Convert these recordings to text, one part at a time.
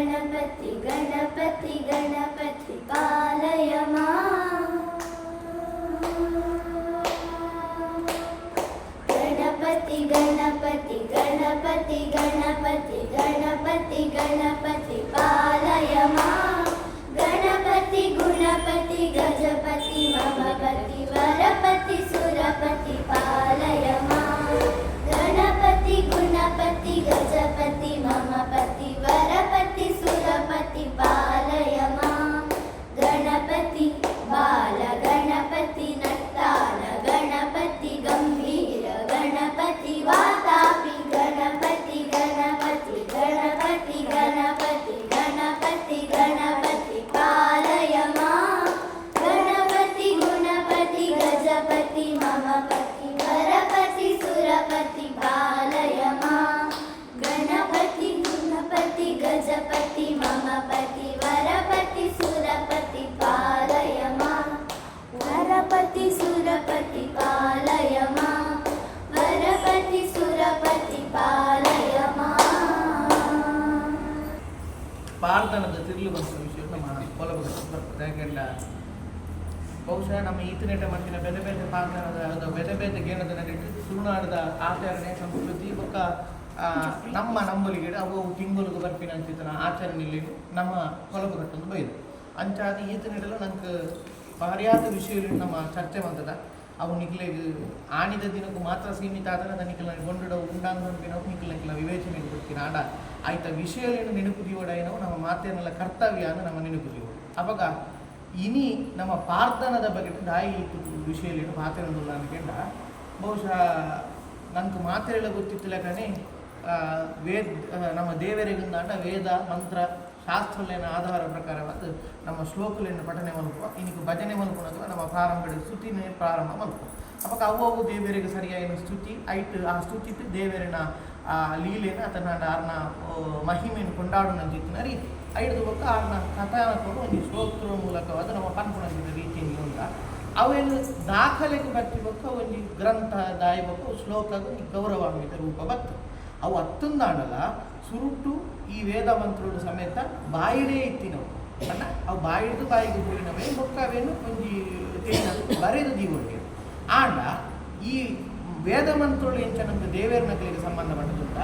ಗಣಪತಿ ಗಣಪತಿ ಗಣಪತಿ ಪಾಲಯ ಮಾಂ. ಗಣಪತಿ ಗಣಪತಿ ಗಣಪತಿ ಗಣಪತಿ ಗಣಪತಿ ಗಣಪತಿ ಪಾಲಯ ಮಾಂ. ಗಣಪತಿ ಗುಣಪತಿ ಗಜಪತಿ ಮಮಪತಿ ವರಪತಿ ಸುರಪತಿ ಪಾಲಯ ಮಾಂ. ಗಣಪತಿ ಗುಣಪತಿ ಗಜಪತಿ ಮಮಪತಿ ವರಪತಿ ಸುರಪತಿ ಪಾಲಯ ಮಾಂ. ಗಣಪತಿ ಬಾಲ ಗಣಪತಿ ನರ್ತಾನ ಗಣಪತಿ ಗಂಭೀರ ಗಣಪತಿ ವಾತಾಪಿ ಗಣಪತಿ ಗಣಪತಿ ಗಣಪತಿ ಗಣಪತಿ ಗಣಪತಿ ಗಣಪತಿ ಪಾಲಯ ಮಾಂ. ಗಣಪತಿ ಗುಣಪತಿ ಗಜಪತಿ ಮಮಪತಿ ವರಪತಿ ಸುರಪತಿ ಪಾಲಯ ಮಾಂ. ಗಣಪತಿ ಗುಣಪತಿ ಗಜಪತಿ ಮಮಪತಿ ವರಪತಿ ಸುರಪತಿ ಪಾಲಯ ಮಾಂ. ವರಪತಿ ಸುರಪತಿ ಪಾಲಯ ಮಾಂ. ವರಪತಿ ಸುರಪತಿ ಪಾಲಯ ಮಾಂ. ಪಾರ್ದನದ ತಿರುಳು ಬಂದ ವಿಷಯ ನಮ್ಮ ಕೊಲಬಗಳು ಬರ್ತದೆ. ಯಾಕೆಂದ್ರೆ ಬಹುಶಃ ನಮ್ಮ ಈತನೆಟ ಮಟ್ಟಿನ ಬೇರೆ ಬೇರೆ ಪಾರ್ದನದ ಬೇರೆ ಬೇರೆ ಗೇಣದ ನಡಿಟ್ಟು ತುಳುನಾಡದ ಆಚರಣೆ ಸಂಸ್ಕೃತಿ ಬೊಕ್ಕ ನಮ್ಮ ನಂಬಲಿಗೆ ಅವು ತಿಂಗಳಿಗೆ ಬರ್ಪಿನ ಅಂಚಿತನ ಆಚರಣೆಯಲ್ಲಿ ನಮ್ಮ ಕೊಲಬಗಟ್ಟೊಂದು ಬೈದು ಅಂಚಾದ ಈತನೆಡಲು ನಂಗೆ ಭಾರಿಯಾದ ವಿಷಯಗಳು ನಮ್ಮ ಚರ್ಚೆ ಬಂದದ. ಅವು ನಿಕ್ಲೆಗೆ ಆಣಿದ ದಿನಕ್ಕೂ ಮಾತ್ರ ಸೀಮಿತ ಆದರೆ ಅದು ನಿಖಲ ಗೊಂಡಡ ಉಂಡಾಂಬಿನವು ನಿಖಲ ವಿವೇಚನೆಗೆ ಗೊತ್ತಿನ ಆಡ ಆಯ್ತ ವಿಷಯಗಳನ್ನು ನೆನಪು ದಿವಡಾಯಿನವು ನಮ್ಮ ಮಾತೇನೆಲ್ಲ ಕರ್ತವ್ಯ ಅನ್ನು ನಮ್ಮ ನೆನಪು ದಿವಡು. ಅವಾಗ ಇನಿ ನಮ್ಮ ಪಾರ್ದನದ ಬಗ್ಗೆ ದಾಯಿ ವಿಷಯಗಳನ್ನು ಮಾತೇನಲ್ಲ ಅನ್ಕೊಂಡ ಬಹುಶಃ ನಂಗೆ ಮಾತೆಲ್ಲ ಗೊತ್ತಿತ್ತಿಲ್ಲ ಕಣೆ ನಮ್ಮ ದೇವರಿಗಿಂದಾಂಡ ವೇದ ಮಂತ್ರ ಶಾಸ್ತ್ರಲೇನ ಆಧಾರ ಪ್ರಕಾರವಾದ ನಮ್ಮ ಶ್ಲೋಕಲೇನ ಪಠನೆ ಮಲ್ಕುವ ಇನ್ನಿಗೆ ಭಜನೆ ಮಲ್ಕೊಳೋದು ನಮ್ಮ ಪ್ರಾರಂಭ ಸ್ತುತಿನೇ ಪ್ರಾರಂಭ ಮಲ್ಕುವ. ಅವಾಗ ಅವು ದೇವರಿಗೆ ಸರಿಯಾಗಿ ಸ್ತುತಿ ಐಟು ಆ ಸ್ತುತಿ ದೇವರಿನ ಲೀಲೆನ ಅಥವಾ ಆರ್ನ ಮಹಿಮೆಯನ್ನು ಕೊಂಡಾಡುವಂತಿನ ರೀತಿ ಐದು ಬೊಕ್ಕ ಆರ್ನ ಕಥಾನಕೊಂಡು ಒಂದು ಶ್ಲೋಕದ ಮೂಲಕವಾದ ನಮ್ಮ ಪನ್ಪುಣಿದ ರೀತಿಯಲ್ಲಿ ಉಂಟ ಅವೇನು ದಾಖಲೆಗೆ ಬರ್ತಿಬೇಕು ಒಂದು ಗ್ರಂಥ ದಾಯಬೇಕು ಶ್ಲೋಕದ ಗೌರವಾನ್ವಿತ ರೂಪ ಬರ್ತದೆ. ಅವು ಹತ್ತೊಂದಾಡಲ್ಲ ಸುರುಟು ಈ ವೇದ ಮಂತ್ರಗಳು ಸಮೇತ ಬಾಯಿಡೇ ಇತ್ತಿನವು ಅಲ್ಲ ಅವು ಬಾಯಿಡ್ದು ಬಾಯಿಗೆ ಹೋಗಿನವೇ ಬೊಕ್ಕವೇನು ಒಂದು ಬರೆದು ದೀವೊಳಗೆ ಆಂಡ ಈ ವೇದ ಮಂತ್ರಗಳು ಎಂಚ ನಮಗೆ ದೇವೇರ ನಗಲಿಗೆ ಸಂಬಂಧಪಟ್ಟದುಂಟ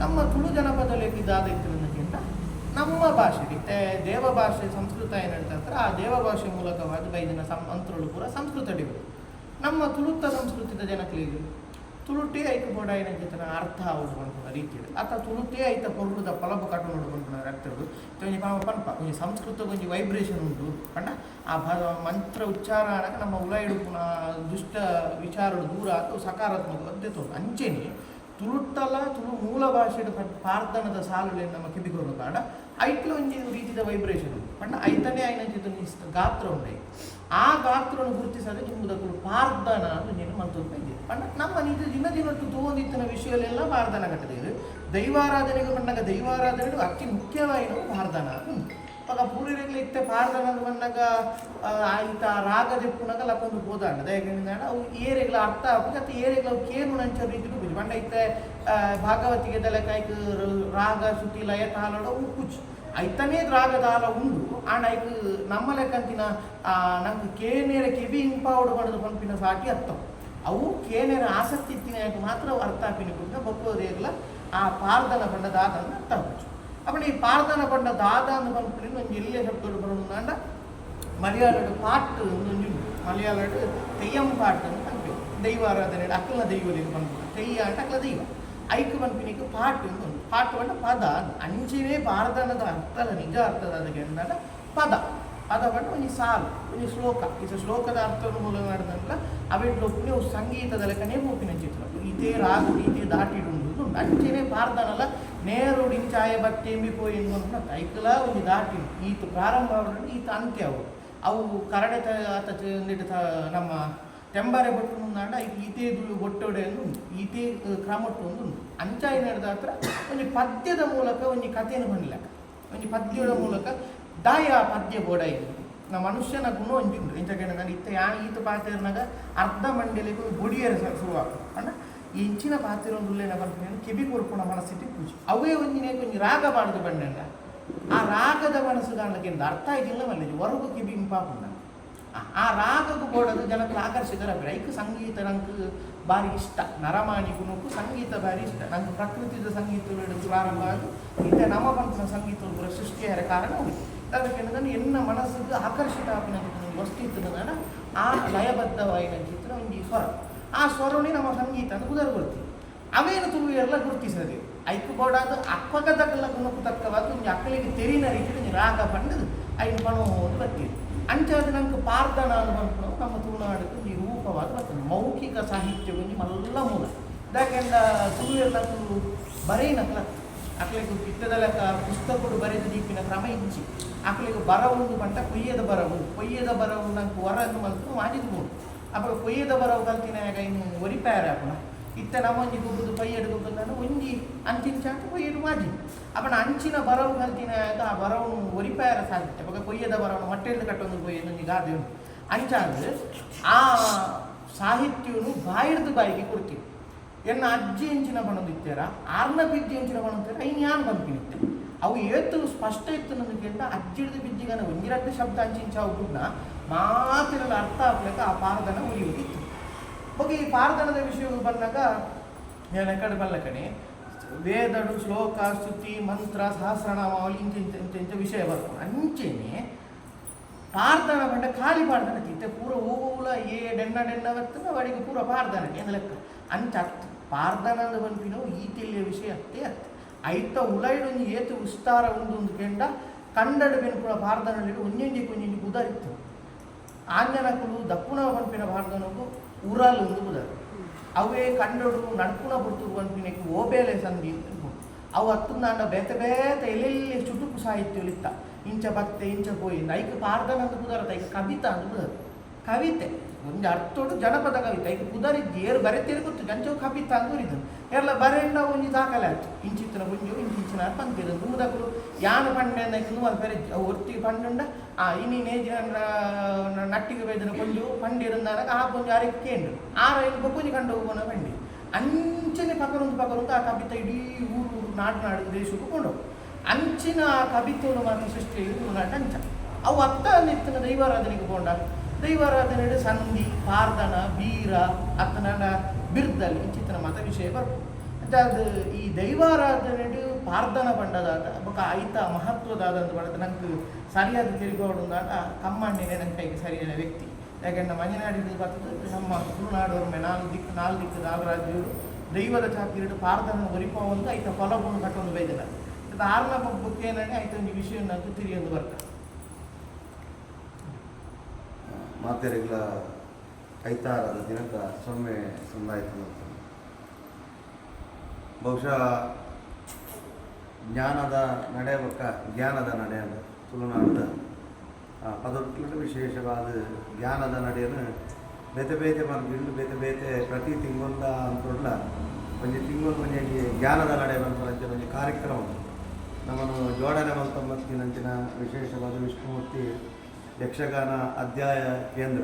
ನಮ್ಮ ತುಳು ಜನಪದದಲ್ಲಿ ಇದಾದ ಇತ್ತಿನಕ್ಕಿಂತ ನಮ್ಮ ಭಾಷೆಗೆ ದೇವ ಭಾಷೆ ಸಂಸ್ಕೃತ ಏನು ಹೇಳ್ತಾರೆ ಆ ದೇವ ಭಾಷೆ ಮೂಲಕವಾದ ಬೈದಿನ ಮಂತ್ರಗಳು ಪೂರ ಸಂಸ್ಕೃತ ಅಡಿಗಳು. ನಮ್ಮ ತುಳುತ್ತ ಸಂಸ್ಕೃತಿದ ಜನಕಲಿಗೆ ತುಳುಟೇ ಐಕ ಬೋಡಾಯಿನ ಜೊತೆ ಅರ್ಥ ಹೊಡ್ಕೊಂಡ ರೀತಿಯಲ್ಲಿ ಅಥವಾ ತುಳುಟೇ ಐತ ಪೊರುಳದ ಪಲಬ ಕಟ್ಟು ನೋಡ್ಕೊಂಡ ಅರ್ಥಗಳು ಪನ್ಪ ಒಂಜಿ ಸಂಸ್ಕೃತ ಒಂಜಿ ವೈಬ್ರೇಷನ್ ಉಂಟು ಕಂಡ ಆ ಮಂತ್ರ ಉಚ್ಚಾರ ನಮ್ಮ ಉಲಾಯಿಡು ದುಷ್ಟ ವಿಚಾರಗಳು ದೂರ ಅಥವಾ ಸಕಾರಾತ್ಮಕ ಅಧ್ಯತ ಅಂಚೆನೆ ತುಳುಟ್ಟಲ್ಲ ತುಳು ಮೂಲ ಭಾಷೆಯ ಪಾರ್ದನದ ಸಾಲುಗಳು ನಮ್ಮ ಕಿಬಿಗೋರು ಕಾಡ ಐಟ್ಲ ಒಂಜಿ ರೀತಿಯ ವೈಬ್ರೇಷನ್ ಉಂಟು ಕಂಡ ಐತನೇ ಆಯ್ನ ಜೊತೆ ಗಾತ್ರ ಉಂಟಾಯಿ ಆ ಗಾತ್ರವನ್ನು ಗುರುತಿಸದೆ ತುಂಬುದಕ್ಕೂ ಪಾರ್ದನ ಅಂತ ನೀನು ಮಂತ್ರದ ಇದೆ ಪಂಡ ನಮ್ಮ ನಿಜ ದಿನದಿನಟ್ಟು ತೋಂದಿತ್ತಿನ ವಿಷಯಲೆಲ್ಲ ಪಾರ್ದನ ಕಟ್ಟದೆ ದೈವಾರಾಧನೆಗೆ ಬಂದಾಗ ದೈವಾರಾಧನೆಗಳು ಅತಿ ಮುಖ್ಯವಾಗಿ ಪಾರ್ದನ ಉಂಟು. ಆಗ ಪೂರ್ವರೆಲ್ಲ ಇತ್ತೆ ಪಾರ್ದನ ಬಂದಾಗ ಆಯ್ತ ರಾಗದೆಪ್ಪುನಾಗ ಲಕ್ಕೊಂದು ಬೋದಾಂಡ ಯಾಕೆಂದ್ರೆ ಅವು ಏರೆಗಳ ಅರ್ಥ ಆಗುತ್ತೆ ಮತ್ತು ಏರೆಗಳ ಕೇನು ನಂಚ ರೀತಿ ಬುಜಿ ಪಂಡ ಇತ್ತೆ ಭಾಗವತಿಗೆ ದಲಕಾಯ್ಕ ರಾಗ ಶ್ರುತಿ ಲಯ ತಾಲಡ ಉಪ್ಪುಚ್ಚು ಐತನೇ ರಾಗದಾಲ ಉಂಡು ಆಂಡ ಐಕ್ ನಮ್ಮ ಲೆಕ್ಕಂತಿನ ನಮ್ಗೆ ಕೇನೇರ ಕೆಬಿ ಇಂಪಾವಡು ಮಾಡೋದು ಪಂಪಿನ ಸಾಟಿ ಅರ್ಥ ಅವು ಕೇನೇರ ಆಸಕ್ತಿ ಇತ್ತಿನ ಮಾತ್ರ ಅರ್ಥ ಆಪಿನ ಕೂಡ ಬಪ್ಪೋದೇಗಲ ಆ ಪಾರ್ದನ ಬಂಡ ದಾದನ್ನು ಅರ್ಥ ಆಗೋದು. ಅಪ್ಪಣ ಈ ಪಾರ್ದನ ಬಂಡ ದಾದ ಅಂತ ಪಂಪಿನ ಒಂದು ಎಲ್ಲೇ ಶಬ್ದಗಳು ಬರೋದು ಅಂಡ ಮಲಯಾಳದ ಪಾಟ್ ಒಂದು ಮಲಯಾಳದ ತೆಯ್ಯಂ ಪಾಟ್ ಅಂತ ಪಂಪಿ ದೈವಾರಾಧನೆ ಅಕ್ಕಲ ದೈವಲಿಗೆ ಬಂದು ತೆಯ್ಯ ಅಂತ ಅಕ್ಕಲ ದೈವ ಐಕ್ ಪಂಪಿನಿಗೆ ಪಾಟ್ ಒಂದು ಪಾಟ್ ಬಂಡ ಪದ ಅಂಚಿನೇ ಪಾರ್ದನದ ಅರ್ಥದ ನಿಜ ಅರ್ಥದ ಅದಕ್ಕೆ ಅಂದಾಗ ಪದ ಪದ ಬಂಡ ಒಂದು ಸಾಲು ಒಂದು ಶ್ಲೋಕ ಇದು ಶ್ಲೋಕದ ಅರ್ಥವನ್ನು ಮೂಲ ಮಾಡಿದಂದ್ರೆ ಅವೆಲ್ಲ ನೀವು ಸಂಗೀತದ ಲೆಕ್ಕನೇ ಮೂಪಿನ ಚಿತ್ರ ಇದೇ ರಾಗು ಇದೇ ದಾಟಿಡುವುದು ಅಂಚೆನೇ ಪಾರ್ದನಲ್ಲ ನೇರು ಡಿಂಚಾಯ ಬಟ್ಟೆಂಬಿ ಪೋಯಿ ಎನ್ನುವಂಥ ಐಕಲ ಒಂದು ದಾಟಿ ಈತ ಪ್ರಾರಂಭ ಈತ ಅಂತ್ಯ ಅವು ಕರಡೆ ನಮ್ಮ ತೆಂಬಾರೆ ಬಟ್ಟು ಮುಂದಾಂಡ ಈತೇ ಬೊಟ್ಟೊಡೆ ಉಂಟು ಈತೇ ಕ್ರಮಟ್ಟು ಒಂದು ಉಂಟು ಅಂಚಾಯಿ ನಡೆದ ಹತ್ರ ಒಂದು ಪದ್ಯದ ಮೂಲಕ ಒಂದು ಕಥೆಯನ್ನು ಬಂದಿಲ್ಲ ಒಂದು ಪದ್ಯದ ಮೂಲಕ ದಾಯ ಪದ್ಯ ಬೋಡ ಇದೆ ನಮ್ಮ ಮನುಷ್ಯನ ಗುಣ ಒಂದು ಉಂಟು ಇಂಚಕಂಡ ನಾನು ಈತ ಪಾತ್ರನಾಗ ಅರ್ಧ ಮಂಡಲಿಗೂ ಬೊಡಿಯರ ಶುರುವಾಗ್ತದೆ ಅಣ್ಣ ಈ ಇಂಚಿನ ಪಾತ್ರ ಒಂದು ಉಲ್ಲೇನ ಬರ್ತೀನಿ ಕಿಬಿ ಕೊರ್ಪುಣ ಮನಸ್ಥಿತಿ ಪೂಜೆ ಅವೇ ಒಂದಿನ ರಾಗ ಬಾಡ್ದು ಬಂಡ ಆ ರಾಗದ ಮನಸ್ಸುಗಾಣಕ್ಕೆ ಅರ್ಥ ಆಗಿಲ್ಲ ಮಲ್ಲಿ ಹೊರಗಕ್ಕೆ ಬಿಂಪಾಪುಂಡ ಆ ರಾಗಕ್ಕೆ ಬೋಡದು ಜನಕ್ಕೆ ಆಕರ್ಷಿತರ ಐಕ್ ಸಂಗೀತ ನಂಗೆ ಭಾರಿ ಇಷ್ಟ ನರಮಾಣಿ ಗುಣಕ್ಕೂ ಸಂಗೀತ ಭಾರಿ ಇಷ್ಟ ನಂಗೆ ಪ್ರಕೃತಿದ ಸಂಗೀತ ಪ್ರಾರಂಭ ಆಗಿ ಇಂಥ ನಮ್ಮ ಪಂಚನ ಸಂಗೀತ ಸೃಷ್ಟಿಯಾರ ಕಾರಣ ಉಂಟು ಅದಕ್ಕೆ ಎನ್ನ ಮನಸ್ಸಿಗೆ ಆಕರ್ಷಿತ ಆಪಿನ ವಸ್ತು ಇತ್ತದ ಆ ಲಯಬದ್ಧವಾಯಿನ ಚಿತ್ರ ಒಂದು ಸ್ವರ ಆ ಸ್ವರನೇ ನಮ್ಮ ಸಂಗೀತ ಅಂತ ಉದರ್ಗೊಳ್ತೀವಿ ಅವೇನು ತುಳು ಎಲ್ಲ ಗುರುತಿಸದೆ ಐಕು ಬೋಡಾದ ಅಕ್ಕಗದಕ್ಕೆಲ್ಲ ಗುಣಕ್ಕೂ ತಕ್ಕವಾದ ಒಂದು ಅಕ್ಕಳಿಗೆ ತೆರಿನ ರೀತಿ ರಾಗ ಬಂಡದು ಐದು ಪಣೋ ಅಂತ ಬರ್ತೀವಿ ಅಂಚಾದ ನಂಗೆ ಪಾರ್ದನ ಅಂತ ಬಂದು ನಮ್ಮ ತುಳುನಾಡಿಗೆ ಈ ರೂಪವಾದ ಬರ್ತದೆ ಮೌಖಿಕ ಸಾಹಿತ್ಯ ಒಂದು ಮಲ್ಲ ಮೂಲ ಯಾಕೆಂದ ತುಳು ಎಲ್ಲ ತುಳು ಬರೀನಕ್ಲ ಅಕ್ಕಳಿಗೆ ಪಿತ್ತದ ಲೆಕ್ಕ ಪುಸ್ತಕಗಳು ಬರೆದು ದೀಪಿನ ಕ್ರಮ ಇಚ್ಚಿ ಅಕ್ಕಳಿಗೆ ಬರವುಂದು ಬಂಟ ಕೊಯ್ಯದ ಬರವು ನಂಗೆ ಹೊರ ಮಲ್ತು ಮಾಡಿದ್ಬೋದು ಅಪ್ಪ ಕೊಯ್ಯದ ಬರವು ಕಲ್ತಿನಾಗ ಇನ್ನು ಒರಿಪ್ಯಾರ ಅಪ್ಪನ ಇತ್ತ ನಮ್ಮೊಂಜಿ ಗುಬ್ಬುದು ಪೈಯಡು ಗುಬ್ಬುದನ್ನು ಒಂಜಿ ಅಂಚಿನ ಚಾಟ ಕೊಯ್ಯಡು ಮಾಜಿ ಅಪ್ಪನ ಅಂಚಿನ ಬರವು ಕಲ್ತಿನಾಗ ಆ ಬರವನು ಒರಿಪ್ಯಾರ ಸಾಧ್ಯತೆ ಅವಾಗ ಕೊಯ್ಯದ ಬರವನು ಹೊಟ್ಟೆಯಲ್ಲಿ ಕಟ್ಟೊಂದು ಕೊಯ್ಯದೊಂದು ಗಾದೆ ಉಂಟು ಅಂಚಾದ್ರೆ ಆ ಸಾಹಿತ್ಯವನ್ನು ಬಾಯಿಡ್ದು ಬಾಯಿಗೆ ಕೊಡ್ತೀವಿ ಎನ್ನ ಅಜ್ಜಿ ಹೆಂಚಿನ ಬಣ್ಣದಿತ್ತಾರ ಆರ್ನ ಬಿಜ್ಜಿ ಹೆಂಚಿನ ಬಣ್ಣದಿತ್ತಾರ ಐನು ಯಾನು ಬಂದ್ಬಿಡುತ್ತೆ ಅವು ಏತು ಸ್ಪಷ್ಟ ಇತ್ತು ನನಗೆ ಅಜ್ಜಿಡ್ದು ಬಿಜ್ಜಿಗನ ಒಂದಿರಡ್ಡು ಶಬ್ದ ಅಂಚಿಂಚ ಅವ್ಗುಡ್ನ ಮಾತಿರಲ್ಲ ಅರ್ಥ ಆಗ್ಲಿಕ್ಕೆ ಆ ಪಾರದನ ಉರಿಯೋಗಿತ್ತು ಬಗ್ಗೆ ಈ ಪಾರದನದ ವಿಷಯ ಬಂದಾಗ ನಾನು ಕಡೆ ಬಲ್ಲ ಕಡೆ ವೇದಡು ಶ್ಲೋಕ ಸ್ತುತಿ ಮಂತ್ರ ಸಹಸ್ರನಾಮಾವಳಿ ಇಂಥ ವಿಷಯ ಬರ್ತದೆ ಅಂಚೆನೆ ಪಾರ್ದನ ಬಂಡ ಖಾಲಿ ಪಾರ್ದನ ಇತ್ತೆ ಪೂರ ಹೂವುಲ ಡೆನ್ನ ಬರ್ತದೆ ಅವಳಿಗೆ ಪೂರ ಪಾರ್ದನ ಏನು ಲೆಕ್ಕ ಅಂಚ ಪಾರ್ದನದ ಬಂಪಿನೋ ಈತಿಲ್ಯ ವಿಷಯ ಅತ್ತೆ ಐತ ಉಲೈಡೊಂದು ಏತು ವಿಸ್ತಾರ ಒಂದು ಕೆಂಡ ಕಂಡಡು ಬೆನ್ಪುಳ ಪಾರ್ದನಲ್ಲಿಡು ಒಂಜೊಂಜಿ ಉದರಿತ್ತು ಆಂಜನಕುಲು ದಪ್ಪುಣ ಬಂಪಿನ ಪಾರ್ದನಗೂ ಉರಲು ಒಂದು ಉದರು ಅವೇ ಕಂಡಡು ನಡ್ಪುಣ ಬಿಡ್ತು ಬಂಪಿನಕ್ಕೆ ಓಬೇಲೆ ಸಂಧಿ ಅವು ಹತ್ತುಂದಾಂಡ ಬೇತೆ ಎಲ್ಲೆಲ್ಲಿ ಚುಟುಕು ಸಾಹಿತ್ಯಲಿತ್ತ ಇಂಚ ಬತ್ತೆ ಇಂಚ ಪೋಯಿಂದ ಐಕ ಪಾರ್ದನ ಅಂತ ಕುದರತ ಐಕ ಕವಿತಾ ಅಂತ ಕುದರ ಕವಿತೆ ಒಂದು ಅರ್ಥೋಡು ಜನಪದ ಕವಿತೆ ಐಕ ಕುದರಿದ್ದು ಏರು ಬರೆತಿರು ಗೊತ್ತು ಜಂಚವು ಕವಿತಾ ಅಂತ ಉರಿದು ಎಲ್ಲ ಬರೆಂಡ ಒಂಜಿ ದಾಖಲೆ ಆಯ್ತು ಇಂಚಿತ್ತಿನ ಗುಂಜು ಇಂಚಿನ ಪಂಕ್ತಿದ ದುಮ್ಮದಗಳು ಯಾನು ಪಂಡೆ ಅಂದಕ್ಕೆ ನೂವಲ್ ಪೆರೆ ಒತ್ತಿಗೆ ಪಂಡುಂಡ ಇನ್ನೇಜಿನ ನಟ್ಟಿಗೆ ಬೇದನ ಕೊಂಜು ಪಂಡಿರಂದಾಗ ಆ ಕೊಂಜು ಅರೆಕ್ಕೆ ಕೇಂದ್ರ ಆರು ಕೊಂಜಿ ಕಂಡು ಹೋಗೋಣ ಪಂಡಿ ಅಂಚನೆ ಪಕರೊಂದು ಆ ಕವಿತೆ ಇಡೀ ಊರು ನಾಡು ದೇಶಕ್ಕೂ ಕೊಂಡು ಅಂಚಿನ ಕವಿತೆಯನ್ನು ಮಾತ್ರ ಸೃಷ್ಟಿ ಅಂಚ ಅವು ಅತ್ತ ನಿತ್ತಿನ ದೈವಾರಾಧನೆಗೆ ಕೊಂಡ ದೈವಾರಾಧನೆ ಸಂಧಿ ಪಾರ್ದನ ಬೀರ ಅತ್ತನ ಬಿರ್ದಲ್ಲಿ ಇಂಚಿತ್ತಿನ ಮತ ವಿಷಯ ಬರ್ತದೆ ಅದು ಈ ದೈವಾರಾಧನೆ ಪಾರ್ದನ ಬಂಡದಾದ ಬೊಕ ಐತ ಮಹತ್ವದಾದ ಅಂತ ಬರ್ತದೆ ನಂಗೆ ಸರಿಯಾದ ತಿರುಗೋಡುಂದಾದ ಕಮ್ಮಣ್ಣಿನೇ ನನ್ನ ಕೈಗೆ ಸರಿಯಾದ ವ್ಯಕ್ತಿ ಯಾಕೆಂದ್ರೆ ಮಲೆನಾಡಿನಲ್ಲಿ ಬರ್ತದೆ ನಮ್ಮ ತುಳುನಾಡವ್ರ ಮೇಲೆ ನಾಲ್ಕು ದಿಕ್ಕು ನಾಗರಾಜರು ದೈವದ ಚಾಕಿರಿಡು ಪಾರ್ದನ ಒರಿಪವಂತ ಐತ ಕೊಲಗೊಂಡು ಕಟ್ಟೊಂದು ಬೈದಿಲ್ಲ ಅದು ಆರ್ನ ಬಗ್ಗೆ ಏನೇ ಐತ ಒಂದು ವಿಷಯ ನಂಗೆ ತಿರಿಯೊಂದು ಬರ್ತದೆ ಮಾತೆರೆಗಳ ಐತಾರದ ದಿನಕ ಸೊಮ್ಮೆ ಸಂದಾಯಿತು ಬಹುಶಃ ಜ್ಞಾನದ ನಡೆ ಬೊಕ್ಕ ಜ್ಞಾನದ ನಡೆ ಅಂತ ತುಳುನಾಡದ ಪದೊಟ್ಟು ವಿಶೇಷವಾದ ಜ್ಞಾನದ ನಡೆಯನ್ನು ಬೇತೆ ಬೇತೆ ಮರ್ಗಿಂಡು ಬೇತೆ ಬೇತೆ ಪ್ರತಿ ತಿಂಗೊಂದ ಅಂತೊಡ್ಲ ಒಂಜಿ ತಿಂಗಳು ಒಂಜಿ ಜ್ಞಾನದ ನಡೆ ಬಂತ ಒಂಜಿ ಕಾರ್ಯಕ್ರಮ ನಮ್ಮನ್ನು ಜೋಡಣೆ ಮಂತಂಬತ್ತಿನಂಚಿನ ವಿಶೇಷವಾದ ವಿಷ್ಣುಮೂರ್ತಿ ಯಕ್ಷಗಾನ ಅಧ್ಯಾಯ ಕೇಂದ್ರ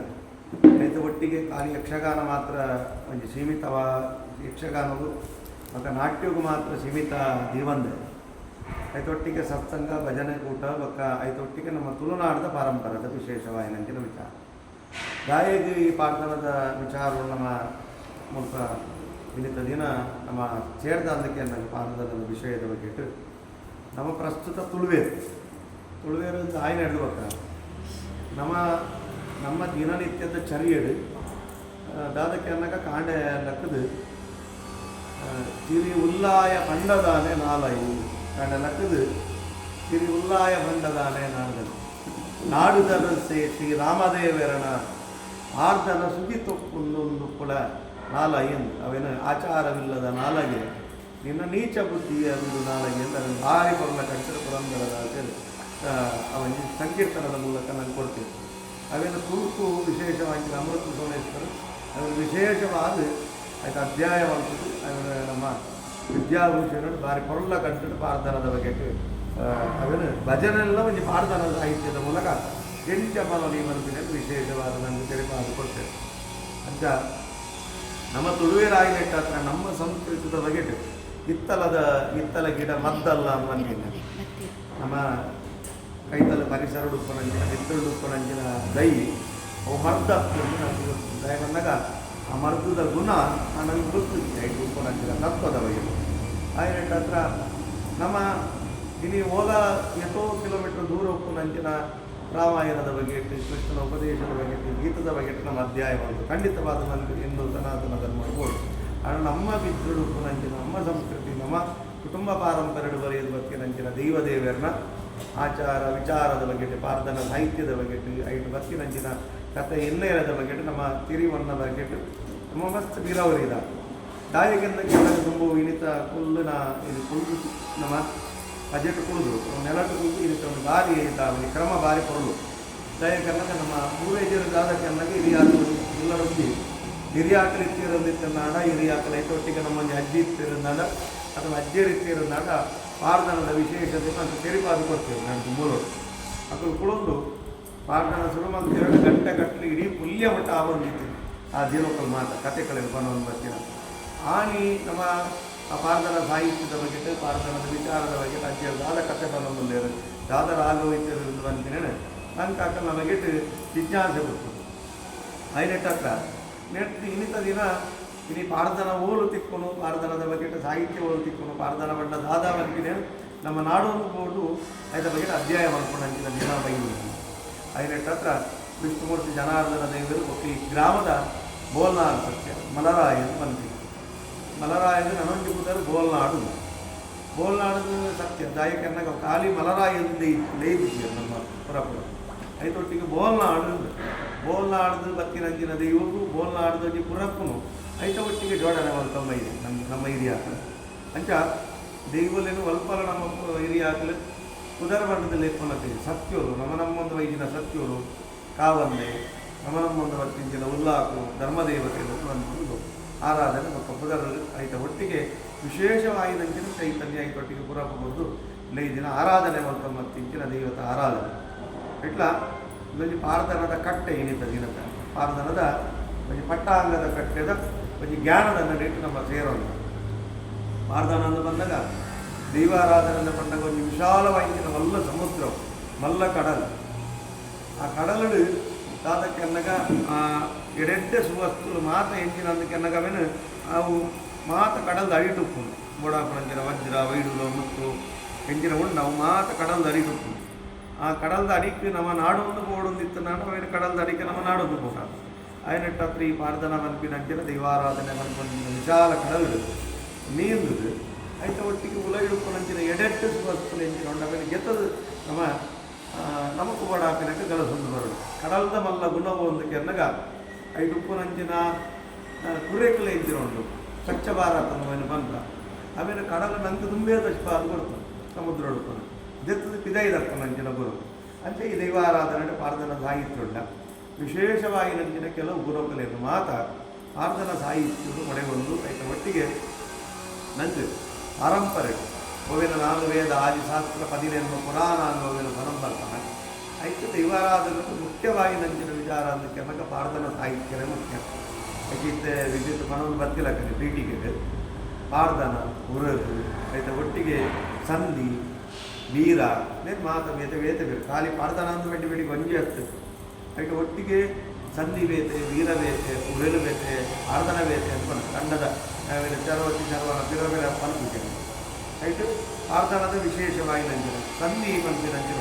ರೈತ ಒಟ್ಟಿಗೆ ಖಾಲಿ ಯಕ್ಷಗಾನ ಮಾತ್ರ ಒಂದು ಸೀಮಿತವ ಯಕ್ಷಗಾನವು ಮತ್ತು ನಾಟ್ಯಗೂ ಮಾತ್ರ ಸೀಮಿತ ದೀವಂದೆ ಐತೊಟ್ಟಿಗೆ ಸತ್ಸಂಗ ಭಜನೆ ಕೂಟ ಬೊಕ್ಕ ಐತೊಟ್ಟಿಗೆ ನಮ್ಮ ತುಳುನಾಡದ ಪಾರಂಪರದ ವಿಶೇಷವಾಯಿನಂಚಿನ ವಿಚಾರ ಗಾಯಗೆ ಈ ಪಾರ್ಥನದ ವಿಚಾರಗಳು ನಮ್ಮ ಮೂಲಕ ಇನ್ನಿತ ದಿನ ನಮ್ಮ ಸೇರಿದಂದಕ್ಕೆ ನನ್ನ ಪಾಠದ ವಿಷಯದ ಬಗ್ಗೆ ನಮ್ಮ ಪ್ರಸ್ತುತ ತುಳುವೇರು ಅಂತ ಆಯ್ನ ಹಿಡಿದ್ಬೇಕ ನಮ್ಮ ದಿನನಿತ್ಯದ ಚರ್ಯಡು ದಾದಕ್ಕೆ ಅನ್ನಕ ಕಾಂಡೆ ಲಕ್ಕದು ತಿರಿ ಉಲ್ಲಾಯ ಪಂಡದಾನೆ ನಾಲಯು ಕಾಂಡೆ ಲಕ್ಕದು ತಿರಿ ಉಲ್ಲಾಯ ಪಂಡದಾನೆ ನಾಡದು ನಾಡುದರ ಶ್ರೀ ರಾಮದೇವರನ ಆರ್ಧನ ಸುಗಿ ತೊಕ್ಕೊಂದೊಂದು ಕುಲ ನಾಲಯನ್ ಅವೇನು ಆಚಾರವಿಲ್ಲದ ನಾಲಗೆ ನಿನ್ನ ನೀಚ ಬುದ್ಧಿಯ ಒಂದು ನಾಲಗೆ ಅಂತ ಭಾರಿ ಬರಲ ಕಟ್ಟಡ ಪುರಂದರದ ಅವನ ಸಂಕೀರ್ತನದ ಮೂಲಕ ನಾನು ಕೊಡ್ತೀನಿ ಅವೇನು ತುಳುಕು ವಿಶೇಷವಾಗಿ ಅಮೃತ ಸೋಮೇಶ್ವರು ಅದನ್ನು ವಿಶೇಷವಾದ ಆಯ್ತು ಅಧ್ಯಾಯವಾಗ್ತದೆ ಅವನ ನಮ್ಮ ವಿದ್ಯಾಭೂಷಣರು ಭಾರಿ ಪೊರ್ಲ ಕಟ್ಟಡ ಪಾರ್ಧನದ ಬಗ್ಗೆ ಅವೇನು ಭಜನೆಲ್ಲ ಒಂದು ಪಾರ್ಧನದ ಸಾಹಿತ್ಯದ ಮೂಲಕ ಎಂಚ ಮನವಿ ಮನಸ್ಸಿನಲ್ಲಿ ವಿಶೇಷವಾದ ನನಗೆ ತಿಳಿಪಾದು ಕೊಡ್ತೇವೆ ಅಂತ ನಮ್ಮ ತುಳುವೇರಾಗಿನೆಟ್ಟ ಹತ್ರ ನಮ್ಮ ಸಂಸ್ಕೃತದ ಬಗೆಟ್ ಇತ್ತಲ ಗಿಡ ಮದ್ದಲ್ಲ ಅನ್ನೋಂಗೆ ನಮ್ಮ ಕೈತಲ್ಲ ಪರಿಸರ ಉಡುಪನಂಚಿನ ಮಿತ್ರಡು ಉಡುಪನಂಚಿನ ದೈ ಅವು ಮರ್ದ ನಮಗೆ ದಯ ಬಂದಾಗ ಆ ಮರ್ದದ ಗುಣ ನನಗೆ ಗೊತ್ತಿದೆ ಐದು ಉಡುಪನಂಚಿನ ತತ್ವದ ಬಗ್ಗೆ ಆಯ್ತು ಹತ್ರ ನಮ್ಮ ಇಲ್ಲಿ ಹೋಗ ಎಷ್ಟೋ ಕಿಲೋಮೀಟರ್ ದೂರ ಉಪ್ಪುನಂಚಿನ ರಾಮಾಯಣದ ಬಗ್ಗೆ ಕೃಷ್ಣನ ಉಪದೇಶದ ಬಗ್ಗೆ ಗೀತದ ಬಗ್ಗೆ ನಮ್ಮ ಅಧ್ಯಾಯ ಬಂತು ಖಂಡಿತವಾದ ನನಗೆ ಹಿಂದೂ ಸನಾತನ ಧರ್ಮ ಇರ್ಬೋದು ಆದರೆ ನಮ್ಮ ಮಿತ್ರಡು ಉಪ್ಪುನಂಚಿನ ನಮ್ಮ ಸಂಸ್ಕೃತಿ ನಮ್ಮ ಕುಟುಂಬ ಪಾರಂಪರ್ಯದ ಬರೆಯೋದ ಬಗ್ಗೆ ನಂಚಿನ ದೈವ ದೇವರನ್ನ ಆಚಾರ ವಿಚಾರದ ಬಗ್ಗೆ ಪ್ರಾರ್ಥನಾ ಸಾಹಿತ್ಯದ ಬಗ್ಗೆ ಐದು ಬತ್ತಿನಂಚಿನ ಕಥೆ ಹಿನ್ನೆಲೆದ ಬಗ್ಗೆ ನಮ್ಮ ತಿರಿವನ್ನ ಬಗ್ಗೆ ನಮ್ಮ ಮಸ್ತ್ ಬೀರವರಿದ ದಾಯಿಗೆಂದ ಕೆಲ ತುಂಬ ಇನಿತ ಕುಲ್ಲುನ ಇದು ಕುಳಿದು ನಮ್ಮ ಬಜೆಟ್ ಕುಳಿದು ನೆಲಟ್ಟು ಕುಳಿದು ಇನಿತ ಒಂದು ಬಾರಿ ಇದ್ದಾವೆ ಕ್ರಮ ಬಾರಿ ಕೊಡಲು ದಯಕನ್ನಕ ನಮ್ಮ ಮೂರೇಜರದಾದ ಕೆನ್ನಾಗಿ ಹಿರಿಯಾಕಲು ಎಲ್ಲರೊಂದಿ ಹಿರಿಯಾಕಲು ಇತ್ತಿರೊಂದಿತ್ತನಾಡ ಹಿರಿಯಾಕಲ ಐತೊಟ್ಟಿಗೆ ನಮ್ಮಲ್ಲಿ ಅಜ್ಜಿ ಇತ್ತಿರಂದಾಡ ಅಥವಾ ಅಜ್ಜಿ ಇತ್ತಿರಂದಾಡ ಪಾರ್ಧನದ ವಿಶೇಷತೆ ಅಂತ ತೆರಿಪಾದು ಕೊಡ್ತೇವೆ ನಾನು ಮೂರು ಮಕ್ಕಳು ಕುಳಿದು ಪಾರ್ಧನ ಶುರು ಮಾಡಿ 2 ಗಂಟೆ ಕಟ್ಟಲಿ ಇಡೀ ಪುಲ್ಯ ಮಟ್ಟ ಆವಂದಿತ್ತು ಆ ಜೀವಕಲ್ ಮಾತ ಕಥೆಗಳಲ್ಲಿ ಬರೋದು ಬರ್ತೀರ ಆನಿ ನಮ್ಮ ಆ ಪಾರ್ಧನ ಸಾಹಿತ್ಯದ ಬಗ್ಗೆ ಪಾರ್ಧನದ ವಿಚಾರದ ಬಗ್ಗೆ ಅಜ್ಜಿಯದಾದ ಕಥೆ ಬರೋದಿಲ್ಲ ದಾದರ ಆಗೋಯ್ತಿರೋದು ಬಂತೇನೆ ನನ್ನ ಕಾಕ ನಮಗೆ ಜಿಜ್ಞಾಸೆ ಗೊತ್ತು ಐನೆಟ್ಟ ನೆಟ್ಟು ಇನ್ನಿತ ದಿನ ಇಲ್ಲಿ ಪಾರ್ಧನ ಓಲು ತಿಕ್ಕೊನು ಪಾರ್ಧನದ ಬಗ್ಗೆ ಸಾಹಿತ್ಯ ಓಲು ತಿಕ್ಕೊನು ಪಾರ್ಧನ ಬಣ್ಣ ದಾದ ಬಂದಿದೆ ನಮ್ಮ ನಾಡೊಂದು ಬೋರ್ಡು ಅದರ ಬಗ್ಗೆ ಅಧ್ಯಾಯ ಮಾಡ್ಕೊಂಡು ದಿನ ಬೈದು ಐನೆಟ್ಟ ಹತ್ರ ವಿಷ್ಣುಮೂರ್ತಿ ಜನಾರ್ದನ ದೇವರು ಈ ಗ್ರಾಮದ ಬೋಲ್ನಾಡು ಸತ್ಯ ಮಲರಾಯ ಬಂದಿದೆ ಮಲರಾಯದು ನನೊಂದು ಕೂತರು ಬೋಲ್ನಾಡು ಸತ್ಯ ದಾಯಕನ್ನಾಗ ಖಾಲಿ ಮಲರಾಯದಿಂದ ಲೇದಿದ್ದೀರ ನಮ್ಮ ಪುರಪುರ ಐತೊಟ್ಟಿಗೆ ಬೋಲ್ನಾಡು ಬತ್ತಿನಂಚಿನ ದೈವಗೂ ಬೋಲ್ನಾಡು ಪುರಪ್ಪನು ಐತ ಒಟ್ಟಿಗೆ ಜೋಡಣೆ ತಮ್ಮ ಇದೆ ನಮ್ಮ ಹಿರಿಯಾಕಲು ಅಂಚ ದೈವಲೇನು ಒಲ್ಪಲ ನಮ್ಮ ಹಿರಿಯಾಕಲು ಕುದರಬಣ್ಣದಲ್ಲಿ ಎತ್ಕೊಂಡಾಗ್ತದೆ ಸತ್ಯೋರು ನಮ್ಮೊಂದು ವೈದಿನ ಸತ್ಯೋರು ಕಾವಂದೆ ನಮ್ಮೊಂದು ವರ್ತಿಂಚಿನ ಉಲ್ಲಾಕು ಧರ್ಮದೇವತೆಗಳು ಅಂದ್ಕೊಂಡು ಆರಾಧನೆ ಮತ್ತು ಕುದರರು ಐತ ಒಟ್ಟಿಗೆ ವಿಶೇಷವಾಗಿ ನಂಚಿನ ಚೈತನ್ಯ ಐತೊಟ್ಟಿಗೆ ಪುರಪ್ಪ ಬಂದು ಈ ದಿನ ಆರಾಧನೆ ಮಾಡ್ತಾ ಮತ್ತಿಂಚಿನ ದೈವತ ಆರಾಧನೆ ಇಟ್ಲ ಇಲ್ಲಿ ಪಾರ್ಧನದ ಕಟ್ಟೆ ಏನಿದ್ದ ದಿನದ ಪಾರ್ಧನದ ಒಂದು ಪಟ್ಟಾಂಗದ ಕಟ್ಟೆದ ಒಂದು ಜ್ಞಾನದ ನಡಿಟ್ಟು ನಮ್ಮ ಸೇರೋಣ ಪಾರ್ಧನ ಅಂತ ಬಂದಾಗ ದೈವಾರಾಧನೆ ಬಂದಾಗ ಒಂದು ವಿಶಾಲವಾದ ಮಲ್ಲ ಸಮುದ್ರ ಮಲ್ಲ ಕಡಲು ಆ ಕಡಲು ದಾದಕ್ಕೆ ಅನ್ನಗ ಎಡೆಡ್ಡೆ ಸುವಸ್ತುಲು ಮಾತ ಎಂಚಿನ ಅಂದಕ್ಕೆ ಅನ್ನಗವೇನು ಅವು ಮಾತ ಕಡಲ್ದು ಅಡಿಟುಪ್ಪುಂಡು ಬೋಡಾಪುರಂಜಿನ ವಜ್ರ ವೈಡುಲು ಮುತ್ತು ಎಂಚಿನ ಉಂಡು ಅವು ಮಾತ ಕಡಲ್ದು ಅಡಿಟುಪ್ಪುಂಡು ಆ ಕಡಲ್ದ ಅಡಿಕೆ ನಮ್ಮ ನಾಡೊಂದು ಬೋಡೊಂದಿತ್ತು ನಾಡು ಅವೇನು ಕಡಲ್ದ ಅಡಿಕೆ ನಮ್ಮ ನಾಡೊಂದು ಬೋಡ ಆಯ್ನಟ್ಟತ್ರ ಈ ಪಾರ್ಧನ ಮಲ್ಪಿನಂಚಿನ ದೈವಾರಾಧನೆ ಮಲ್ಪಂಚಿನ ವಿಶಾಲ ಕಡಲು ನೀಂದುದು ಐತ ಒಟ್ಟಿಗೆ ಉಲ ಇಡುಪ್ಪುನಂಚಿನ ಎಡೆಟ್ಟು ಸುವಸ್ತುಲು ಎಂಚಿನ ಉಂಡು ಅವೇನು ಗೆತ್ತದು ನಮಕು ಬಡಾಪಿನಕ್ಕೆ ಗಲಸೊಂದು ಬರೋದು ಕಡಲ್ದ ಮಲ್ಲ ಗುಣವು ಒಂದಕ್ಕೆ ಅನ್ನಗ ಐದು ಉಪ್ಪುನಂಚಿನ ಕುರೇಕಲೆ ಇದ್ದಿರೋಂಡು ಸ್ವಚ್ಛ ಭಾರತ ಅನ್ನೋವೇನು ಬಂದ ಆಮೇಲೆ ಕಡಲು ನಂಗೆ ತುಂಬೇದಷ್ಟು ಅದು ಬರ್ತದೆ ಸಮುದ್ರ ಹುಡುಕೊಂಡು ದೆತ್ತದ ಪಿದೈದಕ್ಕನಂಚಿನ ಗುರು ಅಂತ ಈ ದೈವಾರಾಧನೆ ಪಾರ್ಧನ ಸಾಹಿತ್ಯ ಉಂಡ ವಿಶೇಷವಾಗಿ ನಂಚಿನ ಕೆಲವು ಗುರುಕಲೆಯನ್ನು ಮಾತ ಪಾರ್ಧನ ಸಾಹಿತ್ಯರು ಮಳೆಗೊಂಡು ಐತ ಒಟ್ಟಿಗೆ ನಂಗೆ ಪರಂಪರೆ ಗೋವಿನ 4 ವೇದ ಆದಿಶಾಸ್ತ್ರ 14 ಪುರಾಣ ಅನ್ನೋವೇನು ಪರಂಪರ್ತಾನೆ ಐತೆ ದೈವಾರಾಧನೆ ಮುಖ್ಯವಾಗಿ ನಂಚಿನ ವಿಚಾರ ಅನ್ನೋಕ್ಕೆ ನಮಗೆ ಪಾರ್ಧನ ಸಾಹಿತ್ಯವೇ ಮುಖ್ಯ ಯಾಕಿತ್ತೆ ವಿದ್ಯುತ್ ಮನವನ್ನು ಬರ್ತಿಲ್ಲ ಕಡೆ ಪೀಠಿಗೆ ಪಾರ್ಧನ ಉರದು ಐತೆ ಒಟ್ಟಿಗೆ ಸಂಧಿ ವೀರ ಮಾತ ವೇತೆ ಬೇಕು ಖಾಲಿ ಪಾರ್ಧನ ಅಂತ ಬೆಟ್ಟಿ ಗಂಜಿ ಹತ್ತು ಐತೆ ಒಟ್ಟಿಗೆ ಸಂಧಿ ವೇತೆ ವೀರ ವೇತೆ ಉರಲು ವೇತೆ ಪಾರ್ಧನ ವೇತೆ ಅಂತ ಬಂದು ಕಂಡದ ಚರವತಿ ಚರವನ ತಿರುವೆಲ್ಲ ಪಂಪಿದ್ದೇನೆ ಐಟು ಪಾರ್ಧನದ ವಿಶೇಷವಾಗಿ ನಂಚಿನ ಸಂಧಿ ಪಂಪಿನಂಚಿನ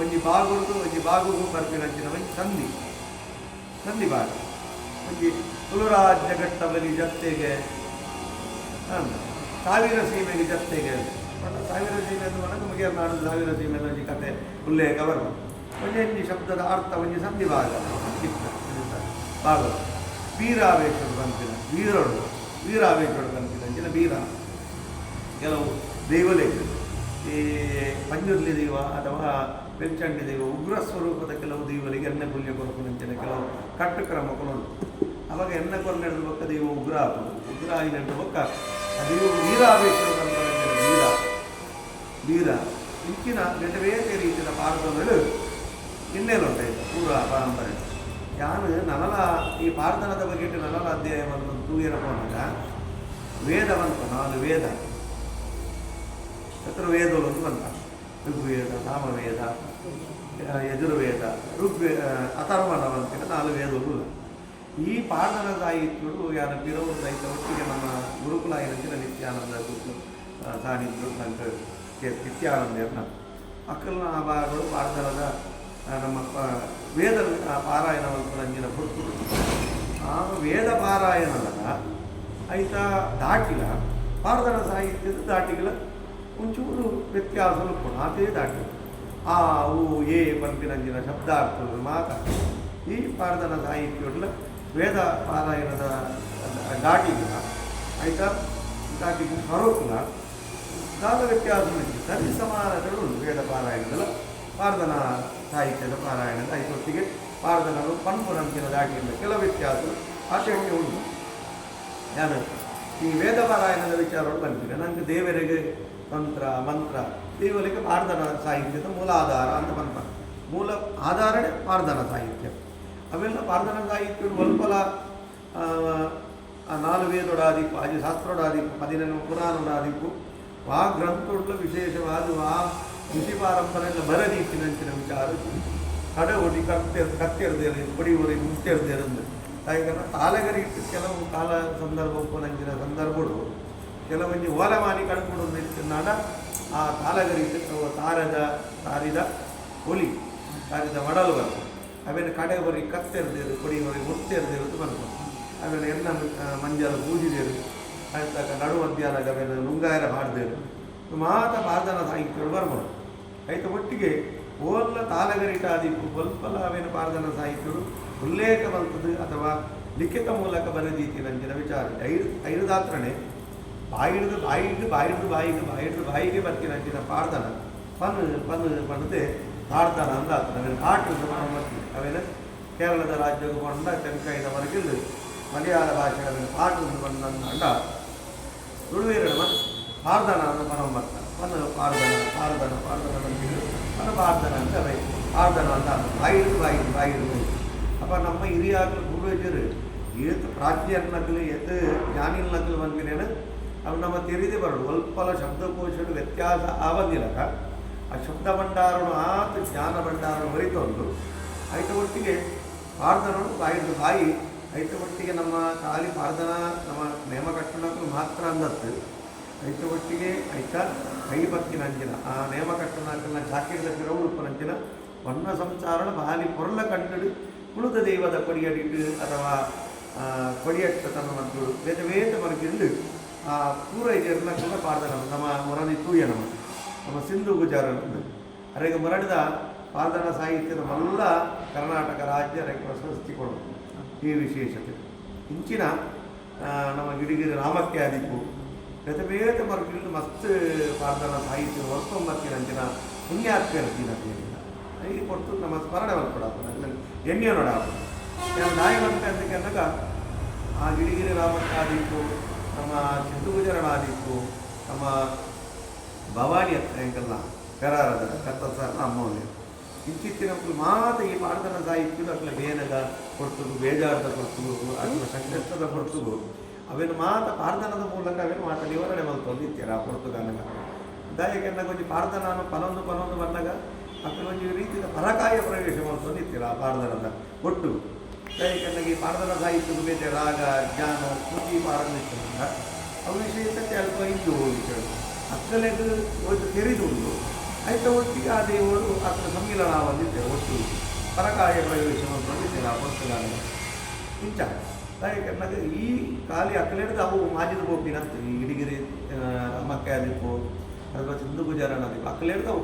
ಒಂಜಿ ಬಾಗುರ್ದು ಒಂಜಿ ಬಾಗುಗೂ ಪಂಪಿನಂಚಿನ ಒಂಜಿ ಸಂಧಿ ಭಾಗ ಒಂಜಿ ತುಳುರಾಜ್ಯ ಘಟ್ಟಬಲಿ ಜತ್ತೆಗೆ ಸಾವಿರ ಸೀಮೆಗೆ ಜತ್ತೆಗೆ ಸಾವಿರ ಸೀಮೆ ಅಂತ ಮನಕ ಮುಗಿಯ ನಾಡು ಸಾವಿರ ಸೀಮೆ ಒಂಜಿ ಕತೆ ಉಲ್ಲೇಖ ಬರುವ ಒಂಜಿ ಶಬ್ದದ ಅರ್ಥ ಒಂಜಿ ಸಂಧಿ ಭಾಗ ಭಾಗ ವೀರಾವೇಶ್ವರ ಪಂಪಿನ ವೀರಾವೇಶ್ವರ ಪಂಪಿನಂಚಿನ ವೀರ ಕೆಲವು ದೈವಲೇಖ ಈ ಪಂಜುರ್ಲಿ ದೈವ ಅಥವಾ ಬೆಳ್ಚಂಡಿ ದೈವ ಉಗ್ರ ಸ್ವರೂಪದ ಕೆಲವು ದೈವಗಳಿಗೆ ಎಣ್ಣೆ ಪುಲ್ಯ ಕೊರಪುನಂಚಿನ ಕೆಲವು ಕಟ್ಟಕ್ರಮಗಳು ಅವಾಗ ಎಣ್ಣೆ ಕೊರ ನಡೆದ ಬೊಕ್ಕ ದೈವ ಉಗ್ರ ಹಾಕೋದು ಉಗ್ರ ಆಗಿ ನಡೆದ ಬೊಕ್ಕ ದೈವ ವೀರಾವೇಶ್ವರ ವೀರ ಇಂಚಿನ ಬೇರೆ ಬೇರೆ ರೀತಿಯ ಪಾರ್ಧನಗಳು ಹಿನ್ನೆಲೆಯುಂಟಾಯಿತು ಪೂರ ಪರಂಪರೆ ಯಾನು ನನಲ ಈ ಪಾರ್ಧನದ ಬಗ್ಗೆ ನನಲ ಅಧ್ಯಾಯವನ್ನು ತೂಗಿರಪ್ಪ ಅಂದಾಗ ವೇದವಂತ 4 ವೇದ ಚತುರ್ವೇದಗಳು ಅಂತ ಬಂತ ಋಗ್ವೇದ, ಸಾಮವೇದ, ಯಜುರ್ವೇದ, ಅಥರ್ವಣವಂತಿನ 4 ವೇದಗಳು. ಈ ಪಾಠನ ಸಾಹಿತ್ಯಗಳು ಯಾರ ಪಿರವರು ಸಹಿತ ಒಟ್ಟಿಗೆ ನಮ್ಮ ಗುರುಕುಲ ಏನಂತಿನ ನಿತ್ಯಾನಂದ ಗುರುಕುಲ ಸಾನಿದ್ರು ನಂಗೆ ನಿತ್ಯಾನಂದ ಅಕ್ಕಲ್ನ ಆ ಭಾಗಗಳು ಪಾಠದ ನಮ್ಮ ವೇದ ಪಾರಾಯಣ ನಂಜಿನ ಗುರುತು ಆ ವೇದ ಪಾರಾಯಣದ ಐತ ದಾಟಿಲ ಪಾಠದ ಸಾಹಿತ್ಯದ ದಾಟಿಗಳ ಒಂಚೂರು ವ್ಯತ್ಯಾಸಗಳು ಕೂಡ ಅದೇ ದಾಟಿಲ್ಲ. ಆ ಅವು ಏ ಪಂಪಿನಂಜಿನ ಶಬ್ದಾರ್ಥಗಳು ಮಾತ್ರ ಈ ಪಾಠದ ಸಾಹಿತ್ಯಗಳ ವೇದ ಪಾರಾಯಣದ ದಾಟಿಗಳ ಆಯ್ತಾ ದಾಟಿಗೆ ಹೊರಕುಲ ದಾದ ವ್ಯತ್ಯಾಸ ಸರಿ ಸಮಾನಗಳು ವೇದ ಪಾರಾಯಣದಲ್ಲ ಪಾರ್ಧನ ಸಾಹಿತ್ಯದ ಪಾರಾಯಣದ ಐತೊಟ್ಟಿಗೆ ಪಾರ್ಧನರು ಪನ್ಪುರಂತಿನ ದಾಟಿಯಿಂದ ಕೆಲವು ವ್ಯತ್ಯಾಸಗಳು ಆಚರಣೆ ಉಂಟು. ನಾನು ಈ ವೇದ ಪಾರಾಯಣದ ವಿಚಾರಗಳು ಬಂದಿದೆ. ನನಗೆ ದೇವರಿಗೆ ತಂತ್ರ ಮಂತ್ರ ದೇವರಿಗೆ ಪಾರ್ಧನ ಸಾಹಿತ್ಯದ ಮೂಲ ಆಧಾರ ಅಂತ ಬಂದ ಮೂಲ ಆಧಾರನೇ ಪಾರ್ಧನ ಸಾಹಿತ್ಯ. ಅವೆಲ್ಲ ಪಾರ್ಧನ ಸಾಹಿತ್ಯಗಳು ಒಲ್ಪಲ 4 ವೇದೋಡಾದೀಪು ಅದು ಶಾಸ್ತ್ರೋಡಾದೀಪು 11 ಪುರಾಣೋಡಾದೀಪು ಆ ಗ್ರಂಥಗಳ ವಿಶೇಷವಾದ ಆ ಋಷಿ ಪಾರಂಪರೆಲ್ಲ ಬರದೀತಿನಂಚಿನ ವಿಚಾರ ಕಡೆ ಒಡಿ ಕತ್ತೆರ್ದೇರು ಕೊಡಿಯೂರಿ ಮುತ್ತೆರ್ದೇರಂದು ಯಾಕಂದ್ರೆ ತಾಲಗರಿ ಇಟ್ಟು ಕೆಲವು ಕಾಲ ಸಂದರ್ಭ ನಂಚಿನ ಸಂದರ್ಭಗಳು ಕೆಲವೊಂದು ಓಲಮಾನಿ ಕಣ್ಕೊಡೋದು ನಾಡ ಆ ತಾಲಗರಿ ಇಟ್ಟು ತಾರಿದ ಒಲಿ ತಾರಿದ ಮಡಲು ಬರ್ತದೆ. ಅವೇನು ಕಡೆ ಬರಿ ಕತ್ತೆರ್ದೇರು ಕೊಡಿಯೂರಿ ಮುತ್ತೆರ್ದೇರು ಬಂತು. ಆಮೇಲೆ ಎಲ್ಲ ಮಂಜಲ ಪೂಜಿದೇರು ಆಯ್ತಾಗ ನಡು ಮಧ್ಯಾಹ್ನ ಅವೇನು ನುಂಗಾಯರ ಮಾಡಿದೇರು ಮಾತ ಪಾರ್ಧನ ಸಾಹಿತ್ಯಗಳು ಬರ್ಬೋದು. ಆಯ್ತು ಒಟ್ಟಿಗೆ ಓಲ್ಲ ತಾಲಗರಿಟಾದೀಪು ಸ್ವಲ್ಪಲ ಅವೇನು ಪಾರ್ಧನ ಸಾಹಿತ್ಯಗಳು ಉಲ್ಲೇಖವಂತದ್ದು ಅಥವಾ ಲಿಖಿತ ಮೂಲಕ ಬರೆದೀತಿನಂಚಿನ ವಿಚಾರ ಐರದಾತ್ರणे ಬಾಯಿಗೆ ಬರ್ತೀನಂಚಿನ ಪಾರ್ಧನ ಪನ್ನದೆ ಪಾರ್ಧನ ಅಂತ ಅವೇನು ಕಾಟು ಬರ್ತೀವಿ. ಅವೇನು ಕೇರಳದ ರಾಜ್ಯಕ್ಕೆ ಕೊಂಡ ತೆಂಕಾಯಿನವರೆಗಿಲ್ಲ ಮಲಯಾಳ ಭಾಷೆ ಅವೇನು ಪಾಟು ಬಂದ ಅಂಡ ತುಳುವೇರಣ ಪಾರ್ಧನ ಅಂತ ಪರಮ ಬರ್ತಾನೆ ಪಾರ್ಧನ ಪಾರ್ಧನ ಅಂತ ಪಾರ್ಧನ ಅಂತ ಬಾಯಿಡು ಅಪ್ಪ ನಮ್ಮ ಹಿರಿಯಾಗಲು ಪೂರ್ವಜರು ಏತು ಪ್ರಾಚ್ಯನ್ನಕ್ಕಲು ಎತ್ತು ಜ್ಞಾನಿಲ್ನಕ್ಕಲು ಬಂದಿನೇನು ಅವು ನಮ್ಮ ತೆರೆದೇ ಬರೋದು ಒಲ್ಪಲ ಶಬ್ದಕೋಶಗಳು ವ್ಯತ್ಯಾಸ ಆವಂದಿಲ್ಲಕ ಆ ಶಬ್ದ ಭಂಡಾರನು ಆತು ಜ್ಞಾನ ಭಂಡಾರನು ಹೊರಿತೊಂದು ಆಯ್ತ ಒಟ್ಟಿಗೆ ಪಾರ್ಧನನು ಬಾಯಿ ಐತ ಒಟ್ಟಿಗೆ ನಮ್ಮ ಖಾಲಿ ಪಾರ್ಧನ ನಮ್ಮ ನೇಮ ಕಟ್ಟಣಕ್ಕೂ ಮಾತ್ರ ಅಂದತ್ತು ಐತ ಒಟ್ಟಿಗೆ ಆಯ್ತಾ ಕೈ ಬತ್ತಿನಂಚಿನ ಆ ನೇಮ ಕಟ್ಟಣಕ್ಕನ್ನ ಚಾಕಿರದ ಪಿರವುಡುಪ್ಪನಂಚಿನ ವನ್ನ ಸಂಸಾರನ ಬಾಲಿ ಪೊರ್ಲ ಕಂಡು ಕುಳಿತ ದೈವದ ಕೊಡಿಯಡಿಟ್ಟು ಅಥವಾ ಕೊಡಿಯಟ್ಟ ತನ್ನ ಮದ್ದು ವೇದ ಮರಗಿಂಡು ಆ ಪೂರೈಜರ್ನಕ್ಕಲ್ಲ ಪಾರ್ಧನ ನಮ್ಮ ಮೊರದಿ ತೂಯ ನಮ್ಮ ಸಿಂಧು ಗುಜಾರ ಅರೆಗೆ ಮರಡಿದ ಪಾರ್ಧನ ಸಾಹಿತ್ಯದ ಮಲ್ಲ ಕರ್ನಾಟಕ ರಾಜ್ಯ ಪ್ರಶಸ್ತಿ ಕೊಡೋದು ಈ ವಿಶೇಷತೆ ಇಂಚಿನ ನಮ್ಮ ಗಿಡಿಗಿರಿ ರಾಮಕ್ಕೆ ಆದಿಪ್ಪು ಬೇತ ಮರಗಿಂಡು ಮಸ್ತ್ ಪಾರ್ಧನ ಸಾಹಿತ್ಯ ಹೊರತೊಂಬತ್ತಿನಂಚಿನ ಪುಣ್ಯಾತ್ಮರ್ತಿನ ಈ ಕೊಟ್ಟು ನಮ್ಮ ಸ್ಮರಣೆ ಮಲ್ಕೊಡಪ್ಪ ಎಣ್ಣೆ ನೋಡಪ್ಪ ನಾಯಿವಂತ ಅಂತಕ್ಕಂದಾಗ ಆ ಗಿಡಿಗಿರಿ ರಾಮಕ್ಕೆ ಆದಿಪ್ಪು ನಮ್ಮ ಸಿಂಧುಗುಜರಣ ಆದಿಪ್ಪು ನಮ್ಮ ಭವಾನಿ ಹತ್ರ ಹೆಂಗಲ್ಲ ಕರಾರದ ಕತ್ತ ಸರ್ನ ಅಮ್ಮವಲ್ಲಿ ಇಂಚಿತ್ತಿನ ಮಾತ ಈ ಪಾರ್ಧನ ಸಾಹಿತ್ಯದ ಅಟ್ಲ ಬೇನದ ಕೊಡ್ತದು ಬೇಜಾರದ ಕೊಡ್ತದು ಅಥವಾ ಸಂಕಷ್ಟದ ಕೊಡ್ತದು ಅವೇನು ಮಾತ ಪಾರ್ಧನದ ಮೂಲಕ ಅವೇನು ಮಾತ ನಿವಾರಣೆ ಮಲ್ತೊಂದು ಇತ್ತೀರ ಆ ಕೊಡ್ತದನ್ನಾಗ ದಾಯಕನ್ನ ಕೊಂಚ ಪಾರ್ಧನ ಪನೊಂದು ಬಂದಾಗ ಅక్కడ ಒಂದು ರೀತಿಯ ಪರಕಾಯ ಪ್ರವೇಶ ಮಲ್ತೊಂದು ಇತ್ತೀರ ಆ ಪಾರ್ಧನದ ಒಟ್ಟು ದಾಯಕನ್ನಾಗಿ ಪಾರ್ಧನ ಸಾಹಿತ್ಯದ ಬೇರೆ ರಾಗ ಜ್ಞಾನ ಸ್ಮೃತಿ ಪ್ರಾರಂಭಿಸಿದಾಗ ಅವು ವಿಷಯಕ್ಕೆ ಅಲ್ಪ ಇಂದು ಹೋಗಿ ಅಕ್ಕಲೆದು ಒಂದು ತೆರೆದುಂಡು ಆಯ್ತ ಒಟ್ಟಿಗೆ ಆ ದೇವರು ಅక్కడ ಸಮ್ಮಿಲನ ಬಂದಿದ್ದೇವೆ ಒಟ್ಟು ಪರಕಾಯ ಪ್ರವೇಶ ಬಂದಿದ್ದೇವೆ ಆ ಪುಸ್ತಕ ಇಂಚ ಯಾಕಂದಾಗ ಈ ಖಾಲಿ ಅಕ್ಕಲೆಡ್ದು ಅವು ಮಾಜಿದ ಬೋಪಿನಂತ ಈ ಗಿಡಿಗಿರಿ ಮಕ್ಕೆ ಆದಿಪ್ಪು ಅಥವಾ ಸಿಂಧು ಗುಜಾರಣ ಆದಿಪ್ಪು ಅಕ್ಕಲೆಡ್ದು ಅವು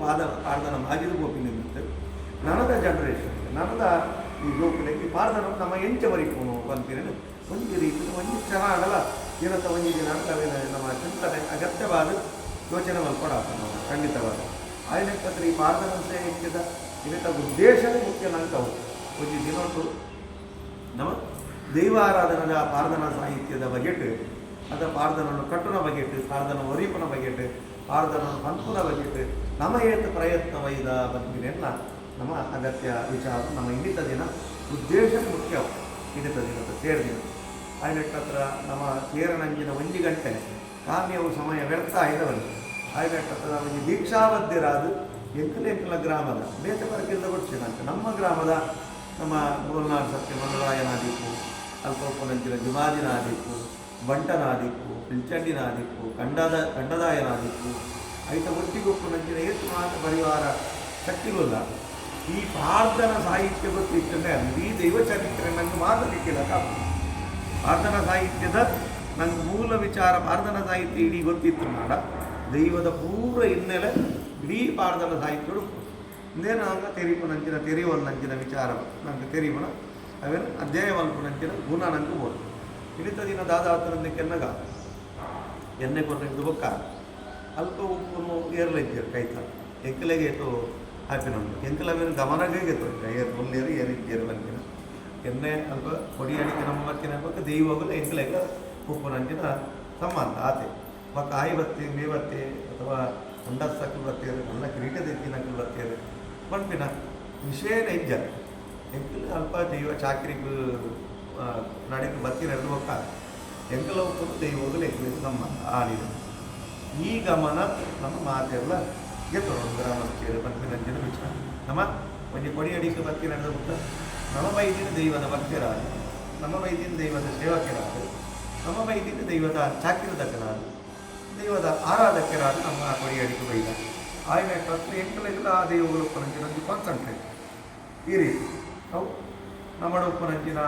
ಪಾರ್ಧನ ಮಾಜಿದ ಬೋಪಿನಿಂದ ನನದ ಜನರೇಷನ್ ನನದ ಈ ಗೋಪಿನಕ್ಕೆ ಪಾರ್ಧನ ನಮ್ಮ ಎಂಚವರಿಗೂ ಬಂತೀರೇನು ಒಂದು ರೀತಿ ಒಂದು ಚೆನ್ನಾಗಲ್ಲ ದಿನದ ಒಂದು ದಿನ ನಮ್ಮ ಚಿಂತನೆ ಅಗತ್ಯವಾದ ಯೋಚನೆ ಮಲ್ಕೊಡಪ್ಪ ನಾವು ಖಂಡಿತವಾದ ಆಯ್ನಕ್ಕಂದ್ರೆ ಈ ಪಾರ್ಧನ ಸಾಹಿತ್ಯದ ಇದಕ್ಕೆ ಉದ್ದೇಶವೇ ಮುಖ್ಯ ನಂತವು ಒಂದು ದಿನೊಟ್ಟು ನಮ್ಮ ದೈವಾರಾಧನದ ಪಾರ್ಧನ ಸಾಹಿತ್ಯದ ಬಗೆಟ್ ಅಥವಾ ಪಾರ್ಧನನ್ನು ಕಟ್ಟುನ ಬಗೆಟ್ ಪಾರ್ಧನ ಒರಿಪನ ಬಗೆಟ್ ಪಾರ್ಧನ ಪಂಪುನ ಬಗೆಟ್ ನಮ್ಮ ಏತ ಪ್ರಯತ್ನ ವೈದ ಬಂದಿನೆಲ್ಲ ನಮ್ಮ ಅಗತ್ಯ ವಿಚಾರ ನಮ್ಮ ಇನ್ನಿತ ದಿನ ಉದ್ದೇಶ ಮುಖ್ಯ ಇನ್ನಿತ ದಿನದ ಸೇರಿದಿನ ಆಯ್ನಕ್ಕತ್ರ ನಮ್ಮ ಸೇರನಂಜಿನ 1 ಗಂಟೆ ಕಾಮ್ಯವು ಸಮಯ ವ್ಯರ್ಥ ಆಯ್ದವನು ಆಯ್ನಕ್ಕತ್ರ ನಮಗೆ ದೀಕ್ಷಾಬದ್ಧರಾದ ಎಂಕಲ ಗ್ರಾಮದ ಬೇತೆ ಬರಕಿಂದ ಕೊಡ್ತೀನಿ ಅಂತ ನಮ್ಮ ಗ್ರಾಮದ ನಮ್ಮ ಮೂರ್ನಾಡು ಸತ್ಯ ಮಲ್ಲರಾಯನಾದಿಪ್ಪು ಅಲ್ಪಪ್ಪನಂಚಿನ ಜುಮಾದಿನಾದಿಪ್ಪು ಬಂಟನಾದಿಪ್ಪು ಪಿಲ್ಚಂಡಿನಾದಿಪ್ಪು ಕಂಡದಾಯನಾದಿಪ್ಪು ಐತ ಒಟ್ಟಿಗೊಪ್ಪನಂಚಿನ ಏತು ಮಾತ ಪರಿವಾರ ಶಕ್ತಿಗೊಲ್ಲ ಈ ಪ್ರಾರ್ಥನಾ ಸಾಹಿತ್ಯ ಗೊತ್ತಿಟ್ಟರೆ ಈ ದೈವ ಚರಿತ್ರೆ ನನಗೆ ಮಾತಲಿಕ್ಕಿಲ್ಲ ಕಾಪು ಪ್ರಾರ್ಥನಾ ಸಾಹಿತ್ಯದ ನಂಗೆ ಮೂಲ ವಿಚಾರ ಪ್ರಾರ್ಥನಾ ಸಾಹಿತ್ಯ ಇಡೀ ಗೊತ್ತಿತ್ತು ಮಾಡ ದೈವದ ಪೂರ್ವ ಹಿನ್ನೆಲೆ ಇಡೀ ಪ್ರಾರ್ಥನಾ ಸಾಹಿತ್ಯಗಳು ಇಂದೇನು ನಂಗೆ ತೆರಿಪುನಂಚಿನ ತೆರೆಯುವನ್ನಂಚಿನ ವಿಚಾರ ನಂಗೆ ತೆರಿಪುನ ಅವೇನು ಅಧ್ಯಾಯ ಮಲ್ಪುನಂಚಿನ ಗುಣ ನಂಗೆ ಬೋದು ಇಳಿತ ದಿನ ದಾದಾತರಂದು ಕೆನ್ನಗ ಎಣ್ಣೆ ಕೊಟ್ಟಿದ್ದು ಬೊಕ್ಕ ಅಲ್ಪ ಉಪ್ಪು ಏರ್ಲಿದ್ದೀರು ಕೈತ ಎಂಕಲೆಗೆ ಏಟು ಹಾಪಿನುಂಟು ಎಂಕಲವೇನು ಗಮನಗೆ ತೋರಿಸ ಏರ್ ಮುಲ್ಲೇರು ಏರಿದ್ದೇರು ಬಂದಿನ ಎಣ್ಣೆ ಅಲ್ಪ ಕೊಡಿ ಅಡಿಕೆ ನಮ್ಮ ಬಕ್ಕಿನ ಬಗ್ಗೆ ದೈವಗಳು ಎಂಕಲೆಗೆ ಉಪ್ಪುನಂಚಿನ ಸಂಬಂಧ ಆತೆ ಬಕ್ಕ ಆಯಿ ಬತ್ತಿ ಮೇವತ್ತೆ ಅಥವಾ ಉಂಡස්සಕ್ಕೂ ಬರ್ತೇವೆ ನನ್ನ ಕ್ರೀಡೆ ತೆತ್ತಿನಕ್ಕೂ ಬರ್ತೇವೆ ಪಂಪಿನ ವಿಷಯನ ಇಜ್ಜ ಎಂಕಲ್ ಅಲ್ಪ ದೈವ ಚಾಕ್ರಿಗೂ ನಡೆದು ಬತ್ತಿ ನಡೆದು ಬೊಕ್ಕ ಎಂಕಲ ಉಪ್ಪು ದೈವಗಳು ಎಂಕಲಿಗೆ ಸಂಬಂಧ ಆಡಿದ ಈ ಗಮನ ನಮ್ಮ ಮಾತೆಲ್ಲ ಗೆತ್ತರು ಗ್ರಾಮಸ್ಥರು ಪಂಪಿನಂಚಿನ ವಿಚಾರ ನಮ್ಮ ಒಂದು ಕೊಡಿ ಅಡಿಕೆ ಬತ್ತಿ ನಡೆದ ಬಿಟ್ಟ ನಮ್ಮ ಬೈದಿನ ದೈವದ ಭಕ್ತರಾದ ನಮ್ಮ ಬೈದಿನ ದೈವದ ಸೇವಕರಾದ ನಮ್ಮ ಬೈದಿನ ದೈವದ ಚಾಕಿರದಕ್ಕರಾದ ದೈವದ ಆರಾಧಕರಾದ ನಮ್ಮ ಕೊಡಿ ಅಡಿಕೆ ಬೈದ ಆಯ್ನ ಕತ್ತು ಎಂಕಲೆಲ್ಲ ಆ ದೈವಗಳು ಉಪ್ಪನಂಚಿನ ಕಾನ್ಸಂಟ್ರೇಟ್ ಈ ರೀತಿ ಅವು ನಮ್ಮ ಉಪ್ಪನಂಚಿನ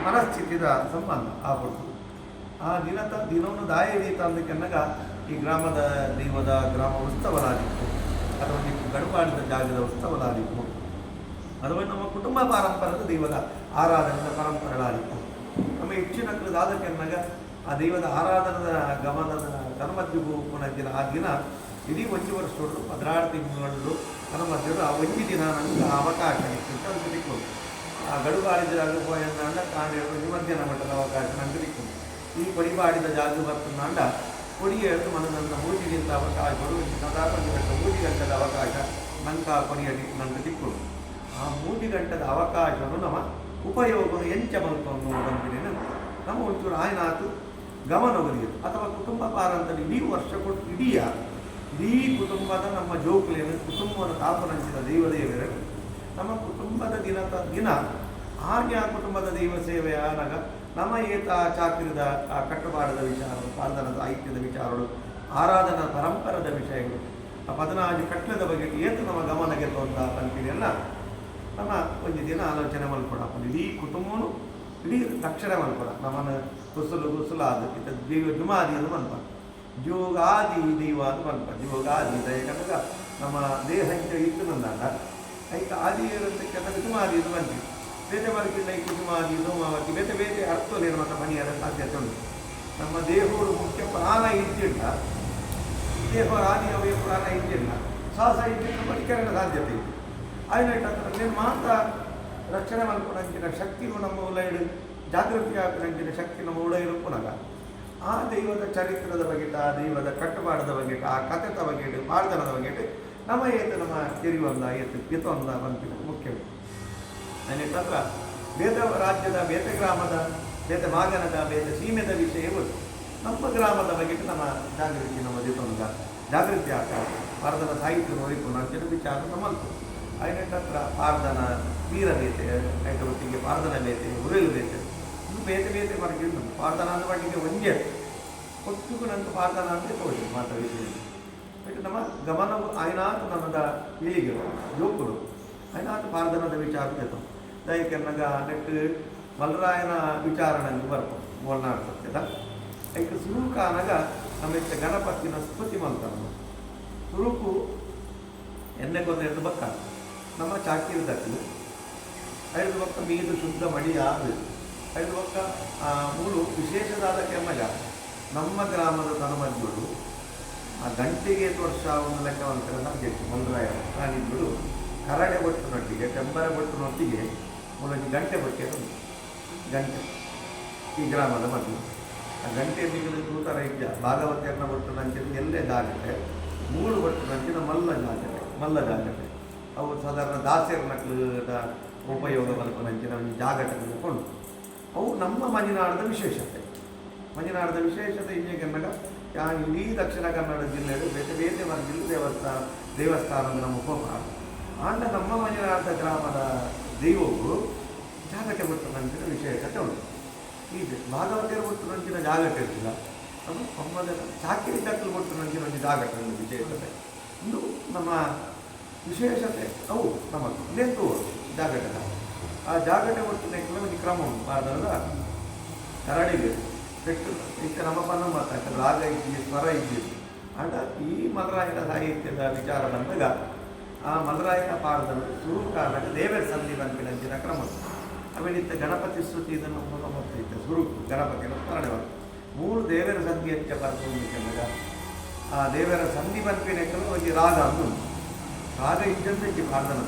ಮನಸ್ಥಿತಿದ ಸಂಬಂಧ ಆಗ್ಬಿಡ್ತು ಆ ದಿನವನ್ನು ದಾಯ ರೀತ ಅಂದಕ್ಕೆನ್ನಾಗ ಈ ಗ್ರಾಮದ ದೈವದ ಗ್ರಾಮ ಉತ್ಸವಲಾಗಿತ್ತು ಅಥವಾ ನೀವು ಗಡುಪಾಡಿದ ಜಾಗದ ಉತ್ಸವಲಾಗಿತ್ತು ಅಥವಾ ನಮ್ಮ ಕುಟುಂಬ ಪಾರಂಪರ್ಯದ ದೈವದ ಆರಾಧನೆಯ ಪರಂಪರೆಗಳಾಗಿತ್ತು ನಮ್ಮ ಹೆಚ್ಚಿನ ದಾದಕ್ಕೆನ್ನಾಗ ಆ ದೈವದ ಆರಾಧನದ ಗಮನದ ಕರ್ಮದ್ದಿಗೂ ಪುನಃ ಆ ದಿನ ಇಡೀ 1 ವರ್ಷದೊಳಗೆ 16 ತಿಂಗಳು ಕರ್ಮದ್ದರು ಆ 1 ದಿನ ನನಗೆ ಅವಕಾಶ ಇತ್ತು ಅಂತ ತಿಳ್ಕೊಂಡು ಆ ಗಡುಪಾಡಿದ ಜಾಗ ಹೋಯನ್ನ ಕಾಣಿರೋ ಮಧ್ಯಾಹ್ನ ಮಟ್ಟದ ಅವಕಾಶ ನಂಗೆ ತಿಳ್ಕೊಂಡು ಈ ಕೊಡಿಪಾಡಿದ ಜಾಗ ಬರ್ತಂದ ಕೊಡಿ ಹೇಳ್ತು ಮನದಂತ 3 ದಿನದ ಅವಕಾಶಗಳು ಸಾಧಾರಣ 3 ಗಂಟೆದ ಅವಕಾಶ ನಂಗೆ ಆ ಕೊಡಿಯಲ್ಲಿ ನಂಗೆ ತಿಳ್ಕೊಂಡು ಆ 3 ಗಂಟೆದ ಅವಕಾಶವನ್ನು ನಮ್ಮ ಉಪಯೋಗಗಳು ಎಂಚ ಮಲ್ಕೊಂಡು ಬಂದಿದ್ದೇನೆ ನಮ್ಮ ಒಂಚೂರು ಆಯ್ನಾತು ಗಮನ ಒದಗಿತು ಅಥವಾ ಕುಟುಂಬ ಪಾರಂತಲ್ಲಿ ಇಡೀ ವರ್ಷ ಕೊಟ್ಟು ಇಡೀ ಕುಟುಂಬದ ನಮ್ಮ ಜೋಕುಲೇನು ಕುಟುಂಬವನ್ನು ತಾಪನಂಚಿದ ದೈವದೇವರೇ ನಮ್ಮ ಕುಟುಂಬದ ದಿನ ಆಜ್ಞಾ ಕುಟುಂಬದ ದೈವ ಸೇವೆ ಆದಾಗ ನಮ್ಮ ಏತ ಚಾಕ್ರಿದ ಆ ಕಟ್ಟುಪಾಡದ ವಿಚಾರಗಳು ಪ್ರಾರ್ಥನಾ ಸಾಹಿತ್ಯದ ವಿಚಾರಗಳು ಆರಾಧನಾ ಪರಂಪರದ ವಿಷಯಗಳು ಆ 14 ಕಟ್ಟಲದ ಬಗ್ಗೆ ಏತು ನಮ್ಮ ಗಮನ ಗೆಲ್ಲುವಂಥ ಪಂಪಿನೆಲ್ಲ ನಮ್ಮ ಒಂದು ದಿನ ಆಲೋಚನೆ ಮಲ್ಕೊಡ ಇಡೀ ಕುಟುಂಬನು ಇಡೀ ರಕ್ಷಣೆ ಮಲ್ಕೊಡ ನಮ್ಮನ್ನು ಗುಸುಲು ಆದ ದೈವ ಜುಮಾದಿ ಅದು ಮಲ್ಪ ಜೋಗಾದಿ ದೈವ ಅದು ಮಲ್ಪ ಜೋಗಾದಿ ಯಾಕಂದಾಗ ನಮ್ಮ ದೇಹ ಇತ್ತು ನಂದಾಗ ಐಕ ಆದಿ ಇರೋದಕ್ಕೆ ಜುಮಾದಿ ಅದು ಬಂತು ಬೇತೆ ಬರಕಿಲ್ಲ ಈ ಕುಟುಂಬಾದಿ ಸೋಮಾವತಿ ಬೇತೆ ಅರ್ಥಲೇನು ನಮ್ಮ ಮನೆಯರ ಸಾಧ್ಯತೆ ಉಂಟು ನಮ್ಮ ದೇಹಗಳು ಮುಖ್ಯ ಪ್ರಾಣ ಇದ್ದಿಲ್ಲ ದೇಹ ಆದಿ ಅವಯ ಪ್ರಾಣ ಇದ್ದಿಲ್ಲ ಸಾಹಸ ಇದ್ದಿಲ್ಲ ಬದುಕರಣ ಸಾಧ್ಯತೆ ಇದೆ ಆಯ್ತು ನೀವು ಮಾತ್ರ ರಕ್ಷಣೆ ಮಲ್ಕೊಂಡಂಚಿನ ಶಕ್ತಿಗೂ ನಮ್ಮ ಉಲೈಡು ಜಾಗೃತಿ ಹಾಕಿದಂಚಿನ ಶಕ್ತಿ ನಮ್ಮ ಉಲೈಡು ಪುನಃ ಆ ದೈವದ ಚರಿತ್ರದ ಬಗೆಟ ಆ ದೈವದ ಕಟ್ಟುಪಾಡದ ಬಗೆಟ ಆ ಕಥೆದ ಬಗೆಟ್ ಪ್ರಾರ್ಥನದ ಬಗೆಟ್ ನಮ್ಮ ಏತು ನಮ್ಮ ತಿರಿವಂದ ಎತ್ತೊಂದ ಬಂತಿನ ಮುಖ್ಯವೇ ಅನ್ನಿಟ್ಟಂದ್ರೆ ಬೇತ ರಾಜ್ಯದ ಬೇತೆ ಗ್ರಾಮದ ಬೇತೆ ಮಾಗನದ ಬೇತೆ ಸೀಮೆದ ವಿಷಯವು ನಮ್ಮ ಗ್ರಾಮದ ಬಗ್ಗೆ ನಮ್ಮ ಜಾಗೃತಿ ನಮ್ಮ ದಿತೊಂದ ಜಾಗೃತಿ ಆಟ ಭಾರತದ ಸಾಹಿತ್ಯ ನೋಡಿಕೊಂಡು ಅಂಚಿನ ವಿಚಾರ ನಮ್ಮಲ್ತು അതിനൊക്കെ പ്രാർത്ഥന വീരവേത്ത് അതിൻ്റെ ഒത്തിಗೆ ಪ್ರಾರ್ಥನಾ ಬೇತೆ ಉರಿಲು ಬೇತೆ ಇದು ಬೇತೆ ಮರಗಿದ್ದು ಪ್ರಾರ್ಥನಾ ಅಂತ ಮಟ್ಟಿಗೆ ಒಂದೇ ಒಟ್ಟಿಗೂ ನಂಗೆ ಪ್ರಾರ್ಥನಾ ಅಂತ ತೋರಿ ಮಾತ್ರ ವಿಷಯ ಬಟ್ ನಮ್ಮ ಗಮನವು ಆಯ್ನಾತು ನಮ್ಮದ ಪೀಳಿಗೆ ಯುವಕರು ಆಯ್ನಾತು ಪ್ರಾರ್ಥನದ ವಿಚಾರ ಬೇತು ದಯಕೆನ್ನಗ ನೆಟ್ಟು ಮಲ್ಲರಾಯನ ವಿಚಾರ ನಂಗೆ ಬರ್ಬೋದು ಮೋಲ್ನಾಡು ಸತ್ಯದ ಐಕ ಸುರುಕು ಅನಗ ನಮ್ಮ ಗಣಪತಿನ ಸ್ತುತಿ ಮಲ್ತಾನ ಸುರುಕು ಎಣ್ಣೆ ಕೊಂದು ಬಕ್ಕ ನಮ್ಮ ಚಾಕಿರದಕ್ಕೂ 5 ಪಕ್ಕ ಮೀದು ಶುದ್ಧ ಮಡಿ ಆದು 5 ಪಕ್ಕ ಮೂರು ವಿಶೇಷದಾದ ಕೆಮ್ಮಗ ನಮ್ಮ ಗ್ರಾಮದ ತನಮಜ್ಜುಗಳು ಆ ಗಂಟೆಗೆ ವರ್ಷ ಒಂದು ಲೆಕ್ಕವಂತರ ಸಬ್ಜೆಕ್ಟ್ ಮಲ್ಲರಾಯ ನಾನಿದ್ದರು ಕರಡೆ ಬೊಟ್ಟಿನೊಟ್ಟಿಗೆ ಟೆಂಬರ ಬೊಟ್ಟಿನೊಟ್ಟಿಗೆ ಮೂಲೊಂದು ಗಂಟೆ ಬಗ್ಗೆ ಗಂಟೆ ಈ ಗ್ರಾಮದ ಮದ್ದು ಆ ಗಂಟೆ ಬಿಗಿದು ತೂತರ ಇದ್ದ ಭಾಗವತರನ್ನ ಬೊಟ್ಟಿನಂಚಿನ ಎಲ್ಲೇ ಜಾಗತೆ 3 ಬೊಟ್ಟಿನಂಚಿನ ಮಲ್ಲ ಜಾಗತೆ ಅವು ಸಾಧಾರಣ ದಾಸರ ನಕಲದ ಉಪಯೋಗ ಮಲ್ಪನಂಚಿನ ಒಂದು ಜಾಗಟಗಳನ್ನು ಕೊಂಡು ಅವು ನಮ್ಮ ಮಲೆನಾಡದ ವಿಶೇಷತೆ ಮಲೆನಾಡದ ವಿಶೇಷತೆ ಇನ್ನೇಕೆಂದಾಗ ಇಡೀ ದಕ್ಷಿಣ ಕನ್ನಡ ಜಿಲ್ಲೆಯಲ್ಲಿ ಬೇತೆ ಬೇತೆ ಮರದಲ್ಲಿ ದೇವಸ್ಥಾನದ ನಮ್ಮ ಕೋಪ ಆಂಡ ನಮ್ಮ ಮಂಜುನಾಥ ಗ್ರಾಮದ ದೈವವು ಜಾಗಟೆ ಬಿಟ್ಟು ನಂಚಿನ ವಿಶೇಷತೆ ಉಂಟು. ಈಗ ಭಾಗವತಿಯರು ಬಿಟ್ಟು ನಂಚಿನ ಜಾಗಟೆ ಇರಲಿಲ್ಲ, ಅದು ಒಮ್ಮದ ಚಾಕಿರಿ ಕಟ್ಟಲು ಬಿಟ್ಟು ನಂಚಿನ ಒಂದು ಜಾಗಟೆ ಒಂದು ವಿಶೇಷತೆ. ಇದು ನಮ್ಮ ವಿಶೇಷತೆ. ಅವು ನಮ್ಮ ನೆಂದು ಜಾಗಟೆ ಆ ಜಾಗಟೆ ಬಿಟ್ಟು ನೆಕ್ಕಲು ಒಂದು ಕ್ರಮ ಉಂಟು. ಭಾರತದ ಕರಡಿಗೆ ಪೆಟ್ಟು ಈಗ ನಮ್ಮ ಪನ್ನ ಮಾತಾಡ್ತಾರೆ ರಾಗ ಇದ್ದೀವಿ ಸ್ವರ ಇದ್ದೀವಿ ಆಟ. ಈ ಮಲರಾಯನ ಸಾಹಿತ್ಯದ ವಿಚಾರ ಬಂದಾಗ ಆ ಮಲರಾಯನ ಪಾಠದಲ್ಲಿ ಸುರುಕಾದಾಗ ದೇವರ ಸಂಧಿ ಬಂದಿನ ಕ್ರಮ ಅವೇನಿತ್ತ ಗಣಪತಿ ಸ್ತುತಿ ಇದನ್ನು ಬರ್ತಿತ್ತು. ಸುರುಕು ಗಣಪತಿಯನ್ನು ಸ್ಮರಣೆ ಬಂತು. 3 ದೇವರ ಸಂಧಿ ಹೆಚ್ಚ ಬರ್ಕೊಂಡಾಗ ಆ ದೇವರ ಸಂಧಿ ಬಂಪಿನಕ್ಕೂ ಒಂದು ರಾಗ ಅಂದು ರಾಗ ಇದ್ದಂತೆ ಪಾಠದ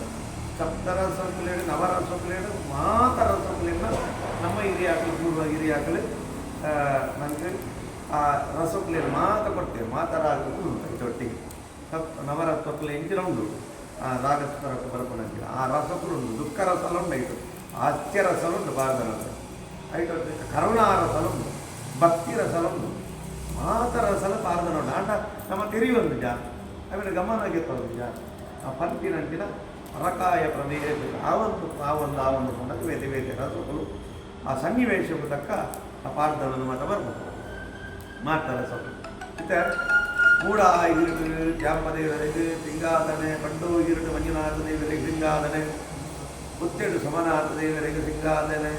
ಸಪ್ತರ ಸೊಕ್ಕಲೇಡು ನವರ ಸೊಕ್ಕಲೇಡು ಮಾತರ ಸೊಕ್ಕಲೇನ ನಮ್ಮ ಹಿರಿಯಾಕಲು ಪೂರ್ವ ಹಿರಿಯಾಕಲು ನನಗೆ ಆ ರಸೊಕ್ಕಲೇನು ಮಾತ್ರ ಕೊಡ್ತೇವೆ ಮಾತಾಡೋದು ಒಟ್ಟಿಗೆ ನವರ ಸೊಕ್ಕಲೆ ಇಂಚಿನ ಉಂಡು ಆ ರಾಗಸ್ವರಕ್ಕೆ ಬರ್ಕೊಂಡಂಗಿಲ್ಲ. ಆ ರಸಕ್ಕೂ ಉಂಟು, ದುಃಖ ರಸಲು ಉಂಟು, ಐಟು ಹಾಸ್ಯ ರಸಲು ಉಂಟು, ಭಾರತ ಐಟು ಕರುಣಾ ರಸಲು ಉಂಟು, ಭಕ್ತಿ ರಸಲು ಉಂಟು, ಮಾತ ರಸಲು ಭಾರತ ಉಂಟು. ಆಟ ನಮ್ಮ ತಿರಿಯೊಂದು ಜಾ ಆಮೇಲೆ ಗಮನಕ್ಕೆ ತಗೊಂಡು ಜಾ ಆ ಪಂಪಿನಂಚಿನ ಅರಕಾಯ ಪ್ರಮೇಯ ಆ ಒಂದು ಕೊಂಡಾಗ ಬೇತೆ ಬೇತೆ ರಸಗಳು ಆ ಸನ್ನಿವೇಶಕ್ಕೂ ತಕ್ಕ ಆ ಪಾಠವನ್ನು ಮಾತ್ರ ಬರ್ಬೋದು ಮಾಡ್ತಾರೆ ಸ್ವಲ್ಪ. ಮತ್ತೆ ಮೂಡ ಇರುಡು ತ್ಯಾಂಪದೇವರಿಗೆ ಸಿಂಗಾದನೆ, ಪಂಡು ಇರುಡು ಮಂಜುನಾಥ ದೇವರಿಗೆ ಸಿಂಗಾದನೆ, ಪುತ್ತೆಡು ಸಮನಾಥ ದೇವರಿಗೆ ಸಿಂಗಾದನೆ,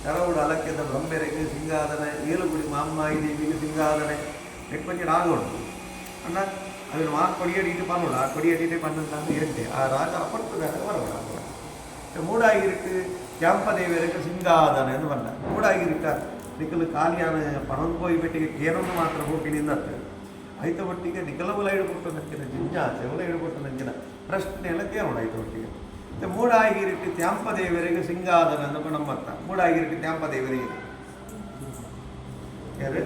ಕರವುಡು ಅಲಕ್ಯದ ಬ್ರಹ್ಮೆರಿಗೆ ಸಿಂಗಾದನೆ, ಏಳುಗುಡಿ ಮಾಮ್ಮಾಯಿ ದೇವಿಗೆ ಸಿಂಗಾದನೆ ನೆಕ್ಕೊಂಚು ರಾಗ ಉಂಟು ಅಣ್ಣ. ಅದನ್ನು ಆ ಕೊಡಿಯಡಿಟ್ಟು ಪನ್ನೋಡು ಆ ಕೊಡಿಯಡಿಟ್ಟು ಪನ್ನಂತ ಎಂಟೆ ಆ ರಾಗ ಅಪರ್ತದಾಗ ಬರೋಣ. ಮೂಡಾಗಿರಿಟ್ಟು ತ್ಯಾಂಪದೇವರಿಗೆ ಸಿಂಗಾದನೆ ಎಂದು ಬಂದ. ಮೂಡಾಗಿರಿಟ್ಟ ನಿಖಲು ಕಾಲಿಯಾನ ಪಣಂದು ಹೋಗಿ ಬೆಟ್ಟಿಗೆ ಕೇರನ್ನು ಮಾತ್ರ ಹೋಗಿ ನಿಂದತ್ತೆ ಐತ ಒಟ್ಟಿಗೆ ನಿಖಲವುಲ ಹಿಡ್ಕೊಟ್ಟು ನಂಚಿನ ಜಿಜ್ಞಾಸೆ ಅವಳ ಹಿಡ್ಕೊಟ್ಟು ನಂಚಿನ ಪ್ರಶ್ನೆ ಎಲ್ಲ ಕೇಳೋಣ ಐತ ಒಟ್ಟಿಗೆ. ಮತ್ತು ಮೂಡಾಗಿರಿಟ್ಟು ತ್ಯಾಂಪದೇವರಿಗೆ ಸಿಂಗಾದನ ಅಂದಪ್ಪ ನಮ್ಮತ್ತ. ಮೂಡಾಗಿರಿಟ್ಟು ತ್ಯಾಂಪದೇವರಿಗೆ ಯಾರು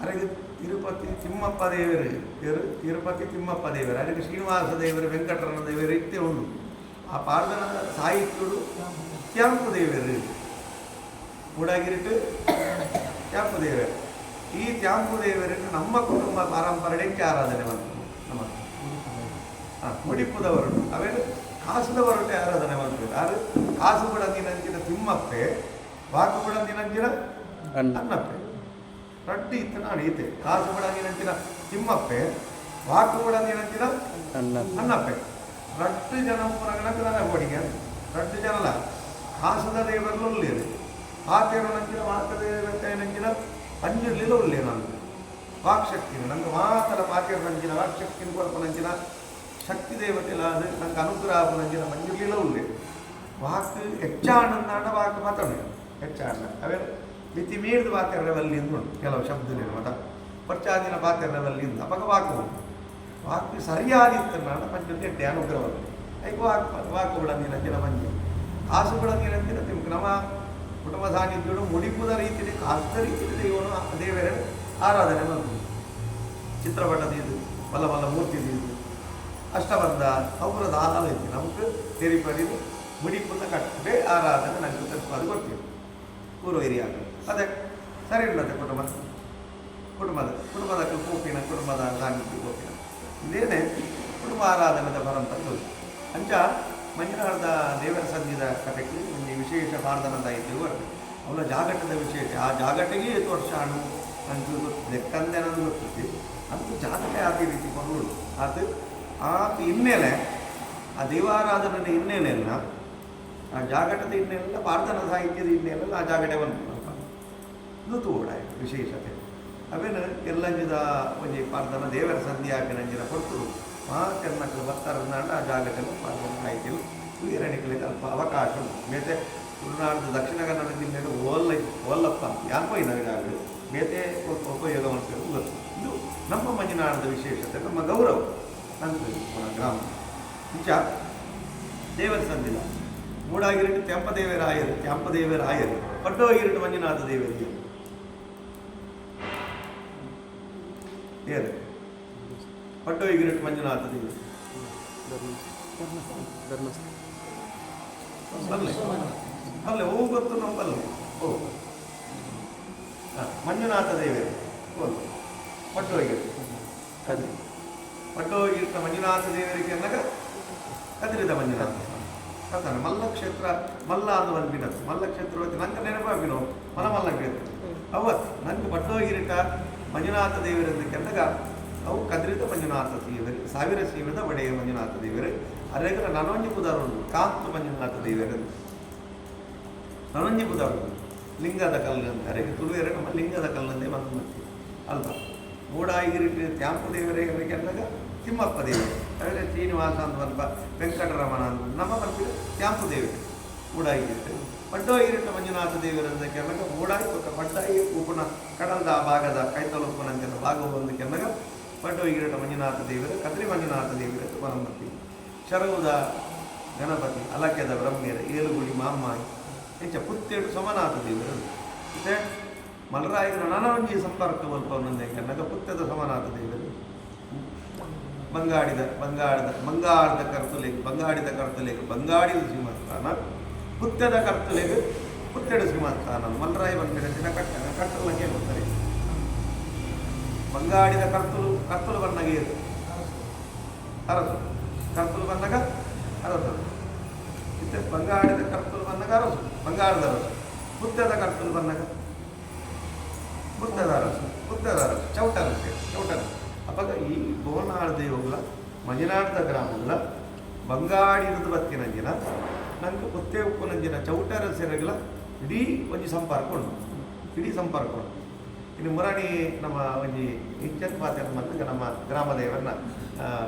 ಅರೆಗೆ ತಿರುಪತಿ ತಿಮ್ಮಪ್ಪ ದೇವರು ತಿರುಪತಿ ತಿಮ್ಮಪ್ಪ ದೇವರು, ಅದಕ್ಕೆ ಶ್ರೀನಿವಾಸ ದೇವರು, ವೆಂಕಟರಮಣ ದೇವರು ಇತ್ತೇ ಉಂಟು. ಆ ಪಾರ್ದನ ಸಾಹಿತ್ಯಗಳು ತ್ಯಾಂಪು ದೇವರು ಮೂಡಾಗಿರಿಟ್ಟು ತ್ಯಾಂಪು ದೇವರು. ಈ ತ್ಯಾಂಪು ದೇವರನ್ನು ನಮ್ಮ ಕುಟುಂಬ ಪಾರಂಪರೆಗೆ ಆರಾಧನೆ ಮಾಡ್ತಾರೆ. ನಮ್ಮ ಮುಡಿಪುದವರು ಅವೇನು ಕಾಸುದವರೊಟ್ಟೆ ಆರಾಧನೆ ಮಾಡ್ತಾರೆ. ಯಾರು ಕಾಸು ಬುಡಂದಿನಂಚಿನ ತಿಮ್ಮಪ್ಪೆ, ವಾಕು ಬುಡಂದಿನಂಚಿನ ಅನ್ನಪ್ಪೆ ರೊಟ್ಟಿ ಇತ್ತು ನಾಡೀತೆ. ಕಾಸು ಬುಡಂದಿನಂಚಿನ ತಿಮ್ಮಪ್ಪೆ, ವಾಕು ಬುಡಂದಿನಂಚಿನ ಅನ್ನಪ್ಪೆ. 2 ಜನ ಪುನಗಣಕದ ಗೋಡಿಗೆ 2 ಜನಲ ಕಾಸದ ದೇವರಲ್ಲೂ ಉಳ್ಳೇದು ಆತೇರು ನಂಚಿನ ಮಾತದ ನಂಚಿನ ಪಂಜುರ್ಲಿಲ್ಲ ಉಳ್ಳೇ ನಾನು ವಾಕ್ಶಕ್ತಿನ ನಂಗೆ ಮಾತಲ ಪಾತೇರು ನಂಚಿನ ವಾಕ್ಶಕ್ತಿನ ಕೊರಪ ನಂಚಿನ ಶಕ್ತಿ ದೇವತೆಲ್ಲ ಅದು ನಂಗೆ ಅನುಗ್ರಹ ನಂಚಿನ ಪಂಜುರ್ಲಿಲ್ಲ ಉಳ್ಳೇ ವಾಕ್ ಹೆಚ್ಚಾಣಂದಾಂಡ ವಾಕ್ ಮಾತಾಡ ಹೆಚ್ಚಾಣ ಅವೇನು ಮಿತಿ ಮೀರಿದ ಪಾತ್ರೆವಲ್ಲಿಂದ ಉಂಟು ಕೆಲವು ಶಬ್ದಗಳು ಮತ ಪರ್ಚಾದಿನ ಪಾತ್ರೆವಲ್ಲಿಂದ ಅಪಗ ವಾಕು ಉಂಟು. ವಾಕ್ ಸರಿಯಾದಿತ್ತು ನಾನು ಪಂಚಕ್ಕೆ ಅನುಗ್ರಹವನ್ನು ಐಕ ವಾಕು ಬಿಡಂದಿನ ಮಂಜು ಕಾಸು ಬಿಡಂದಿನ ತಿಮ್ಕ ನಮ್ಮ ಕುಟುಂಬ ಸಾನ್ನಿಧ್ಯಗಳು ಮುಡಿಪುದ ರೀತಿಯಲ್ಲಿ ಕಾಸದ ರೀತಿಯಲ್ಲಿ ದೇವನು ದೇವರ ಆರಾಧನೆ ಮಾಡ್ತೀವಿ. ಚಿತ್ರಪಟದ ಇದು ಬಲ್ಲ ಬಲ್ಲ ಮೂರ್ತಿದು ಇದು ಅಷ್ಟಬಂಧ ಅವರದ ಆಲ ಐತಿ ನಮ್ಗೆ ತೆರಿಪಡಿದು ಮುಡಿಪುದ ಕಟ್ಟೆ ಆರಾಧನೆ ನಂಗೆ ತರಿಸ್ಬಾರ್ದು ಕೊಡ್ತೀವಿ ಪೂರ್ವ ಹಿರಿಯ ಅದೇ ಸರಿ ಉಂಟತೆ ಕುಟುಂಬದ ಕೂಪಿನ ಕುಟುಂಬದ ಸಾನ್ನಿಧ್ಯ ಕೂಪಿನ ಇದೇನೆ ಕುಟುಂಬ ಆರಾಧನೆದ ಪರಂಪರೆ ಅಂಚ ಮಂಜುನಾಥದ ದೇವರ ಸಂಧಿದ ಕಥೆಗೆ ಒಂದು ವಿಶೇಷ ಪ್ರಾರ್ಥನದ ಇದ್ದು ಬರ್ತದೆ. ಅವಳ ಜಾಗಟದ ವಿಶೇಷ ಆ ಜಾಗಟೆಗೆ 8 ವರ್ಷ ಹಣ್ಣು ಅಂತೂ ಲೆಕ್ಕಂದೆ ಅನ್ನೋದು ಗೊತ್ತಿದೆ. ಅಂತೂ ಜಾಗಟೆ ಅದೇ ರೀತಿ ಕೊಂಡುಳು ಆತ ಹಿನ್ನೆಲೆ ಆ ದೇವಾರಾಧನೆಯ ಹಿನ್ನೆಲೆಲ್ಲ ಆ ಜಾಗಟದ ಹಿನ್ನೆಲೆಲ್ಲ ಪ್ರಾರ್ಥನಾ ಸಾಹಿತ್ಯದ ಹಿನ್ನೆಲೆಲ್ಲ ಆ ಜಾಗಟೆ ಬಂತು ಇದು ತೋಡ ವಿಶೇಷತೆ ಅವೇನು ಎಲ್ಲಂಜಿದ ಒಂಜಿ ಪ್ರಾರ್ಥನಾ ದೇವರ ಸಂಧಿ ಹಾಕಿ ನಂಜಿನ ಕೊಡ್ತರು ಮಾತೆನ್ನಕ್ಕೆ ಬರ್ತಾರಂದಾಂಡ ಆ ಜಾಗಟೆಲ್ಲ ಪ್ರಾರ್ಥನಾ ಸಾಹಿತ್ಯ ಎರಡಕ್ಕೆ ಅಲ್ಪ ಅವಕಾಶ ಉಂಟು. ಮೇತೆ ತುಳುನಾಡು ದಕ್ಷಿಣ ಕನ್ನಡ ಜಿಲ್ಲೆಯಲ್ಲಿ ಓಲ್ಲಪ್ಪ ಯಾಕೋ ಇದಾಗಲಿ ಮೇತೆ ಉಪಯೋಗ ಮಾಡ್ತಾರೆ ಗೊತ್ತು. ಇದು ನಮ್ಮ ಮಂಜುನಾಡದ ವಿಶೇಷತೆ, ನಮ್ಮ ಗೌರವ ಅಂತ ಗ್ರಾಮ ಇಂಚ ದೇವರ ಸಂದಿಲ್ಲ. ಮೂಡಾಗಿರಿಟ್ಟು ತ್ಯಾಂಪದೇವರಾಯರು ಪಡ್ಡೋಗಿರಿಟ್ಟು ಮಂಜುನಾಥ ದೇವರಿಗೆ ಏರು ಪಡ್ಡೋಗಿರಿಟ್ಟು ಮಂಜುನಾಥ ದೇವರು ಬಲ್ಲೆ ಅಲ್ಲೇ ಹೋಗಿ ಗೊತ್ತು ನಾವು ಬಲ್ಲೆ ಓ ಮಂಜುನಾಥ ದೇವರು ಒಂದು ಪಟ್ಟೋಗಿರು ಕದ್ರಿ ಪಟ್ಟೋಗಿರ್ತ ಮಂಜುನಾಥ ದೇವರಿಗೆ ಅನ್ನಗ ಕದ್ರಿದ ಮಂಜುನಾಥ ಕಥಾನೆ ಮಲ್ಲಕ್ಷೇತ್ರ ಮಲ್ಲ ಅಂದು ಬಂದ್ಬಿನದು ಮಲ್ಲಕ್ಷೇತ್ರ ಹೋಗಿ ನಂಗೆ ನೆನಪಾಗಿನೋ ಮಲ್ಲ ಕೇಳ್ತಾರೆ ಅವತ್ತು ನಂಗೆ ಪಟ್ಟೋಗಿರಿಟ ಮಂಜುನಾಥ ದೇವರಿಂದ ಕೆನ್ನಗ ಅವು ಕದ್ರಿದ ಮಂಜುನಾಥ ದೇವರು ಸಾವಿರ ಸೀಮದ ಒಡೆಯ ಮಂಜುನಾಥ ದೇವರು ಅರೆಗರ ನನೊಂಜಿ ಪುದಾರುಂಡು ಕಾಂತು ಮಂಜುನಾಥ ದೇವರು ನನೊಂಜಿ ಪುದಾರುಂಡು ಲಿಂಗದ ಕಲ್ಲು ಅಂತ ಅರೆಗೆ ತುಳುವೆರೆ ನಮ್ಮ ಲಿಂಗದ ಕಲ್ಲಂದೇ ಬಂದು ಮಾಡ್ತೀವಿ ಅಲ್ವಾ ಮೂಡಾಗಿರಿಟ್ಟು ತ್ಯಾಂಪು ದೇವರಿಗೆ ಕೆನ್ನಗ ತಿಮ್ಮಪ್ಪ ದೇವರು ಅದೇ ಶ್ರೀನಿವಾಸ ಅಂತ ಬಂದ ವೆಂಕಟರಮಣ ಅಂತ ನಮ್ಮ ಬರ್ತೀವಿ ತ್ಯಾಂಪು ದೇವರು ಮೂಡಾಗಿರಿಟ್ಟು ಪಟ್ಟೋಗಿರಿಟ್ಟ ಮಂಜುನಾಥ ದೇವರಂದ ಕೆನ್ನಗ ಮೂಡಾಯಿ ಪಟ್ಟಾಯಿ ಉಪುನ ಕಡಲದ ಭಾಗದ ಕೈತಲು ಉಪುನಂತೆಲ್ಲ ಭಾಗವು ಒಂದು ಕೆನ್ನಗ ಪಟ್ಟೋಗಿರಿಟ್ಟ ಮಂಜುನಾಥ ದೇವರು ಕದ್ರಿ ಮಂಜುನಾಥ ದೇವರು ಮನಂಬರ್ತೀವಿ ಶರವುದ ಗಣಪತಿ ಅಲಕ್ಯದ ಬ್ರಹ್ಮೇರ ಏಳುಗುಡಿ ಮಾಮ್ಮಾಯಿ ಹೆಚ್ಚ ಪುತ್ತೇಡು ಸೋಮನಾಥ ದೇವರು ಮತ್ತೆ ಮಲರಾಯನ ನನೊಂಜಿ ಸಂಪರ್ಕ ಬಲ್ಪವನಂದೆ ಕೆನ್ನಗ ಪುತ್ತದ ಸೋಮನಾಥ ದೇವರು ಬಂಗಾಳದ ಕರ್ತುಲೆಗೆ ಬಂಗಾಡಿದ ಸಿಂಹಸ್ಥಾನ ಪುತ್ತದ ಕರ್ತುಲೆಗೆ ಪುತ್ತೆಡು ಸಿಂಹಸ್ಥಾನ ಮಲರಾಯ ಬಂದ ಕಟ್ಟಲಂಗೆ ಬರ್ತಾರೆ ಬಂಗಾಡಿದ ಕರ್ತಲು ಬನ್ನಗೆ ಅರಸು ಕರ್ತಲು ಬಂದಾಗ ಅರಸು ಮತ್ತೆ ಬಂಗಾಡಿದ ಕರ್ತಲು ಬಂದಾಗ ಅರಸು ಬಂಗಾಳದ ಅರಸು ಪುತ್ತದ ಕರ್ತಲು ಬಂದಾಗ ಪುತ್ತದ ಅರಸು ಚೌಟರಸು ಅವಾಗ ಈ ಬೋನಾಳ ದೇವಗಳ ಮಂಜುನಾಥದ ಗ್ರಾಮಗಳ ಬಂಗಾಡಿರದ ಬತ್ತಿನಂಜಿನ ನಂಗೆ ಪುತ್ತೆ ಉಪ್ಪುನಂಜಿನ ಚೌಟರ ಸೆರೆಗಳ ಇಡೀ ಒಂಜಿ ಸಂಪರ್ಕ ಉಂಟು ಇನ್ನು ಮುರಾಣಿ ನಮ್ಮ ಒಂಜಿ ಇಂಚನ್ ಪಾತ್ರ ಮತ್ತು ನಮ್ಮ ಗ್ರಾಮ ದೇವರನ್ನ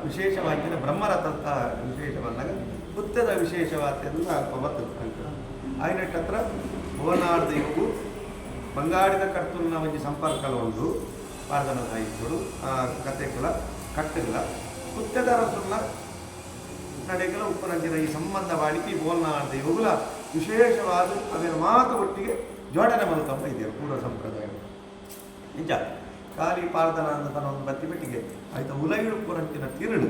ವಿಶೇಷವಾಗಿ ಬ್ರಹ್ಮರಥ ವಿಶೇಷವನ್ನಾಗ ಪುತ್ತದ ವಿಶೇಷವಾತೆಲ್ಲ ಬರ್ತದೆ ಆಯ್ನಟ್ಟ ಹತ್ರ ಬೋನಾಳ ದೇವವು ಬಂಗಾಡಿದ ಕರ್ತುಲ್ನ ಒಂಜಿ ಸಂಪರ್ಕಲ ಒಂದು ಪಾರ್ದನ ಸಾಹಿತ್ಯಗಳು ಕಥೆಗಳ ಕಟ್ಟುಗಳ ಪುತ್ತದ ರಸುಲ್ನ ನಡೆಗಳ ಉಪ್ಪನಂಚಿನ ಈ ಸಂಬಂಧ ಬಾಳಿಕೆ ಬೋಲ್ನಾಳ ದೇವಗಳ ವಿಶೇಷವಾದ ಅದರ ಮಾತು ಒಟ್ಟಿಗೆ ಜೋಡಣೆ ಮಲ್ಕಂಬ ಇದೆಯಲ್ಲ ಪೂರ್ವ ಸಂಪ್ರದಾಯ ನಿಜ ಖಾಲಿ ಪಾರ್ದನ ಅಂತ ಒಂದು ಬತ್ತಿಪೆಟ್ಟಿಗೆ ಆಯ್ತು ಉಲೈಡು ಉಪ್ಪನಂಚಿನ ತಿರುಳು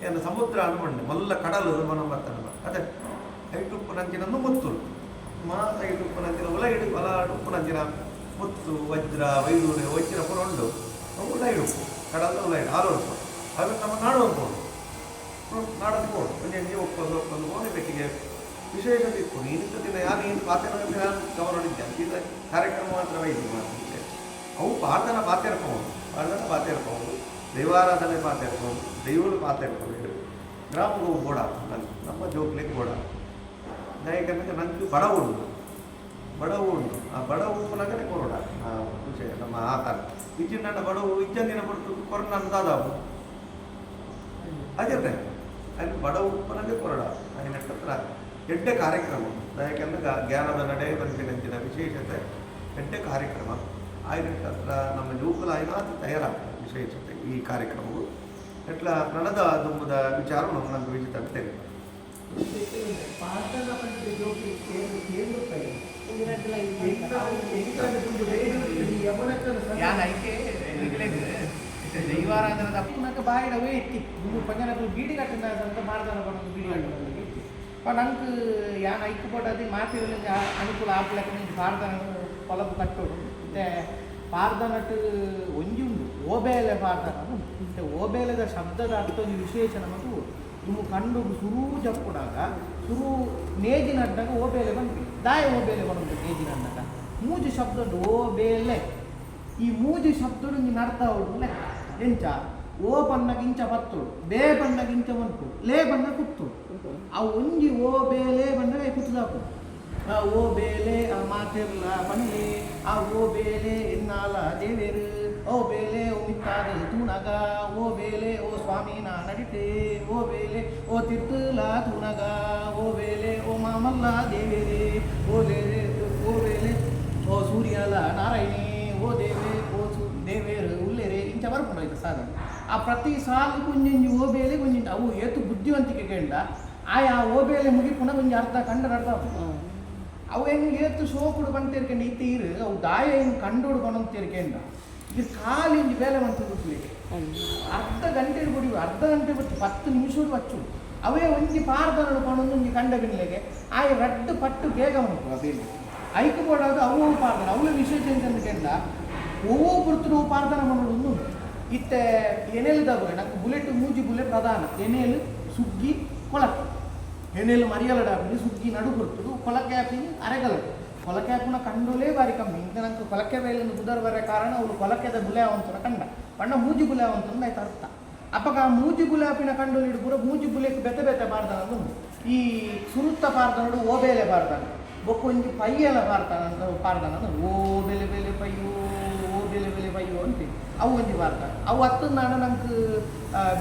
ಏನು ಸಮುದ್ರ ಅನ್ಕೊಂಡೆ ಮಲ್ಲ ಕಡಲು ಮನೋಬರ್ತನ ಅದೇ ಐಟು ಉಪ್ಪನಂಚಿನನ್ನು ಮುತ್ತುಳು ಮಾತ ಐಟು ಉಪ್ಪನಂಚಿನ ಉಲೈಡು ಬಲಾಡು ಉಪ್ಪನಂಚಿನ ಮುತ್ತು ವಜ್ರ ವೈಡೂರೆ ವಜ್ರ ಪುರ ಉಂಡು ಉಲೈಡು ಉಪ್ಪು ಕಡಲ ಉಲೈಡು ಆಲೋಡ್ಪು ಅದು ನಮ್ಮ ನಾಡೋದು ನಾಡೋದು ಒಂದೇ ಒಪ್ಪಂದು ಓಣಿ ಬೆಟ್ಟಿಗೆ ವಿಶೇಷತೆ ಇತ್ತು ಇಂಥ ದಿನ ಯಾರು ಏನು ಪಾತ್ರ ಗಮನಿದ್ದೆ ಈಗ ಕಾರ್ಯಕ್ರಮ ಮಾತ್ರ ವೈದ್ಯ ಮಾಡ್ತಿದ್ದೆ ಅವು ಪಾರ್ಥನ ಪಾತ್ರ ಇರ್ಬೋದು ದೈವಾರಾಧನೆ ಪಾತ್ರ ಇರ್ಬೋದು ದೈವಗಳು ಪಾತ್ರ ಇರ್ಬೋದು ಗ್ರಾಮಗೂ ಬೋಡ ನಮ್ಮ ಜೋಕ್ಲಿಗೆ ಬೋಡ ನಾಯಕನಿಗೆ ನಂಗೆ ಬಡವು ಉಂಟು ಆ ಬಡವು ನಗರೆ ಕೊರೋಡ ವಿಷಯ ನಮ್ಮ ಆಕಾರ ಇಜ್ಜಿನ ನನ್ನ ಬಡವು ಇಜ್ಜಂದಿನ ಬಿಡ್ತು ಕೊರೋನಾ ದಾದಾವು ಅದೇ ಅಲ್ಲಿ ಬಡವು ಉಪ್ಪನಗೆ ಕೊರೋಡ ಅಲ್ಲಿ ನಕ್ಷತ್ರ ಎಡ್ಡೆ ಕಾರ್ಯಕ್ರಮ ಯಾಕಂದ್ರೆ ಜ್ಞಾನದ ನಡೆ ಬಂದಿನಂಚಿನ ವಿಶೇಷತೆ ಎಡ್ಡೆ ಕಾರ್ಯಕ್ರಮ ಆಯ್ನಟ್ಟ ನಮ್ಮ ಜೋಕುಲ ಆಯ್ನಾತಿ ತಯಾರಾಗ್ತದೆ ವಿಶೇಷತೆ ಈ ಕಾರ್ಯಕ್ರಮವು ಎಟ್ಲ ನನದ ದುಂಬದ ವಿಚಾರವನ್ನು ನಂಗೆ ವಿಜಿತ ಅಂತೇಳಿ ದೈವಾರಾಧನದ ಅಪ್ಪನಕ್ಕೆ ಬಾಯಿಡವೇ ಇತ್ತಿತ್ತು ನೀವು ಪಂಜನಕ್ಕೆ ಬೀಡಿ ಕಟ್ಟಿನ ಅಂತ ಮಾಡ್ದಾನ ಬಂದು ಬೀಡಿ ಕಟ್ಟಿನ ಇತ್ತು ನಂಗೆ ಯಾನ್ ಐಕ್ಕು ಪಡೋದು ಮಾತಿರಲಿಂಗ ಅನುಕೂಲ ಆಪ್ಲಕ್ಕೆ ನಿಂಗೆ ಪಾರ್ದನ ಹೊಲಬು ಕಟ್ಟೋಡು ಮತ್ತೆ ಪಾರ್ದನಟ್ಟು ಒಂಜಿ ಉಂಡು ಓಬೇಲೆ ಪಾರ್ದನ ಮತ್ತೆ ಓಬೇಲೆದ ಶಬ್ದದ ಅರ್ಥ ಒಂದು ವಿಶೇಷ ನಮಗೂ ನೀವು ಕಂಡು ಸುರು ಜಪ್ಪುಡಾಗ ಸುರು ನೇಜಿನ ಅಡ್ಡಾಗ ಓಬೇಲೆ ಬಂದ್ವಿ ದಾಯ ಓಬೇಲೆ ಬಂದು ನೇಜಿನ ಅಡ್ಡಾಗ ಮೂಜು ಶಬ್ದ ಓಬೇಲೆ ಈ ಮೂಜು ಶಬ್ದಡು ನೀನು ಅರ್ಥ ಅವ್ರು ಎಂಚ ಓ ಬಣ್ಣಗ ಇಂಚ ಬತ್ತೋಡು ಬೇ ಬಣ್ಣಗ ಇಂಚ ಬಂತು ಲೇ ಬಣ್ಣ ಕುತ್ತೋಡು ಆ ಒಂಜಿ ಓ ಬೇಲೆ ಬಣ್ಣಗ ಕುತ್ತದಾಕು ಆ ಓ ಬೇಲೆ ಆ ಮಾತೆರ್ಲ ಬಣ್ಣೆ ಆ ಓ ಬೇಲೆ ಎನ್ನಾಲ ದೇವೇರು ಓ ಬೇಲೆ ಓ ಮಿತ್ತಾದ ತೂನಗ ಓ ಬೇಲೆ ಓ ಸ್ವಾಮಿನ ನಡಿತೆ ಓ ಬೇಲೆ ಓ ತಿರ್ತಲ ತೂನಗ ಓ ಬೇಲೆ ಓ ಮಾಮಲ್ಲ ದೇವೇರೆ ಓ ಬೇಲೆ ಓ ಸೂರ್ಯಲ ನಾರಾಯಣಿ ಓ ದೇವೆ ಓ ದೇವೇರು ಉಲ್ಲೇರೆ ಇಂಚ ಬರ್ಕೊಂಡು ಸಾಧನ ಆ ಪ್ರತಿ ಸಾಲು ಕುಂಜಿ ಓಬೇಲೆ ಕುಂಜಿ ಅವು ಏತು ಬುದ್ಧಿವಂತಿಕೆ ಕೇಂದ್ರ ಆಯಾ ಓಬೇಲೆ ಮುಗಿಪುಣ ಕುಂಜಿ ಅರ್ಥ ಕಂಡ ಅರ್ಥ ಅವು ಹೆಂಗೆ ಏತು ಸೋಕುಡು ಬಂತೇರ್ಕೆಂಡು ಇತ್ತೀರು ಅವು ದಾಯ ಹೆಂಗೆ ಕಂಡೋಡು ಬಂತೇರ್ಕೆಂಡ ಇದು ಕಾಲು ಇಂಜಿ ಬೇಲೆ ಬಂತು ಬಿಡ್ಲಿಕ್ಕೆ ಅರ್ಧ ಗಂಟೆ ಬಿಡಿ ಅರ್ಧ ಗಂಟೆ ಬಿಟ್ಟು 10 ನಿಮಿಷ వచ్చు ಅವೇ ಒಂಜಿ ಪಾರ್ದನಡು ಪಣೊಂದು ಒಂಜಿ ಕಂಡ ಬಿನ್ಲೆಗೆ ಆಯ ರಡ್ಡು ಪಟ್ಟು ಬೇಗ ಉಂಟು ಆ ಬೇಲೆ ಐಕ್ಯ ಬೋಡಾದ ಅವು ಪಾರ್ದನ ಅವಳ ವಿಶೇಷ ಎಂತಂದ್ಕೆಂಡ ಒವ್ವೋ ಪುರ್ತರು ಪಾರ್ದನ ಮಾಡೋದು ಇತ್ತೆ ಎನೆಲ್ದಾಗ ನಂಗೆ ಬುಲೆಟ್ ಮೂಜಿ ಬುಲೆಟ್ ಪ್ರಧಾನ ಎನೆಲು ಸುಗ್ಗಿ ಕೊಳಕೆ ಎನೆಲು ಮರಿಯಲಡಾಪಿನಿ ಸುಗ್ಗಿ ನಡು ಪುರ್ತರು ಕೊಳಕೆ ಹಾಪಿನಿ ಅರೆಗಲಡು ಕೊಲಕೆ ಹಾಪುನ ಕಂಡೋಲೇ ಬಾರಿ ಕಮ್ಮಿ ಇಂಕ ನಂಗೆ ಕೊಲಕೆ ಬೇಲಿನ ಬುಧರ ಬರೋ ಕಾರಣ ಅವಳು ಕೊಲಕೆದ ಬುಲೆ ಅವಂತನ ಕಂಡ ಬಣ್ಣ ಮೂಜಿ ಬುಲೆ ಅವಂತಂದು ಆಯ್ತು ಅರ್ಥ ಅಪ್ಪಗ ಆ ಮೂಜಿ ಬುಲೆ ಹಾಪಿನ ಕಂಡೋಲಿ ಹಿಡ್ಬುರ ಮೂಜಿ ಬುಲೆಗೆ ಬೆತೆ ಬೆತೆ ಪಾರ್ದನ ಈ ಸುರುತ್ತ ಪಾರ್ದನಡು ಓಬೇಲೆ ಪಾರ್ದನ ಬೊಕ್ಕೊಂಜಿ ಪೈಯೆಲ್ಲ ಪಾರ್ತಾನ ಅಂತ ಪಾರ್ದನ ಓ ಬೆಲೆ ಬೆಲೆ ಪಯ್ಯೋ ಓ ಬೆಲೆ ಬೆಲೆ ಪಯ್ಯೋ ಅಂತ ಅವು ಒಂಜಿ ಪಾರ್ತಾನ ಅವು ಹತ್ತಂದಾಂಡ ನಂಗೆ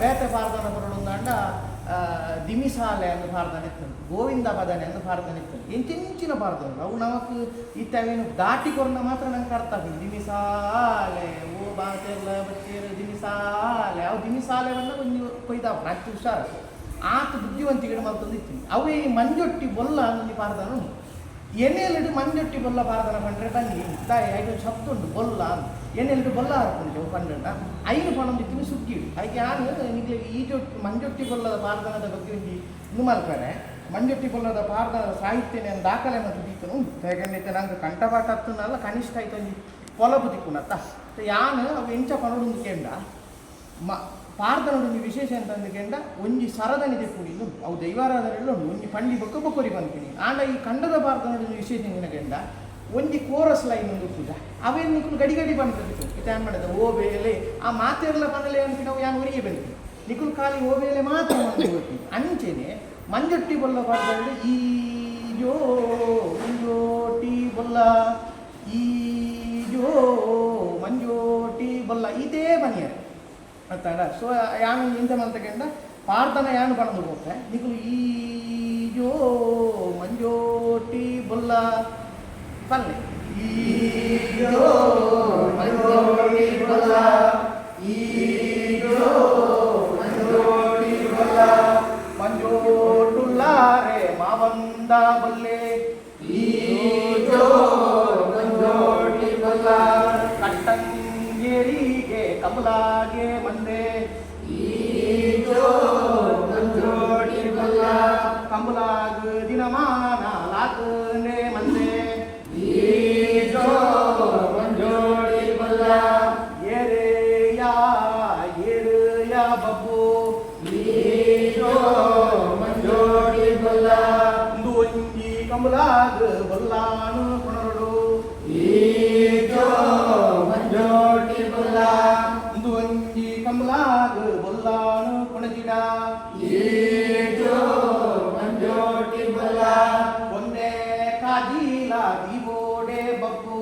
ಬೇತೆ ಪಾರ್ದನ ಬರೋಡೊಂದಾಂಡ ದಿಮಿಸಾಲೆ ಅಂದು ಪಾರ್ದನ ಇರ್ತದೆ ಗೋವಿಂದ ಪದನೆ ಅಂದು ಪಾರ್ದನ ಇರ್ತದೆ ಎಂಚಿನ ಪಾರ್ದನ ಅವು ನಮಕ್ ಇತ್ತವೇನು ದಾಟಿ ಕೊರನ ಮಾತ್ರ ನಂಗೆ ಅರ್ಥ ಆಗ್ತದೆ ದಿಮಿಸಾಲೆ ಓ ಬಾತೆಲ್ಲ ಬಚ್ಚೇರು ದಿಮಿಸಾಲೆ ಅವು ದಿಮಿಸಾಲೆವನ್ನ ಒಂದು ಕೊಯ್ದಾವ ನಾಲ್ಕು ಹುಷಾರ ಆತ ಬುದ್ಧಿವಂತಿಗೆ ಮತ್ತೊಂದು ಇರ್ತೀನಿ ಅವೇ ಈ ಮಂಜೊಟ್ಟಿ ಬೊಲ್ಲ ಅನ್ನೊಂದು ಪಾರ್ದನ ಉಂಟು ಎಣ್ಣೆಯಲ್ಲಿಡು ಮಂಜೊಟ್ಟಿ ಬೊಲ್ಲ ಪಾರ್ದನ ಕಂಡ್ರೆ ಬನ್ನಿ ತಾಯಿ ಐದು ಶಬ್ದ ಉಂಟು ಬೊಲ್ಲ ಅಂತ ಎಣ್ಣೆಲ್ಲಿಡು ಬೊಲ್ಲ ಹಾಕೊಂಡು ಕಂಡ ಐನು ಪಣೊಂದಿತ್ತು ಸುಗ್ಗಿ ಅದಕ್ಕೆ ನಾನು ನಿಮಗೆ ಈ ಮಂಜೊಟ್ಟಿ ಬೊಲ್ಲದ ಪಾರ್ದನದ ಬಗ್ಗೆ ಒಂದು ಇನ್ನು ಮಲ್ಪರೆ ಮಂಜೊಟ್ಟಿ ಬೊಲ್ಲದ ಪಾರ್ದನದ ಸಾಹಿತ್ಯನೇ ದಾಖಲೆ ಮತ್ತು ದೀತನು ಉಂಟು ಹೇಗೆ ನಂಗೆ ಕಂಠಪಾಠ ಹತ್ತನಲ್ಲ ಕನಿಷ್ಠ ಆಯ್ತು ಒಂದು ಪೊಲಬು ದಿಕ್ಕುನತ್ತ ಯಾನು ಅವು ಎಂಚ ಪಣೊಂದು ಕೇಂಡ ಪಾರ್ದನೊಂದು ವಿಶೇಷ ಅಂತಂದುಕೆಂಡ ಒಂಜಿ ಸರದನಿ ತೆಪ್ಪುನಿ ಅವು ದೈವಾರಾಧನೆಲ್ಲ ಉಂಟು ಒಂಜಿ ಪಂಡಿ ಬೊಕ್ಕರಿ ಬಂತೀನಿ ಆಂಡ ಈ ಕಂಡದ ಪಾರ್ದನೊಂದು ವಿಶೇಷ ನಿನಗೆಂಡ ಒಂಜಿ ಕೋರಸ್ ಲೈನ್ ಒಂದು ಪೂಜ ಅವೇನು ನಿಕ್ಕಲು ಗಡಿ ಗಡಿ ಬಂದಿತ್ತು ಇದೇನು ಮಾಡಿದ ಓ ಬೇಲೆ ಆ ಮಾತೆಲ್ಲ ಬಂದಲೆ ಅಂತ ನಾವು ಯಾನು ಒರಿಯೇ ಬಂದಿತ್ತು ನಿಕ್ಕಲು ಖಾಲಿ ಓ ಬೇಲೆ ಮಾತ್ರ ಹೋಗ್ತೀವಿ ಅಂಚೆನೆ ಮಂಜೊಟ್ಟಿ ಬೊಲ್ಲ ಪಾರ್ದಲ್ಲಿ ಈಜೋ ಮಂಜೋಟಿ ಬೊಲ್ಲ ಈಜೋ ಮಂಜೋಟಿ ಬೊಲ್ಲ ಇದೇ ಬನಿಯರೆ ಅಂತಾಡ ಸೊ ಯಾನು ಇಂಥ ಮಂತಕೆಂಡ ಪಾರ್ದನ ಯಾನು ಪಣದು ಹೋಗ್ತೆ ನಿಕ್ಕಲು ಈಜೋ ಮಂಜೋಟಿ ಬೊಲ್ಲ ಪಲ್ಲೆ ಈಜೋ ಮಂಜೋಟಿ ಬೊಲ್ಲ ಈಜೋ ಮಂಜೋಟಿ ಬೊಲ್ಲ ಮಂಜೋಟುಲ್ಲಾರೆ ಮಾವಂದ ಬಲ್ಲೆ ಈಜೋ ಮಂಜೋಟಿ ಬೊಲ್ಲ ಕಟ್ಟಂಗೇರಿಗೆ ಕಮಲಾಗೆ ಬಂದೆ ಈಜೋ ಮಂಜೋಟಿ ಬೊಲ್ಲ ಕಮಲಾಗ ದಿನಮಾನ ಲಾಕನೆ ಮಂದೆ ಈಜೋ ಮಂಜೋಟಿ ಬೊಲ್ಲ ಏರೆಯ ಬಬ್ಬು ಈಜೋ ಮಂಜೋಟಿ ಬೊಲ್ಲ ಇಂದು ಒಂಜಿ ಕಮಲಾಗ ಬೊಲ್ಲಾನು ಕೊಣರಡು ಈಜೋ ಮಂಜೋಟಿ ಬೊಲ್ಲ ಇಂದು ಒಂಜಿ ಕಮಲಾಗ ಬೊಲ್ಲಾನು ಕೊಣಜಿಡ ಈಜೋ ಮಂಜೋಟಿ ಬೊಲ್ಲ ಒಂದೇ ಕಾಜೀಲ ದೀಬೋಡೆ ಬಬ್ಬು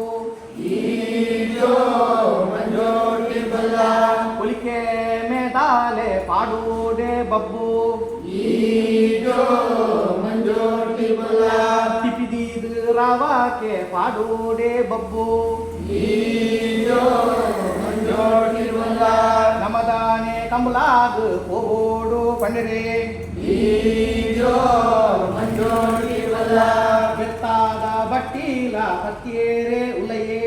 ಈಜೋ ಮಂಜೋಟಿ ಬೊಲ್ಲ ಹುಲಿಕೆ ಮೇದಾಲೆ ಪಾಡೋಡೆ ಬಬ್ಬು ಈಜೋ ಮಂಜೋಟಿ ಬೊಲ್ಲ ತಿಪಿದೀದು ರಾವಾಕೆ ಪಾಡೋಡೆ ಬಬ್ಬು ಈಜೋ ಮಂಜೋಟಿ ಬೊಲ್ಲ ನಮದಾನೆ ಕಮಲಾಗ ಹೋಗೋಡು ಪಂಡರೆ ಈಜೋ ಮಂಜೋಟಿ ಬೊಲ್ಲ ಬೆತ್ತಾದ ಬಟ್ಟೀಲ ಹತ್ತೇರೆ ಉಲಯೇ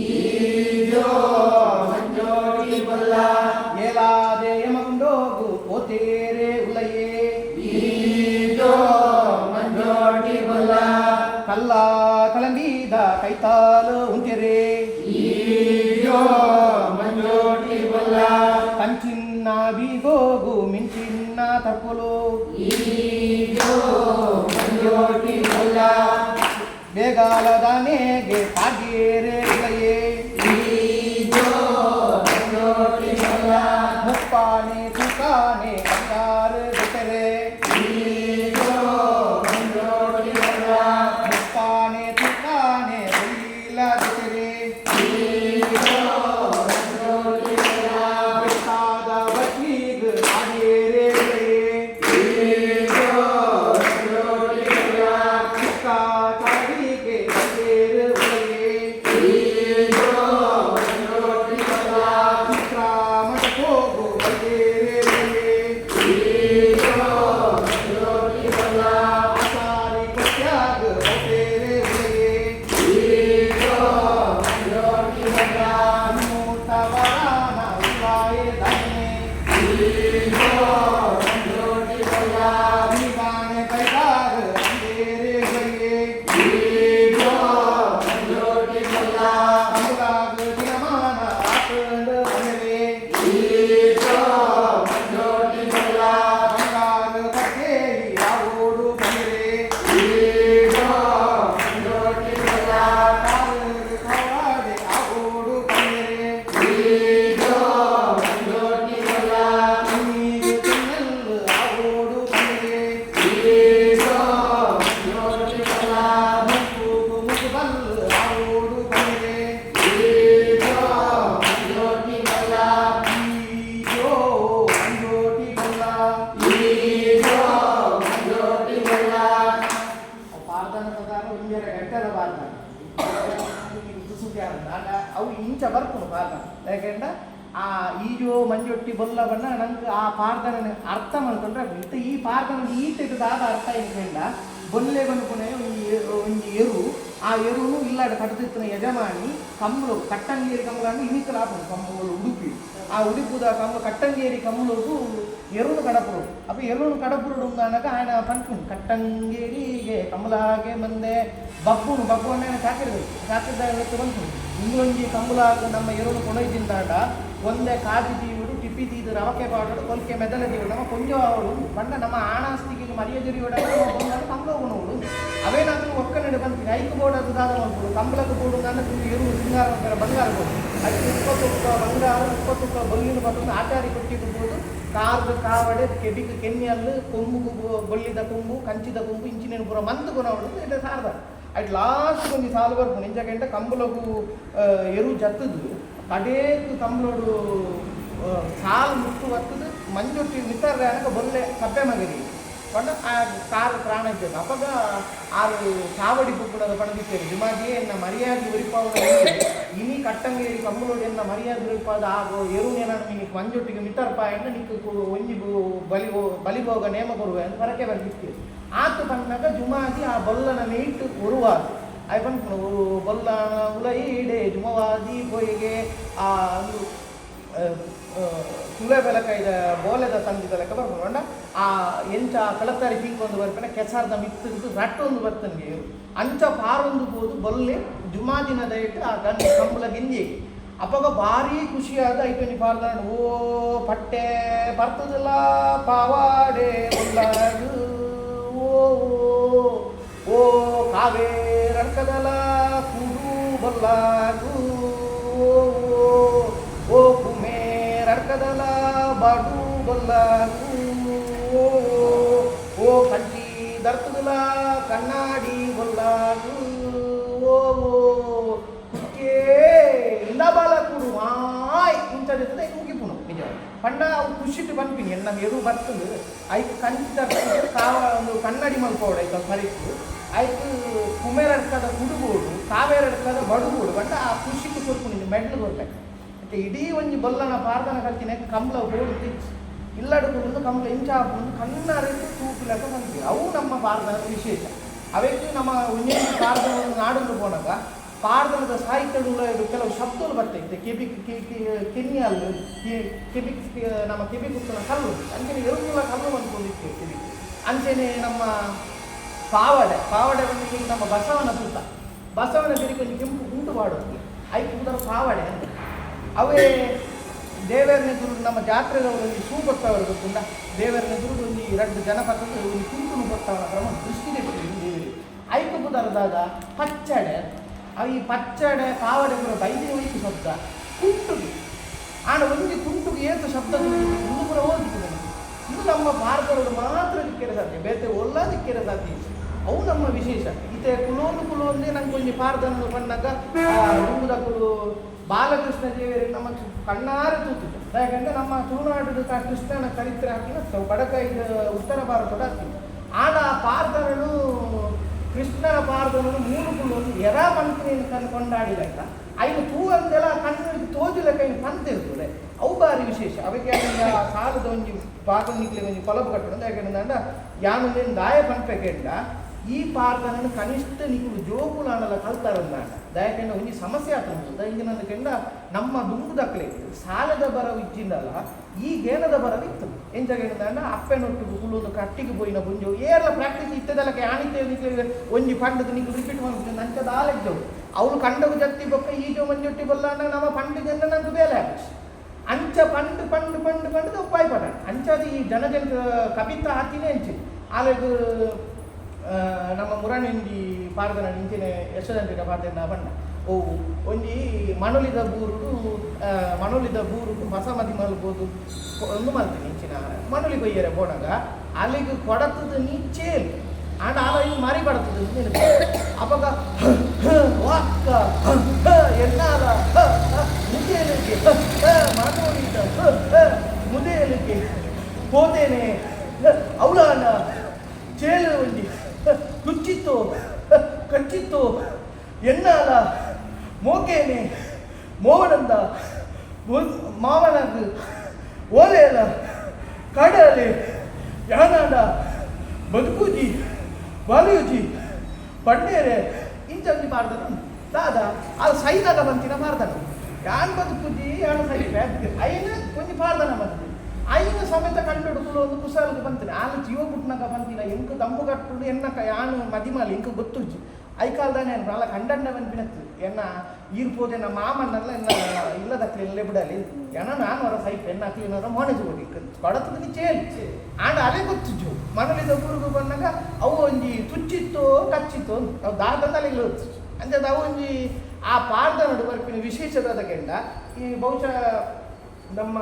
ಈಜೋ ಮಂಜೋಟಿ ಬೊಲ್ಲ ಏಲಾದೆ ಯಮಗುಂಡೋಗು ಪೋತೇರೆ ಉಲಯೇ ಈಜೋ ಮಂಜೋಟಿ ಬೊಲ್ಲ ಕಲ್ಲ ಕಲಂಬೀದ ಕೈತಾಲು ಉಂಟೆರೆ ಈಜೋ ಮಂಜೋಟಿ ಬೊಲ್ಲ ಕಂಚಿನ್ನ ಬೀಗೋಗು ಮಿಂಚಿನ್ನ ತಪ್ಪಲು ಈಜೋ ಮಂಜೋಟಿ ಬೊಲ್ಲ ಬೇಗಾಲದಾನೆಗೆ ಕಾಗೇರೆ ಉಲಯೇ ಈಜೋ ಮಂಜೋಟಿ ಬೊಲ್ಲ ಮುಪ್ಪಾನೆ ತುಕಾನೆ ಬಂಗಾರ ಬಿಟ್ಟರೆ ಈಜೋ ಮಂಜೋಟಿ ಬೊಲ್ಲ ಮುಪ್ಪಾನೆ ತುಕಾನೆ ಬೈಲ ಬಿಟ್ಟರೆ ಈಜೋ ಮಂಜೋಟಿ ಬೊಲ್ಲ ಬೆಟ್ಟಾದ ಬಟ್ಲಿಗ ಕಾಗೇರೆ ಉಲಯೇ ಈಜೋ ಮಂಜೋಟಿ ಬೊಲ್ಲ ಚಿಕ್ಕ ಚಾಡಿಗೆ ಕಾಗೇರೆ ಉಲಯೇ ಈಜೋ ಮಂಜೋಟಿ ಬೊಲ್ಲ ಚಿತ್ರ ಮಠ ಹೋಗು ಕಾಗೇರೆ ಈಜೋ ಮಂಜೊಟ್ಟಿ ಬೊಲ್ಲ ಬಣ್ಣ ನಂಗೆ ಆ ಪಾರ್ದನ ಅರ್ಥ ಮಾಡ್ಕೊಂಡ್ರೆ ಇತ್ತ ಈ ಪಾರ್ದನ ಈಟಿದಾದ ಅರ್ಥ ಏನಿಲ್ಲ ಬೊಲ್ಲೆ ಬಂದ್ಕೊನೆ ಒಂದು ಎರು ಆ ಎರುನು ಇಲ್ಲಾಡ ಕಟ್ಟದಿತ್ತಿನ ಯಜಮಾನಿ ಕಮ್ಮಲು ಕಟ್ಟಂಗೇರಿ ಕಮ್ಮಲನ್ನು ಇನ್ನಿಕಲ ಹಾಕೋದು ಕಮ್ಮಲು ಉಡುಪಿ ಆ ಉಡುಪುದ ಕಮ್ಮ ಕಟ್ಟಂಗೇರಿ ಕಮ್ಮಲದು ಎರುನು ಕಡಪುರು ಅಪ್ಪ ಎರುನು ಕಡಪುರು ಅನ್ನಕ ఆయన ಪಂಚು ಕಟ್ಟಂಗೇರಿಗೆ ಕಮ್ಮಲಾಗೆ ಮಂದೆ ಬಬ್ಬು ಅಣ್ಣ ಸಾಕಿದಾಗ ಬಂತು ಇಂದೊಂಜಿ ಕಮ್ಮಲಾಗ ನಮ್ಮ ಎರುನು ಕೊಡೊಯ್ದಿಂದಾಡ ಒಂದೇ ಕಾಜಿ ತೀವಿಡು ಟಿಪ್ಪಿ ತೀದು ರವಕೆ ಪಾಡೋಡು ಕೊಲ್ಕೆ ಮೆದಲ ತೀವಿಡು ನಮ್ಮ ಕೊಂಜ ಅವಳು ಬಂಡ ನಮ್ಮ ಆಣಾಸ್ತಿಗೆ ಮರ್ಯಾದರಿ ಕಮ್ಮಲ ಗುಣಗಳು ಅವೇನಾದ್ರೂ ಒಕ್ಕನಡೆ ಬಂತೀನಿ ಐದು ಬೋರ್ಡ್ ಅದು ದಾದ ಮಾಡ್ಬೋದು ಕಂಬಳದ ಬೋರ್ಡು ನನ್ನ ಎರು ಸಿಂಗಾರ ಬಂಗಾರ ಬೋರ್ಡು ಅದಕ್ಕೆ 20 ಬಂಗಾರ 20 ಬೊಲ್ಲಿನ ಬರ್ತದೆ ಆಚಾರಿ ಕೊಟ್ಟಿರ್ಬೋದು ಕಾರ್ದು ಕಾವಡೆ ಕೆಬಿಗೆ ಕೆನ್ನೆಯಲ್ಲು ಕೊಂಬು ಬೊಳ್ಳಿದ ಕೊಂಬು ಕಂಚಿದ ಕೊಂಬು ಇಂಚಿನ ಪೂರ ಮಂತು ಗುಣವಳು ಇದು ಸಾರ್ದ ಅಟ್ ಲಾಸ್ಟ್ ಒಂದು ಸಾಲು ಬರ್ಬೋದು ನಿಂಜ ಗಂಟ ಕಂಬಳಗೂ ಎರು ಜತ್ತದು ಕಡೇಕು ಕಂಬಳೋಡು ಸಾಲು ಮುಟ್ಟು ಬರ್ತದೆ ಮಂಜೊಟ್ಟಿ ಮಿತ್ರ ಅನಕ ಬೊಲ್ಲೆ ಕಪ್ಪೆ ಮಗರಿ ಪಂಡ ಆ ಕಾರು ಪ್ರಾಣ ಇರ್ತದೆ ಅವಾಗ ಆರು ಕಾವಡಿ ಬುಕ್ಕುಣದ ಪಣದಿತ್ತೇವೆ ಜುಮಾಜಿ ಎನ್ನ ಮರ್ಯಾದೆ ಉರಿಪಾವದ ಇನಿ ಕಟ್ಟಂಗೇರಿ ಕಂಬಳೋಡು ಎನ್ನ ಮರ್ಯಾದೆ ಉರಿಪಾದ ಆಗೋ ಎರುನೇನ ನಿನಗೆ ಮಂಜೊಟ್ಟಿಗೆ ಮಿತರ್ಪಾಯನ್ನ ನಿಕ್ಕು ಒಂಜಿ ಬಲಿಭೋಗ ನೇಮ ಕೊಡುವೆ ಅಂತ ಹೊರಕೆ ಬಂದಿತ್ತು ಆತು ಪಂಡಾಗ ಜುಮಾಜಿ ಆ ಬೊಲ್ಲನ ಮೇಯ್ಟ್ ಉರುವಾದ ಅಯ್ಯ ಪಂಡ ಬೊಲ್ಲ ಉಲೈಡೆ ಜುಮವಾದಿ ಪೊಯ್ಗೆ ಆ ಒಂದು ತುಳೆ ಬೆಲಕೈದ ಬೋಲೆದ ತಂದಿದ ಲೆಕ್ಕ ಬರ್ಕೊಂಡ ಆ ಎಂಚ ಕಳತಾರಿ ಪೀಕೊಂದು ಬರ್ಪನೆ ಕೆಸಾರ್ದ ಮಿತ್ತಿದ್ದು ರಟ್ಟೊಂದು ಬರ್ತನ್ಗೆ ಅಂಚ ಪಾರೊಂದು ಬೋದು ಬೊಲ್ಲೆ ಜುಮಾದಿನ ದಯಟ್ಟು ಆ ಗಂಡ ಕಂಬಳ ಗಿಂಜಿ ಅಪ್ಪಾಗ ಭಾರಿ ಖುಷಿಯಾದ ಐಟನಿ ಪಾರ್ದ ಓ ಪಟ್ಟೆ ಬರ್ತದಲ್ಲ ಪಾವಾಡೆ ಒಳ್ಳಾಡು ಓ ಕಾವೇರಡ್ಕದಲ ಕುಡು ಬಲ್ಲಾಡು ಓ ಕುಮೇರಡ್ಕದಲ ಬಡು ಬಲ್ಲಾಡು ಓ ಕಂಟಿ ದರ್ತದಲ ಕಣ್ಣಾಡಿ ಬಲ್ಲಾಡು ಕುಕ್ಕೆ ಇಂದ ಬಾಲ ಕುಡು ಮಾಯ್ ಇಂಥದ್ದು ಮುಗಿಪುಣು ನಿಜ ಪಂಡ ಅವು ಖುಷಿಟ್ಟು ಬಂದ್ಪಿನಿ ಎನ್ನ ಎರು ಬರ್ತದೆ ಆಯ್ತು ಕಂಚಿದ ಒಂದು ಕನ್ನಡಿ ಮಲ್ಕೋಡು ಆಯ್ತು ಮರಿತು ಆಯ್ತು ಕುಮೇರಡ್ಕದ ಕುಡುಗೋಡು ಕಾವೇರಡ್ಕದ ಬಡುಗೋಡು ಬಟ್ ಆ ಖುಷಿಟ್ಟು ಕೊರ್ಕೊಂಡು ಮೆಡ್ಲು ಕೊಡ್ಬೇಕು ಮತ್ತೆ ಇಡೀ ಒಂಜಿ ಬೊಲ್ಲನ ಪಾರ್ದನ ಕಲ್ತಿನ ಕಂಬಳ ಗೋಡು ತಿಚ್ಚಿ ಇಲ್ಲಡುಕೊಂಡು ಕಂಬಳ ಇಂಚ ಹಾಕೊಂಡು ಕಣ್ಣಾರಿಟ್ಟು ತೂಪಿಲಕ ಬಂದ್ವಿ ಅವು ನಮ್ಮ ಪಾರ್ದನದ ವಿಶೇಷ ಅವಕ್ಕೆ ನಮ್ಮ ಒಂದೇ ಪಾರ್ದನ ನಾಡಲು ಹೋದಾಗ ಪಾರ್ದನದ ಸಾಹಿತ್ಯಗಳು ಕೆಲವು ಶಬ್ದಗಳು ಬರ್ತೈತೆ ಕೆನ್ನಿಯಲ್ಲು ನಮ್ಮ ಕೆಬಿಕುತ್ತನ ಕಲ್ಲು ಅಂಚೆನೆ ಎರುಗುಲ ಕಲ್ಲು ಬಂದ್ಕೊಂಡಿತ್ತು ಕೆಬಿ ಅಂಚೆನೆ ನಮ್ಮ ಪಾವಡೆ ಬಂದು ನಮ್ಮ ಬಸವನ ಸುತ್ತ ಬಸವನ ಬೆರಿಕೊಂಡು ಕೆಂಪು ಗುಂಡು ಮಾಡೋದು ಐದು ಉದರ ಪಾವಡೆ ಅಂತ ಅವೇ ದೇವರನೆದುರು ನಮ್ಮ ಜಾತ್ರೆಗಳಲ್ಲಿ ಸೂ ಬರ್ತಾವರು ಗೊತ್ತಿಲ್ಲ ದೇವರನೆದುರು ಒಂದು 2 ಜನಪದ ಒಂದು ಕುಂಕುಮ ಬರ್ತಾವನ ಕ್ರಮ ದೃಷ್ಟಿಗೆ ದೇವರಿಗೆ ಐದು ಬುಧರದಾಗ ಪಚ್ಚಡೆ ಈ ಪಚ್ಚಡೆ ಪಾವಡೆ ಪುರ ಬೈದಿನ ಒಯ್ತು ಶಬ್ದ ಕುಂಟುಗೆ ಆಣ ಒಂದು ಕುಂಟುಗೆ ಏತು ಶಬ್ದ ಇದು ಪುರ ಓದಿತು ಇದು ನಮ್ಮ ಭಾರತದವರು ಮಾತ್ರ ದಿಕ್ಕಿರ ಸಾಧ್ಯ ಬೇತೆ ಒಲ್ಲ ದಿಕ್ಕಿರ ಸಾಧ್ಯ ಅವು ನಮ್ಮ ವಿಶೇಷ ಈತೆ ಕುಲೋಂದೇ ನಂಗೆ ಒಂದು ಪಾರ್ದನ್ನು ಬಂದಾಗ ಹುಡುಗದಕ್ಕೂ ಬಾಲಕೃಷ್ಣ ದೇವರಿಗೆ ನಮ್ಮ ಕಣ್ಣಾರೆ ತೂತಿತ್ತು ಯಾಕಂದರೆ ನಮ್ಮ ತುಳುನಾಡು ಕೃಷ್ಣನ ಚರಿತ್ರೆ ಹಾಕಿ ಬಡಕ ಇದು ಉತ್ತರ ಭಾರತದ ಹಾಕಿ ಆಗ ಪಾರ್ದನನು ಕೃಷ್ಣನ ಪಾರ್ದನನು 3 ಕುಲೊಂದು ಎರ ಪಂಕ್ತಿಯನ್ನು ಕಣ್ಣು ಕೊಂಡಾಡಿದಾಗ ಐದು ತೂ ಅಂದೆಲ್ಲ ಕಣ್ಣು ತೋಜುಲ ಕೈ ಪಂತಿರ್ತದೆ ಅವು ಬಾರಿ ವಿಶೇಷ ಅವಕ್ಕೆ ಆ ಸಾಲದ ಒಂಜಿ ಪಾರ್ದನಿಗೆ ಒಂಜಿ ಕೊಲಬು ಕಟ್ಟಡ ಯಾಕಂದ್ರೆ ಯಾನು ದಾಯ ಪಂಪೆಕೆಂಡ ಈ ಪಾರ್ದನನ್ನು ಕನಿಷ್ಠ ನೀವು ಜೋಗುಲಾನೆಲ್ಲ ಕಲ್ತಾರಲ್ಲ ದಯಕೆಂಡ ಒಂಜಿ ಸಮಸ್ಯೆ ಆಗ್ತದೆ ಇಂಜಿನಂದುಕೆಂಡ ನಮ್ಮ ದುಂಗುದಕ್ಕಲೆ ಸಾಲದ ಬರವು ಇಜ್ಜಿಂದಲ್ಲ ಈ ಗೇನದ ಬರವಿತ್ತು ಎಂಜಗೆಂಡ ಅಪ್ಪೆನೊಟ್ಟಿಗೆ ಕುಳೋದು ಕಟ್ಟಿಗೆ ಪೋಯಿನ ಮುಂಜು ಏರ್ಲ ಪ್ರಾಕ್ಟೀಸ್ ಇತ್ತದಲ್ಲಕ್ಕೆ ಆಣಿತೆ ಒಂಜಿ ಪಂಡದ ನೀವು ರಿಪೀಟ್ ಮಾಡ್ಕೊಂಡು ನಂಚದ ಆಲೆಜ್ಜವು ಅವಳು ಕಂಡವು ಜತ್ತಿ ಬೊಕ್ಕ ಈಜೋ ಮಂಜೊಟ್ಟಿ ಬಲ್ಲ ನಮ್ಮ ಪಂಡಿತ ನಂಗೆ ಬೇಲೆ ಅಂಚ ಪಂಡು ಉಪಾಯ ಪಡ ಅಂಚದು ಈ ಜನಜನ ಕವಿತಾ ಹಾಕಿನೇ ಅಂಚಿ ಆಲೆಗೂ ನಮ್ಮ ಮುರಾಣಿಂದಿ ಪಾರ್ದನ ಇಂಚಿನ ಯಶದಂತಿನ ಪಾತೆನ ಬಣ್ಣ ಓ ಒಂಜಿ ಮಣಲಿದ ಬೂರುಡು ಮಸಮದಿ ಮಲ್ಬೋದು ಒಂದು ಮಲ್ತೀನಿ ಇಂಚಿನ ಮಣಲಿ ಕೊಯ್ಯರೆ ಬೋಣಗ ಅಲ್ಲಿಗೆ ಕೊಡತದ ನೀಚೇಲ್ ಆಂಡ ಆಲ ಮಾರಿ ಬಡತದ ಅವಾಗ ವಾಕ್ಕ ಎನ್ನಾಲ ಮುದೇಲಿಗೆ ಮನೋಳಿದ ಮುದೇಲಿಗೆ ಹೋದೇನೆ ಅವಳಾನ ಚೇಲು ಒಂಜಿ ಕುಚ್ಚಿತ್ತು ಕಚ್ಚಿತ್ತು ಎನ್ನಾಲ ಮೋಕೇನೆ ಮೋವನಂದ ಮಾವನದು ಓಲೆಲ ಕಡಲೆ ಯಾನಾಡ ಬದುಕುಜಿ ಬಾಲಿಯುಜಿ ಪಂಡೇರೆ ಇಂಚಿ ಮಾಡ್ದನು ದಾದ ಅದು ಸೈನಾಗ ಬಂತಿನ ಮಾಡ್ದನು ಯಾನ್ ಬದುಕುಜಿ ಯಾನು ಸೈ ಐನ ಕೊಂಚ ಪಾಡ್ದನ ಬಂತು ಐನ ಸಮೇತ ಕಂಡುಹಿಡ್ಕೊಂಡು ಒಂದು ಕುಸಾಲಕ್ಕೆ ಬಂತೀನಿ ಆಲು ಜೀವ ಪುಟ್ನಾಗ ಬಂತಿನ ಎಂಕು ದಮ್ಮು ಕಟ್ಟುಡು ಎನ್ನಕ ಯಾನು ಮದಿಮಾಲಿ ಎಂಕು ಗೊತ್ತುಜ್ಜಿ ಐ ಕಾಲದಾನೆ ಅಲ್ಲ ಕಂಡಣ್ಣ ಬಂದಿನತ್ತು ಎನ್ನ ಈರ್ಪೋದೆ ನಮ್ಮ ಮಾಮನ್ನೆಲ್ಲ ಎನ್ನ ಇಲ್ಲದಕ್ಕೆ ಇಲ್ಲೇ ಬಿಡಲಿ ಎನ್ನ ನಾನು ಅವರ ಸೈಪ್ ಎನ್ನ ಕ್ಲೀನರ ಮೊಣಜು ಹೋಗಿ ಕೊಡತದ ಚೇಲ್ ಆಂಡ ಅಲೆ ಗೊತ್ತಿಜ್ಜು ಮನಲಿದ ಊರಿಗೂ ಬಂದಾಗ ಅವು ಒಂಜಿ ತುಚ್ಚಿತ್ತು ಕಚ್ಚಿತ್ತು ಅವು ದಾರದಲ್ಲಿ ಇಲ್ಲ ಅಂದ್ರೆ ಅವು ಒಂಜಿ ಆ ಪಾರ್ದ ನಡು ಬರ್ಪಿನ ವಿಶೇಷವಾದ ಕೆಂಡ ಈ ಬಹುಶಃ ನಮ್ಮ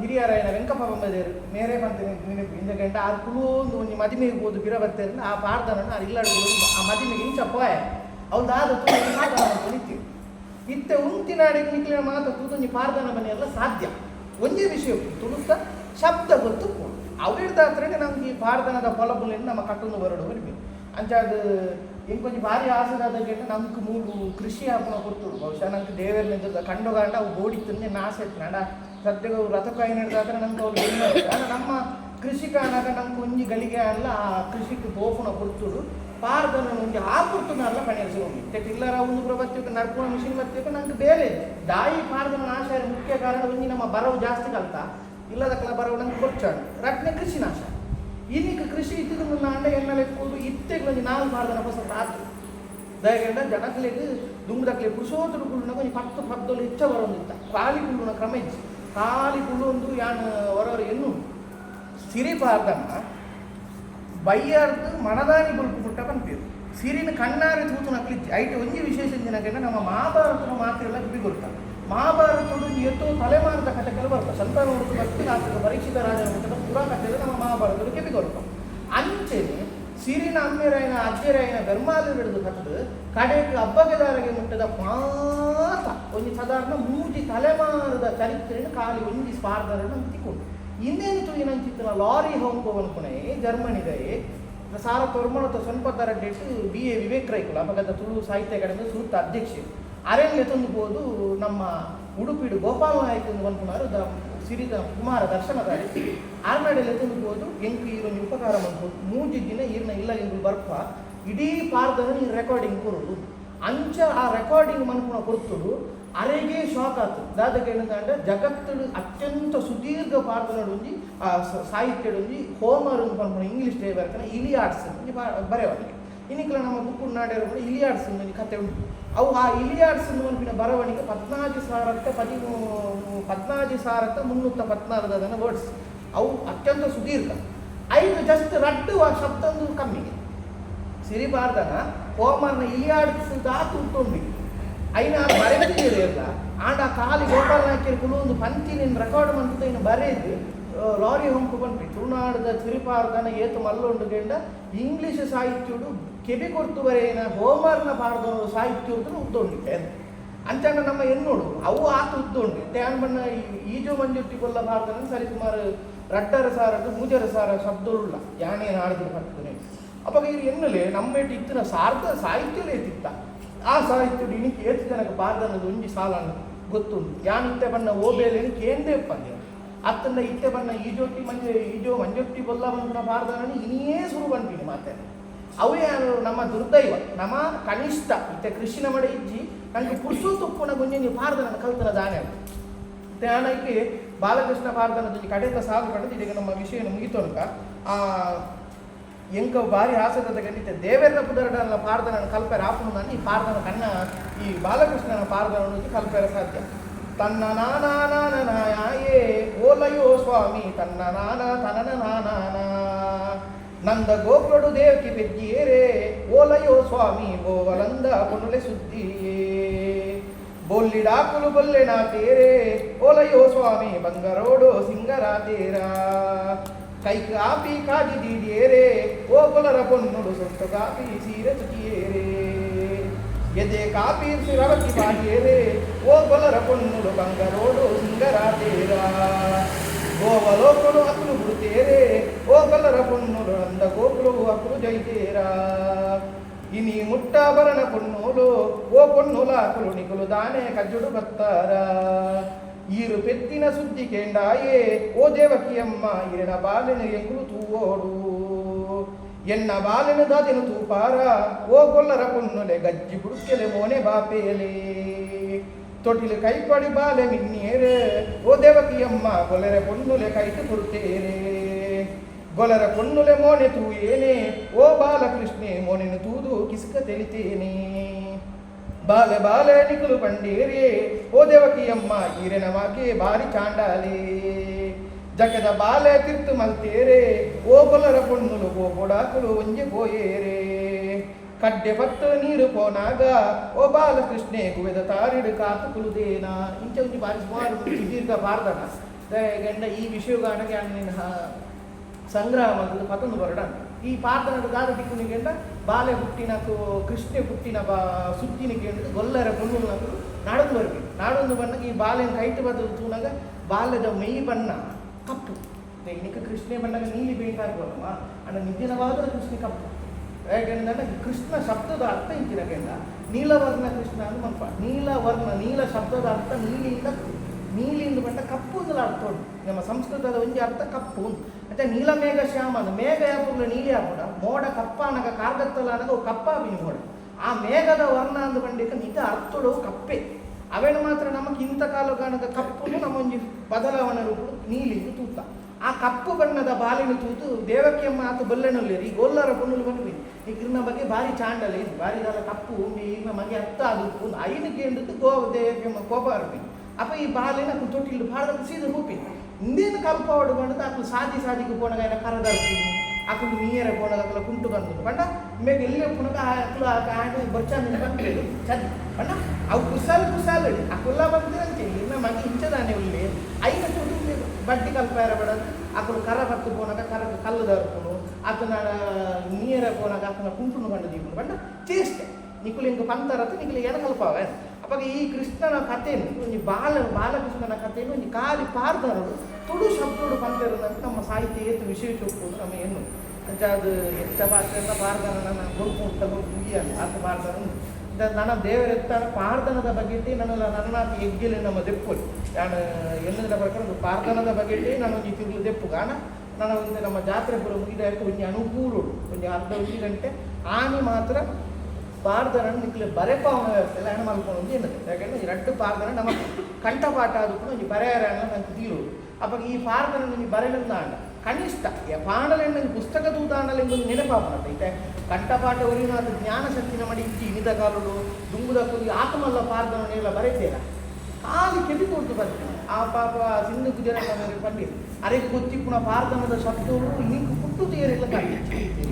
ಹಿರಿಯರಾಯನ ವೆಂಕಪ್ಪ ಬಂಬದೇರು ಮೇರೆ ಬಂತೇನೆ ನೆನಪು ಇಂದ ಗಂಟ ಅದು ಕುಲೊಂದು ಒಂಜಿ ಮದಿಮೆಗೆ ಹೋದು ಬಿರ ಬರ್ತೇನೆ ಆ ಪಾರ್ದನನ್ನು ಅದು ಇಲ್ಲಾಡು ಆ ಮದಿಮೆಗೆ ಇಂಚ ಪೋಯ ಅವ್ದಾದ ನಿತ್ತಿ ಇತ್ತೆ ಉಂತಿನಾಡಿಗೆ ನಿಕ್ಲಿನ ಮಾತು ತೂದೊಂಜಿ ಪಾರ್ದನ ಮನೆಯೆಲ್ಲ ಸಾಧ್ಯ ಒಂದೇ ವಿಷಯ ತುಳುತ್ತ ಶಬ್ದ ಗೊತ್ತು ಅವಿಡ್ದಾತ್ರೆ ನಮ್ಗೆ ಈ ಪಾರ್ದನದ ಫಲಬುಲಿಂದ ನಮ್ಮ ಕಟ್ಟೊಂದು ಬರಡು ಬರ್ಬಿ ಅಂಚಾದ ಇಂಕೊಂಚ ಭಾರಿ ಆಸೆದಾದಕ್ಕೆ ನಮ್ಗೆ ಮೂರು ಕೃಷಿ ಹಾಕೋಣ ಕೊಡ್ತರು ಬಹುಶಃ ನಂಗೆ ದೇವರ ಕಂಡುಗಾಂಡ ಅವು ಓಡಿತಂದೆ ನಾಶ ಆಯ್ತು ನಡ ಸದ್ಯಗ ರಥಕಾಯಿ ನಡೆದಾದ್ರೆ ನಮ್ಗೆ ಅವ್ರು ಅಂದ್ರೆ ನಮ್ಮ ಕೃಷಿ ಕಾಣಾಗ ನಮ್ಗೆ ಒಂಜಿ ಗಳಿಗೆ ಅಲ್ಲ ಆ ಕೃಷಿಗೆ ತೋಪುನ ಕೊಡ್ತರು ಪಾರ್ದನ ಒಂಜಿ ಹಾಕುರ್ತನಲ್ಲ ಪಣಿಸಿಕೊಂಡು ಇಲ್ಲರ ಒಂದು ಪ್ರವತ್ತಿಗೆ ನಡ್ಕೊಳ ಮಿಷಿನ್ ಬರ್ತಿಗೆ ನಂಗೆ ಬೇರೆ ದಾಯಿ ಪಾರ್ದನ ನಾಶ ಮುಖ್ಯ ಕಾರಣ ಒಂಜಿ ನಮ್ಮ ಬರವು ಜಾಸ್ತಿ ಕಲ್ತ ಇಲ್ಲದಕ್ಕೆಲ್ಲ ಬರವು ನಂಗೆ ಕೊಚ್ಚಾಡು ರಟ್ನೆ ಕೃಷಿ ನಾಶ ಇನ್ನೀಗ ಕೃಷಿ ಇತ್ತಿದ ಮುನ್ನ ಅಂಡ ಎನ್ನಲೆಕ್ಕೋದು ಇತ್ತೆಗೊಂದು ನಾಲ್ ಪಾರ್ದನ ಹೊಸ ಆತು ದಯಗಂಡ ಜನಕ್ಲೆಗ್ ದುಂಗದಕ್ಲೆ ಪುರುಷೋತ್ತರ ಕುಳ್ಳುನ ಕೊಂಚ 10 ಹೆಚ್ಚ ಬರೋದಿತ್ತ ಕಾಲಿ ಕುಳ್ಳುನ ಕ್ರಮ ಇಚ್ಚಿ ಕಾಲಿ ಕುಳ್ಳು ಒಂದು ಯಾನ್ ಹೊರವರು ಎನ್ನು ಸಿರಿ ಪಾರ್ದನ ಬೈಯಾರ್ದು ಮಣದಾನಿ ಬುಲ್ಪು ಪುಟ್ಟ ಪಂಪೀರು ಸಿರಿನ ಕಣ್ಣಾರೆ ತೂತು ನಕ್ಲಿಚ್ಚಿ ಐಟೆ ಒಂಜಿ ವಿಶೇಷ ದಿನಕ್ಕೆ ನಮ್ಮ ಮಹಾಭಾರತನ ಮಾತೆಲ್ಲ ಬಿಗೊಳ್ತಾರೆ ಮಹಾಭಾರತದ ಎತ್ತೋ ತಲೆಮಾರದ ಕಥೆಗಳು ಬರ್ತವೆ ಸಂತಾನ ಹುಡುಕು ಬರ್ತೀನಿ ಆತನ ಪರೀಕ್ಷಿತ ರಾಜನ ಹುಟ್ಟದ ಪುರಾ ಕಥೆಗಳು ನಮ್ಮ ಮಹಾಭಾರತದ ಕೆಬಿಗೊಳ್ತಾವೆ ಅಂಚೆನೆ ಸಿರಿನ ಅಮ್ಮೆರಾಯನ ಅಜ್ಜೆರಾಯನ ಬೆರ್ಮಾಲು ಹಿಡಿದು ಕಥದು ಕಡೆಗೆ ಹಬ್ಬಗೆದಾರಗೆ ಮುಟ್ಟದ ಮಾತ ಒಂದು ಸಾಧಾರಣ 3 ತಲೆಮಾರದ ಚರಿತ್ರೆಯನ್ನು ಖಾಲಿ ಒಂಜಿ ಸ್ಪಾರ್ಧರನ್ನು ಅಂತಿಕೊಂಡು ಇನ್ನೇನು ತುಯಿನ ಚಿತ್ರ ಲಾರಿ ಹೋಗ್ಕೋವನ್ಕೊಣೆ ಜರ್ಮನಿದೆ ಸಾರ ತೊರ್ಮಣತ ಸೊನ್ಪತ್ತರ ಡೇಟ್ BA ವಿವೇಕ್ ರೈಕುಲ ಅಪಗತ ತುಳು ಸಾಹಿತ್ಯ ಅಕಾಡೆಮಿ ಸೂಕ್ತ ಅಧ್ಯಕ್ಷೆ ಅರೆಂಗೆ ತಂದುಬೋದು ನಮ್ಮ ಉಡುಪಿಡು ಗೋಪಾಲ ನಾಯಕ ಅನ್ಕೊಂಡಾರು ಸಿರಿದ ಕುಮಾರ ದರ್ಶನದ ಆರ್ನಾಡೆಲ್ಲ ತಂದುಬೋದು ಎಂಕು ಈರೊಂದು ಉಪಕಾರ ಮಾಡ್ಬೋದು 3 ದಿನ ಈರ್ನ ಇಲ್ಲ ಎಂದು ಬರ್ಪ ಇಡೀ ಪಾರ್ದನ ಈ ರೆಕಾರ್ಡಿಂಗ್ ಕೊಡೋದು ಅಂಚ ಆ ರೆಕಾರ್ಡಿಂಗ್ ಮನ್ಪುಣ ಕೊಡ್ತುಡು ಅರೆಗೆ ಶಾಕ್ ಆಯ್ತು ದಾದಕ್ಕೆ ಏನಂದ್ರೆ ಜಗತ್ತಡು ಅತ್ಯಂತ ಸುದೀರ್ಘ ಪಾರ್ದನೊಂಜಿ ಆ ಸಾಹಿತ್ಯಡೊಂಜಿ ಹೋಮರ್ ಪನ್ಪುಣ ಇಂಗ್ಲೀಷ್ ಡೇ ಬರ್ತಾನೆ ಇಲಿಯಾಡ್ಸ್ ಬರೆಯವನಿಗೆ ಇನ್ನಿಕ್ಲ ನಮ್ಮ ಬುಕ್ಕು ನಾಡ್ಯಾರ ಇಲಿಯಾಡ್ಸ್ ಒಂದು ಕತೆ ಉಂಟು ಅವು ಆ ಇಲಿಯಾಡ್ಸ್ ಅನ್ನುವಂಪಿನ ಬರವಣಿಗೆ 14,314 ವರ್ಡ್ಸ್ ಅವು ಅತ್ಯಂತ ಸುದೀರ್ಘ 5 ಜಸ್ಟ್ ರಡ್ಡು ಆ ಶಬ್ದ ಒಂದು ಕಮ್ಮಿಗೆ ಸಿರಿಬಾರ್ದನ ಹೋಮರ್ನ ಇಲಿಯಾಡ್ಸ್ ದಾತು ಉಂಟೊಂಡಿ ಐನ ಬರೆದಿದ್ದೀರಿ ಎಲ್ಲ ಆಂಡ ಖಾಲಿ ಗೋಪಾಲ ನಾಯ್ಕರು ಒಂದು ಪಂಕ್ತಿನ ರೆಕಾರ್ಡ್ ಮಾಡ್ತಾ ಇನ್ನು ಬರೆದು ಲಾರಿ ಹೊಂಕು ಬಂದ್ರಿ ತುಳುನಾಡದ ಸಿರಿಪಾರ್ದನ ಏತು ಮಲ್ಲೊಂಡುಗೆಂಡ ಇಂಗ್ಲೀಷ್ ಸಾಹಿತ್ಯಡು ಕೆಬಿ ಕೊಡ್ತು ಬರೆಯಿನ ಹೋಮರ್ನ ಪಾಡ್ದ ಸಾಹಿತ್ಯ ಉದ್ದೊಂಡಿದ್ದೆ ಅಂಚಂಡ ನಮ್ಮ ಎನ್ನೋಡು ಅವು ಆತು ಉದ್ದೊಂಡಿ ಟ್ಯಾನ್ ಬಣ್ಣ ಈಜು ಮಂಜುಟ್ಟಿ ಕೊಲ್ಲ ಪಾಡ್ದನ ಸರಿ ಸುಮಾರು ರಡ್ಡರ ಸಾರದ್ದು ಮೂಜರ ಸಾರ ಶಬ್ದವುಳ್ಳ ಯಾನೇನು ಆಡಿದ್ರು ಬರ್ತದೆ ಅವಾಗ ಇದು ಎನ್ನಲೆ ನಮ್ಮೇಟಿ ಇತ್ತಿನ ಸಾರ್ಥ ಸಾಹಿತ್ಯವೇ ಎತ್ತಿತ್ತ ಆ ಸಾಹಿತ್ಯಡು ಇನಿಕ್ಕೆ ಏತು ಜನಕ್ಕೆ ಪಾರ್ದನದ ಒಂಜಿ ಸಾಲ ಗೊತ್ತುಂಟು ಯಾನಿತ್ತೆ ಬಣ್ಣ ಓಬೇಲೇನು ಕೇಂದೇ ಪಂದ್ಯ ಅತ್ತಂದ ಇತ್ತೆ ಬಣ್ಣ ಈಜೋ ಮಂಜೊಟ್ಟಿ ಬೊಲ್ಲ ಬಂದ ಪಾರ್ದನ ಇನ್ನೇ ಶುರು ಬಂತೀನಿ ಮಾತೆ ಅವೇ ನಮ್ಮ ದುರ್ದೈವ ನಮ್ಮ ಕನಿಷ್ಠ ಇತ್ತೆ ಕೃಷಿನ ಮಡೆ ಇಜ್ಜಿ ನನಗೆ ಪುರುಷು ತುಪ್ಪುನ ಗುಂಜಿ ಪಾರ್ದನ ಕಲ್ತನ ದಾನೆ ಧ್ಯಾನಕ್ಕೆ ಬಾಲಕೃಷ್ಣ ಪಾರ್ದನದಲ್ಲಿ ಕಡೆತ ಸಾಲು ಕಡೆದು ಇದೀಗ ನಮ್ಮ ವಿಷಯ ಮುಗಿತೋನಕ ಆ ಎಂಕ ಭಾರಿ ಆಸದ ಗಂಡಿತೆ ದೇವೇಂದ್ರ ಪುದರಡನ ಪಾರ್ದನ ಕಲ್ಪೆರ ಆಪುನು ನಾನು ಈ ಪಾರ್ದನ ಕಣ್ಣ ಈ ಬಾಲಕೃಷ್ಣನ ಪಾರ್ದನ ಕಲ್ಪೆರ ಸಾಧ್ಯ ತನ್ನ ನಾನಾನಾನಾಯೇ ಓಲಯೋ ಸ್ವಾಮಿ ತನ್ನ ನಾನಾ ತನನ ನಾನಾನ ನಂದ ಗೋಪುರಡು ದೇವಕಿ ಬೆಜ್ಜಿಯೇರೆ ಓಲಯೋ ಸ್ವಾಮಿ ಗೋವಲಂದ ಕೊನುಲೆ ಸುದ್ದಿಯೇ ಬೊಲ್ಲಿಡಾಕುಲು ಬೊಲ್ಲೆ ನಾಟೇರೆ ಓಲಯೋ ಸ್ವಾಮಿ ಬಂಗರೋಡು ಸಿಂಗರಾತೇರ ಕೈ ಕಾಪಿ ಕಾಜಿ ದೀಡಿಯೇರೆ ಓ ಕೊಲರ ಪೊನ್ನುಡು ಸೊಟ್ಟು ಕಾಪಿ ಸೀರೆ ಚುಚಿಯೇರೆ ಎದೆ ಕಾಪಿ ಸುರವತಿ ಬಾಡಿಯೇರೆ ಓ ಕೊಲರ ಪೊನ್ನುಡು ಬಂಗರೋಡು ಸಿಂಗರಾತೇರ ಗೋವಲೋಕಲು ಅಕ್ಕಲು ಬಿಡುತ್ತೇರೆ ಓ ಕೊಲರ ಪೊನ್ನುಡು ಅಂದ ಗೋಕುಲು ಅಕ್ಕಲು ಜೈತೇರ ಇನಿ ಮುಟ್ಟಾಭರಣ ಪೊನ್ನೂಲು ಓ ಪೊನ್ನುಲ ಅಕ್ಕಲು ನಿಕುಲು ದಾನೆ ಕಜ್ಜುಡು ಬತ್ತಾರ ಈರು ಪೆತ್ತಿನ ಸುದ್ದಿ ಕೇಂಡಾಯೇ ಓ ದೇವಕಿಯಮ್ಮ ಇರನ ಬಾಲೆನ ಎಂಗುಳು ತೂವೋಡು ಎನ್ನ ಬಾಲೆನ ದಾದೆನು ತೂಪಾರ ಓ ಗೊಲ್ಲರ ಪೊನ್ನುಲೆ ಗಜ್ಜಿ ಬುಡುಕೆಲೆ ಮೋನೆ ಬಾಪೇಲೆ ತೊಟಿಲು ಕೈಪಡಿ ಬಾಲೆ ಮಿನ್ನೇರೆ ಓ ದೇವಕಿಯಮ್ಮ ಗೊಲ್ಲರೆ ಪೊನ್ನುಲೆ ಕೈಟು ಕೊಡ್ತೇರೆ ಗೊಲರ ಪೊನ್ನುಲೆ ಮೋನೆ ತೂಯೇನೆ ಓ ಬಾಲಕೃಷ್ಣೆ ಮೋನೆನು ತೂದು ಕಿಸ್ಕ ತೆಲಿತೇನೆ ಬಾಲೆ ಬಾಲೆ ನಿಕಲು ಬಂಡೇರೆ ಓ ದೇವಕಿಯಮ್ಮ ಈರೆನ ಮಾಕೆ ಬಾರಿ ಚಾಂಡಾಲೆ ಜಗದ ಬಾಲೆ ತಿರ್ತು ಮಲ್ತೇರೆ ಓ ಗೊಲರ ಪೊನ್ನುಲು ಗೋ ಬೊಡಾಕಲು ಒಂಜೆ ಗೋಯೇರೆ ಕಡ್ಡೆ ಪತ್ತು ನೀರು ಪೋನಾಗ ಓ ಬಾಲಕೃಷ್ಣೆ ಗುವೆದ ತಾರಿಡು ಕಾತು ಕುಲುದೇನ ಇಂಚ ಒಂಜಿ ಬಾರಿ ಸುಮಾರು ದೀರ್ಘ ಪಾರ್ದನ ಗಂಡ ಈ ವಿಷಯಗಾನಗೆ ಅಣ್ಣಿನ ಸಂಗ್ರಹ ಮಾಡಿದ್ದು ಪತೊಂದು ಬರಡ ಈ ಪಾರ್ದನದ ದಾದ ದಿಕ್ಕುನಿಗೆಂಡ ಬಾಲೆ ಹುಟ್ಟಿನಕು ಕೃಷ್ಣೆ ಹುಟ್ಟಿನ ಸುದ್ದಿನಿಗೆ ಗೊಲ್ಲರ ಪೊನ್ನುನಕು ನಾಡೊಂದು ಬರಬೇಕು ನಾಡೊಂದು ಬಣ್ಣಗೆ ಈ ಬಾಲೆನ ಕೈಟು ಬದಲು ತೂನಾಗ ಬಾಲ್ಯದ ಮೈ ಬಣ್ಣ ಕಪ್ಪು ಇನ್ನಿಕ ಕೃಷ್ಣೆ ಬಣ್ಣಗ ನೀಲಿ ಬೇಕಾಗುವಲ್ಲಮ್ಮ ಅಣ್ಣ ನಿಜವಾದ ಕೃಷ್ಣ ಕಪ್ಪು ಯಾಕೆಂದ್ರೆ ಕೃಷ್ಣ ಶಬ್ದದ ಅರ್ಥ ಇಂಚಿನಗೆಂಡ ನೀಲವರ್ಣ ಕೃಷ್ಣ ಅಂತ ಮನ್ಪ ನೀಲವರ್ಣ ನೀಲ ಶಬ್ದದ ಅರ್ಥ ನೀಲಿಯಿಂದ ನೀಲಿಂದು ಬಂದ ಕಪ್ಪು ಅಂದಲ ಅರ್ಥ ಉಂಟು ನಮ್ಮ ಸಂಸ್ಕೃತದ ಒಂಜಿ ಅರ್ಥ ಕಪ್ಪು ಮತ್ತೆ ನೀಲ ಮೇಘ ಶ್ಯಾಮ ಅಂದ ಮೇಘ ಯಾಪುಲ್ಲ ನೀಲಿ ಹಾಪುಡ ಮೋಡ ಕಪ್ಪ ಅನ್ನಗ ಕಾರ್ಗತ್ತಲ ಅನ್ನಗ ಕಪ್ಪಾಬಿನಿ ಮೋಡ ಆ ಮೇಘದ ವರ್ಣ ಅಂದು ಬಂಡಿಕ ನಿಜ ಅರ್ಥಡು ಕಪ್ಪೆ ಅವೇನು ಮಾತ್ರ ನಮಗೆ ಇಂಥ ಕಾಲಗಾನದ ಕಪ್ಪು ನಮ್ಮ ಒಂಜಿ ಬದಲಾವಣೆ ರೂಪ ನೀಲಿಂದು ತೂತ ಆ ಕಪ್ಪು ಬಣ್ಣದ ಬಾಲಿನ ತೂತು ದೇವಕಿಯಮ್ಮ ಆತು ಬಲ್ಲೆನಲ್ಲಿರಿ ಈ ಗೊಲ್ಲರ ಪೊನ್ನುಲು ಬಂದ್ವಿ ಈ ಗಿರ್ನ ಬಗ್ಗೆ ಭಾರಿ ಚಾಂಡಲೆ ಭಾರಿ ದಾಲ ಕಪ್ಪು ಈಗ ಮಗೆ ಅರ್ಥ ಅದು ಐನಕ್ಕೆ ಎಂದದ್ದು ದೇವಕಿಯಮ್ಮ ಕೋಪ ಅರ್ಪಿ ಅಪ್ಪ ಈ ಬಾಲಿನ ತೊಟ್ಟಿಲು ಭಾಳ ಸೀದ ರೂಪಿ ಹಿಂದೇನು ಕಲ್ಪ ಹೊಡ್ಕೊಂಡು ಅಕ್ಕಳು ಸಾದಿಗೆ ಪೋಣಗ ಎಲ್ಲ ಕರದರ್ತೀನಿ ಅಕ್ಕಳು ನೀರ ಪೋಣಗ ಅಕ್ಕಳ ಕುಂಟು ಬಂದು ಬಣ್ಣ ಮೇಗ ಎಲ್ಲಿ ಪುನಗ ಅಕ್ಕಳು ಬರ್ಚಾಂದ ಬಂದು ಚದ್ ಬಣ್ಣ ಅವು ಕುಸಾಲು ಅಕ್ಕುಲ್ಲ ಬಂದಿರಂತೆ ಇನ್ನ ಮಗಿ ಇಂಚದಾನೆ ಉಳ್ಳಿ ಐನ ಚೋಟು ಬಡ್ಡಿ ಕಲ್ಪ ಬಡದು ಅಕ್ಕಳು ಕರ ಬತ್ತು ಪೋನಾಗ ಕಲ್ಲು ದರ್ಪುನು ಅಕ್ಕನ ನೀರ ಪೋನಾಗ ಅಕ್ಕನ ಕುಂಟುನು ಕಂಡು ದೀಪು ಬಣ್ಣ ಚೇಷ್ಟೆ ನಿಕ್ಕಳು ಹಿಂಗೆ ಪಂತರತ್ತು ನಿಕ್ಕಳು ಏನು ಕಲ್ಪವೆ ಅವಾಗ ಈ ಕೃಷ್ಣನ ಕಥೆಯನ್ನು ಒಂದು ಬಾಲಕೃಷ್ಣನ ಕಥೆಯನ್ನು ಒಂದು ಕಾಲಿ ಪಾರ್ದರರು ತುಳು ಶಬ್ದೋಡು ಪಂತರದಂತ ನಮ್ಮ ಸಾಹಿತ್ಯ ಏತು ವಿಶೇಷ ಒಪ್ಪುದು ನಮ್ಮ ಏನು ಅಂತ ಅದು ಹೆಚ್ಚ ಭಾಷೆಯಿಂದ ಪಾರ್ದನ ನನ್ನ ಗುರುಪು ಉಂಟು ಮುಗಿಯಲ್ಲ ಅದು ಪಾರ್ದನ ನನ್ನ ದೇವರೆತ್ತಾನ ಪಾರ್ದನದ ಬಗೆಟ್ಟಿ ನನ್ನ ಎಗ್ಗಿಲೆ ನಮ್ಮ ದೆಪ್ಪು ನಾನು ಎಲ್ಲಿಂದ ಪ್ರಕಾರ ಪಾರ್ದನದ ಬಗೆಟ್ಟಿ ನಾನು ಒಂದು ತಿರುಳು ದೆಪ್ಪು ಕಾರಣ ನಾನು ಒಂದು ನಮ್ಮ ಜಾತ್ರೆ ಪುರ ಮುಗಿದ ಒಂದು ಅನುಕೂಲ ಒಂದು ಅರ್ಧ 1 ಗಂಟೆ ಆನೆ ಮಾತ್ರ ಪಾರ್ದರನ್ನು ನಿಕ್ಕಲೆ ಬರೆಪಾವನ ವ್ಯವಸ್ಥೆ ಎಲ್ಲ ಹೆಣ್ಣು ಮಾಡ್ಕೊಂಡು ಏನದು ಯಾಕೆಂದ್ರೆ ಈ ರಟ್ಟು ಪಾರ್ದನ ನಮ್ಮ ಕಂಠಪಾಠ ಆದ್ರೂ ಒಂದು ಬರೆಯರ ನಂಗೆ ತೀರು ಅಪ್ಪ ಈ ಪಾರ್ದನ ನಿಮಗೆ ಬರೆಯಲಿಂದ ಆಂಡ ಕನಿಷ್ಠ ಪಾಂಡಲೆಂಡ ಪುಸ್ತಕ ತೂತಾಂಡಲೆಂದು ನೆನಪಾಪನೈತೆ ಕಂಠಪಾಠ ಒರಿನ ಅದು ಜ್ಞಾನ ಶಕ್ತಿನ ಮಾಡಿ ಇಚ್ಚಿ ಇನಿದ ಕಾಲುಡು ದುಂಬುದ ಕೂಗಿ ಆತ್ಮಲ್ಲ ಪಾರ್ದನೆಲ್ಲ ಬರೀತೀರ ಖಾಲಿ ಕೆಟ್ಟಿ ಕೊಟ್ಟು ಬರ್ತೀನಿ ಆ ಪಾಪ ಸಿಂಧು ಕುಜರ ಪಂಡಿತ್ ಅರೆಗೆ ಗೊತ್ತಿಪ್ಪುಣ ಪಾರ್ದನದ ಶಬ್ದಗಳು ಇನ್ನಿಂಗ್ ಪುಟ್ಟು ತೀರೆಲ್ಲ ಕಂಡಿರ್ತೀರಿ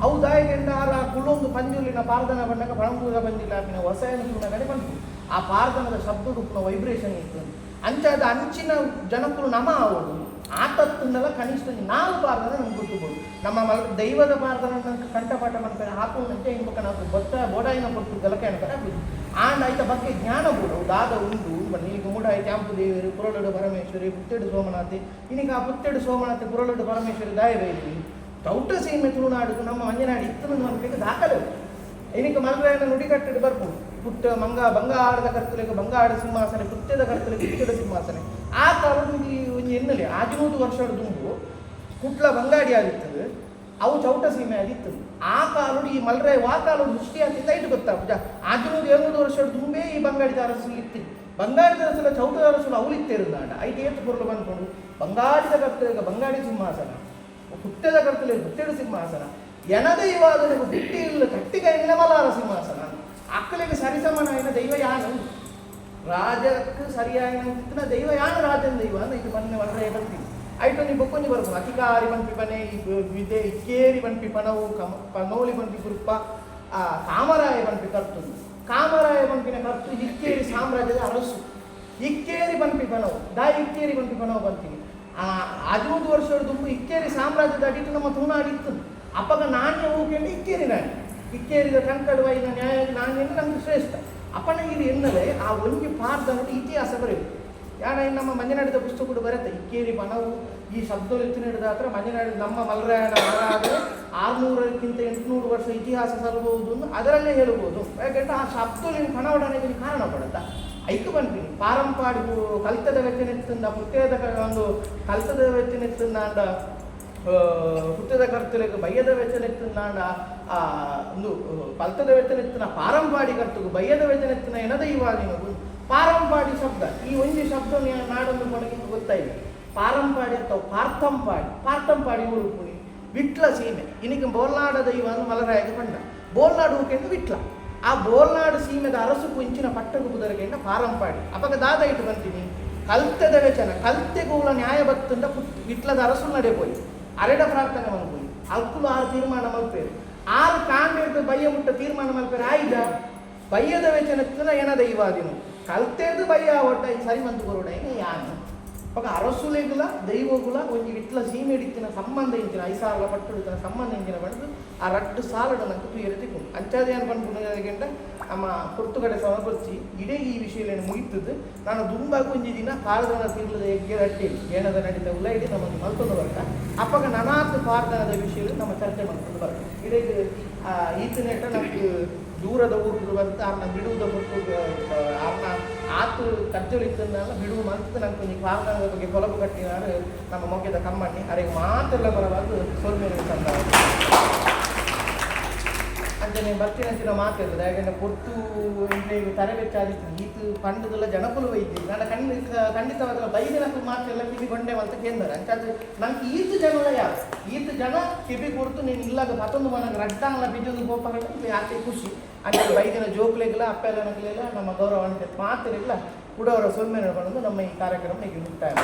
ಹೌದಾಯಗೆಂಡ ಆ ಕುಳ್ಳೊಂದು ಪಂಜುಲಿನ ಪಾರ್ದನ ಬಂದಾಗ ಪಳಂಬೂರ ಬಂದಿಲ್ಲ ಅಪ್ಪಿನ ಹೊಸಯನ ಕಡೆ ಬಂತು ಆ ಪಾರ್ದನದ ಶಬ್ದ ರೂಪನ ವೈಬ್ರೇಷನ್ ಇತ್ತು ಅಂಚಾದ ಅಂಚಿನ ಜನಕ್ಕಳು ನಮ ಆಗೋದು ಆತತ್ತನ್ನೆಲ್ಲ ಕನಿಷ್ಠ 4 ಪಾರ್ದನ ನಮ್ಗೆ ಗೊತ್ತುಬೋದು ನಮ್ಮ ದೈವದ ಪಾರ್ದನ ಕಂಠಪಾಠ ಮಾಡ್ತಾರೆ ಹಾಕೊಂಡಂತೆ ಹಿಂಬಕ್ಕ ನಾವು ಬೋಡಾಯಿನ ಕೊಟ್ಟು ಗಲಕೆ ಅನ್ತಾರೆ ಆಗ್ಬೋದು ಆಂಡ್ ಆಯ್ತ ಬಗ್ಗೆ ಜ್ಞಾನ ಬೋಡು ದಾದ ಉಂಟು ಈಗ ಮೂಡಾಯಿ ತ್ಯಾಂಪು ದೇವರು ಪುರಲೊಡು ಪರಮೇಶ್ವರಿ ಪುತ್ತೆಡು ಸೋಮನಾಥಿ ಇನ್ನೀಗ ಆ ಪುತ್ತೆಡು ಸೋಮನಾಥಿ ಪುರಲೊಡು ಪರಮೇಶ್ವರಿ ದಾಯವೈದ್ವಿ ತೌಟ ಸೀಮೆ ತುಳುನಾಡು ನಮ್ಮ ಮಂಜನಾಡು ಇತ್ತು ನಮಗೆ ದಾಖಲೆ ಏನಕ್ಕೆ ಮಲ್ರೆಯನ್ನು ನುಡಿಗಟ್ಟಿಟ್ಟು ಬರ್ಬೋದು ಪುಟ್ಟ ಬಂಗಾರದ ಕರ್ತಲೆಗೆ ಬಂಗಾಡ ಸಿಂಹಾಸನೆ ಪುತ್ತೆದ ಕರ್ತಲೆಗೆ ಪುತ್ತೆದ ಸಿಂಹಾಸನೆ ಆ ಕಾಲದ ಒಂದು ಎನ್ನಲೆ 15 ವರ್ಷದ ದುಂಬು ಕುಟ್ಲ ಬಂಗಾಡಿ ಆಗಿರ್ತದೆ ಅವು ಚೌಟ ಸೀಮೆ ಆಗಿರ್ತದೆ ಆ ಕಾಲೋಡು ಈ ಮಲ್ರೆ ವಾ ಕಾಲೋಡು ದೃಷ್ಟಿ ಆಗ್ತಿದ್ದ ಇಟ್ಟು ಗೊತ್ತಾಗ 15 ವರ್ಷದ ದುಂಬೇ ಈ ಬಂಗಾಡಿದ ಅರಸು ಇತ್ತು ಬಂಗಾಡಿದ ಅರಸಲ ಚೌಟದ ಅರಸಲು ಅವಳಿತ್ತೇರುದಾಂಡ ಐದು ಏತು ಪುರಲು ಬಂದ್ಕೊಂಡು ಬಂಗಾಡಿದ ಕರ್ತಲೆಗೆ ಬಂಗಾಡಿ ಸಿಂಹಾಸನ ಪುತ್ತೆದ ಕರ್ತಲೆ ಪುತ್ತೆಡು ಸಿಂಹಾಸನ ಎನದೈವಾದ ಹುಟ್ಟಿ ಇಲ್ಲ ಕಟ್ಟಿಗೈನ ಮಲಾರ ಸಿಂಹಾಸನ ಅಕ್ಕಲಿಗೆ ಸರಿಸಮನಾಯಿನ ದೈವ ಯಾನು ರಾಜಕ್ಕೆ ಸರಿಯಾಗಿನ ದೈವ ಯಾನು ರಾಜನ ದೈವ ಅಂದ್ರೆ ಇದು ಮೊನ್ನೆ ಒಳ್ಳೆಯ ಬರ್ತೀನಿ ಆಯ್ತು ನೀವು ಬೊಕ್ಕೊಂಜಿ ಬರ್ಬೋದು ಅಧಿಕಾರಿ ಬಂಪಿ ಪನೆ ವಿದೆ ಇಕ್ಕೇರಿ ಬಂಪಿ ಪನವು ಪನೋಲಿ ಬಂಪಿ ಕುರುಪ ಕಾಮರಾಯ ಬಂಪಿ ಕರ್ತುದು ಕಾಮರಾಯ ಬಂಪಿನ ಕರ್ತು ಇಕ್ಕೇರಿ ಸಾಮ್ರಾಜ್ಯದ ಅರಸು ಇಕ್ಕೇರಿ ಬಂಪಿ ಪನವು ಇಕ್ಕೇರಿ ಬಂಪಿ ಪನವು ಬಂತೀನಿ 15 ವರ್ಷದ ದುಂಬು ಇಕ್ಕೇರಿ ಸಾಮ್ರಾಜ್ಯದ ಅಡಿಟ್ಟು ನಮ್ಮ ತುಳುನಾಡಿತ್ತು ಅಪ್ಪಗ ನಾಣ್ಯ ಹೋಗ್ಕೊಂಡು ಇಕ್ಕೇರಿ ನಾಣ್ಯ ಇಕ್ಕೇರಿದ ಕಂಕಡುವೈನ ನ್ಯಾಯ ನಾಣ್ಯ ನಮ್ಗೆ ಶ್ರೇಷ್ಠ ಅಪ್ಪನ ಇದು ಎನ್ನಲೆ ಆ ಒಂಜಿ ಪಾರ್ದನ ಇತಿಹಾಸ ಬರೆಯುವುದು ಯಾಣ ನಮ್ಮ ಮಂಜನಾಡಿದ ಪುಸ್ತಕಗಳು ಬರುತ್ತೆ ಇಕ್ಕೇರಿ ಪನವು ಈ ಶಬ್ದ ಎತ್ತು ಹಿಡಿದಾದ್ರೆ ಮಂಜನಾಡಿ ನಮ್ಮ ಮಲ್ರಾಯಣ ಆದರೆ 600ಕ್ಕಿಂತ 800 ವರ್ಷ ಇತಿಹಾಸ ಸಲ್ಲಬಹುದು ಅದರಲ್ಲೇ ಹೇಳ್ಬೋದು ಯಾಕೆಂದ್ರೆ ಆ ಶಬ್ದದಲ್ಲಿ ಕಣವಡನೆಗೆ ಕಾರಣ ಪಡುತ್ತಾ ಐಕು ಬಂತೀನಿ ಪಾರಂಪಾಡಿ ಕಲ್ತದ ವೆಚ್ಚನೆತ್ತಿಂದ ಪುತ್ತೇದ ಒಂದು ಕಲ್ತದ ವೆಚ್ಚನೆತ್ತಿಂದ ಹುತ್ತದ ಕರ್ತಲೆಗೆ ಬಯ್ಯದ ವೆಚ್ಚನೆತ್ತಿನಾಂಡ ಒಂದು ಕಲ್ತದ ವೆಚ್ಚನೆತ್ತಿನ ಪಾರಂಪಾಡಿ ಕರ್ತುಗು ಬಯ್ಯದ ವೆಚ್ಚನೆತ್ತಿನ ಎನದ ಇವಾಗಿನಗು ಪಾರಂಪಾಡಿ ಶಬ್ದ ಈ ಒಂದು ಶಬ್ದ ನಾಡೊಂದು ಕೊಡಗಿಂತ ಗೊತ್ತಾಯಿದೆ ಪಾರಂಪಾಡಿ ಅಥವಾ ಪಾರ್ಥಂಪಾಡಿ ಊರು ಪುಣಿ ವಿಟ್ಲ ಸೀಮೆ ಇನ್ನಿಗೆ ಬೋಲ್ನಾಡದ ಇವನ್ನು ಮಲರಾಯಗೆ ಬಂಡ ಬೋಲ್ನಾಡು ಊಕೆಂದು ವಿಟ್ಲ ಆ ಬೋಲ್ನಾಡು ಸೀಮೆದ ಅರಸು ಕುಂಚಿನ ಪಟ್ಟಗು ಬುದರಗೆಂಡ ಪಾರಂಪಾಡಿ ಅಪಗ ದಾದ ಇಟ್ಟು ಬಂತೀನಿ ಕಲ್ತದ ವೆಚನ ಕಲ್ತೆಗೂಲ ನ್ಯಾಯ ಬತ್ತಂದ ವಿಟ್ಲದ ಅರಸು ನಡೆ ಪೋಯಿ ಅರೆಡ ಪ್ರಾರ್ಥನೆ ಮಲ್ಪೋಯಿ ಅಲ್ಕುಲು 6 ತೀರ್ಮಾನ ಮಲ್ಪೇರು 6 ಕಾಂಡೆಡ್ದು ಬಯ್ಯ ಮುಟ್ಟ ತೀರ್ಮಾನ ಮಲ್ಪೇರು ಆಯ್ದ ಬಯ್ಯದ ವೆಚನತ್ತಿನ ಏನದ ಇವಾದಿನು ಕಲ್ತೆದು ಬಯ್ಯ ಒಟ್ಟ ಸರಿ ಮಂತು ಬರೋಡ ಯಾನು ಅವಾಗ ಅರಸುಲೆಗುಲ ದೈವಗುಲ ಒಂಜಿ ವಿಟ್ಲ ಸೀಮೆ ಇಡಿತ್ತಿನ ಸಂಬಂಧ ಇಂಚಿನ 5 ಸಾವಿರ ಪಟ್ಟು ಸಂಬಂಧ ಇಂಚಿನ ಬಡ್ದು ಆ ರಡ್ಡು ಸಾಲಡು ನಂಗೆ ತೂಯರೆ ತಿಕ್ಕೊಂಡು ಅಂಚಾದೆ ಅನ್ಕೊಂಡು ನಮ್ಮ ಪುರ್ತುಗಡೆ ಸಮರ್ಪರಿಸಿ ಇಡೀ ಈ ವಿಷಯ ಮುಗಿತದ್ದು ನಾನು ದುಂಬಾಗು ಒಂಜಿ ದಿನ ಪಾರದನ ತಿರ್ಲದ ಎಗ್ಗೆ ರಟ್ಟಿ ಏನದ ನಡೀತಾ ಉಲ್ಲ ಇಡೀ ನಮ್ಮನ್ನು ಮಲ್ಕೊಂಡು ಬರ್ಕ ಅಪ್ಪಾಗ ನನಾತು ಪಾರದನದ ವಿಷಯ ನಮ್ಮ ಚರ್ಚೆ ಮಾಡ್ಕೊಂಡು ಬರ್ಕ ಇಡೀ ಈತನೇಟ ನಮ್ಗೆ ದೂರದ ಊರು ಬಂತು ಅವ್ರನ್ನ ಬಿಡುವುದ ಬಿಟ್ಟು ಅವ್ರನ್ನ ಆತು ಕಜ್ಜೊಳಿತ್ತನ್ನೆಲ್ಲ ಬಿಡುವು ಮಂತು ನಂಗೆ ಈ ಪಾರದನದ ಬಗ್ಗೆ ಕೊಲಬು ಕಟ್ಟಿನಾರು ನಮ್ಮ ಮೊಗ್ಗದ ಕಮ್ಮಣ್ಣಿ ಅರೆಗೆ ಮಾತೆಲ್ಲ ಬರಬಾರ್ದು ಸೊಲ್ಮೆ ತಂದ ಅಂತ ನೀವು ಬರ್ತೀನಂತಿನ ಮಾತಾಡೋದು ಯಾಕಂದ್ರೆ ಪೊತ್ತು ಈಗ ತರಬೇತಿ ಈತು ಪಂಡದೆಲ್ಲ ಜನಪುಲು ವೈದ್ಯ ನಾನು ಖಂಡಿತವಾದ ಬೈದಿನಕ್ಕೂ ಮಾತೆಲ್ಲ ಕಿವಿಗೊಂಡೆ ಅಂತ ಕೇಂದ್ರ ಅಂತಾದ್ರೆ ನಂಗೆ ಈತು ಜನಗಳ ಯಾರು ಈತು ಜನ ಕಿವಿ ಕೊಡ್ತು ನೀನು ಇಲ್ಲಾಗ ಮತ್ತೊಂದು ಮನೆಗೆ ರಡ್ಡಂಗಲ ಬಿದ್ದೊಂದು ಗೋಪಾಲ ಆಕೆ ಖುಷಿ ಅಂದರೆ ಬೈದಿನ ಜೋಕ್ಲೆಗಳ ಅಪ್ಪೆಲ್ಲನಗಳೆಲ್ಲ ನಮ್ಮ ಗೌರವ ಮಾತಿರಲಿಲ್ಲ ಕೂಡ ಅವರ ಸೊನ್ನೆ ಬಂದು ನಮ್ಮ ಈ ಕಾರ್ಯಕ್ರಮ ಈಗ ಮುಕ್ತಾಯ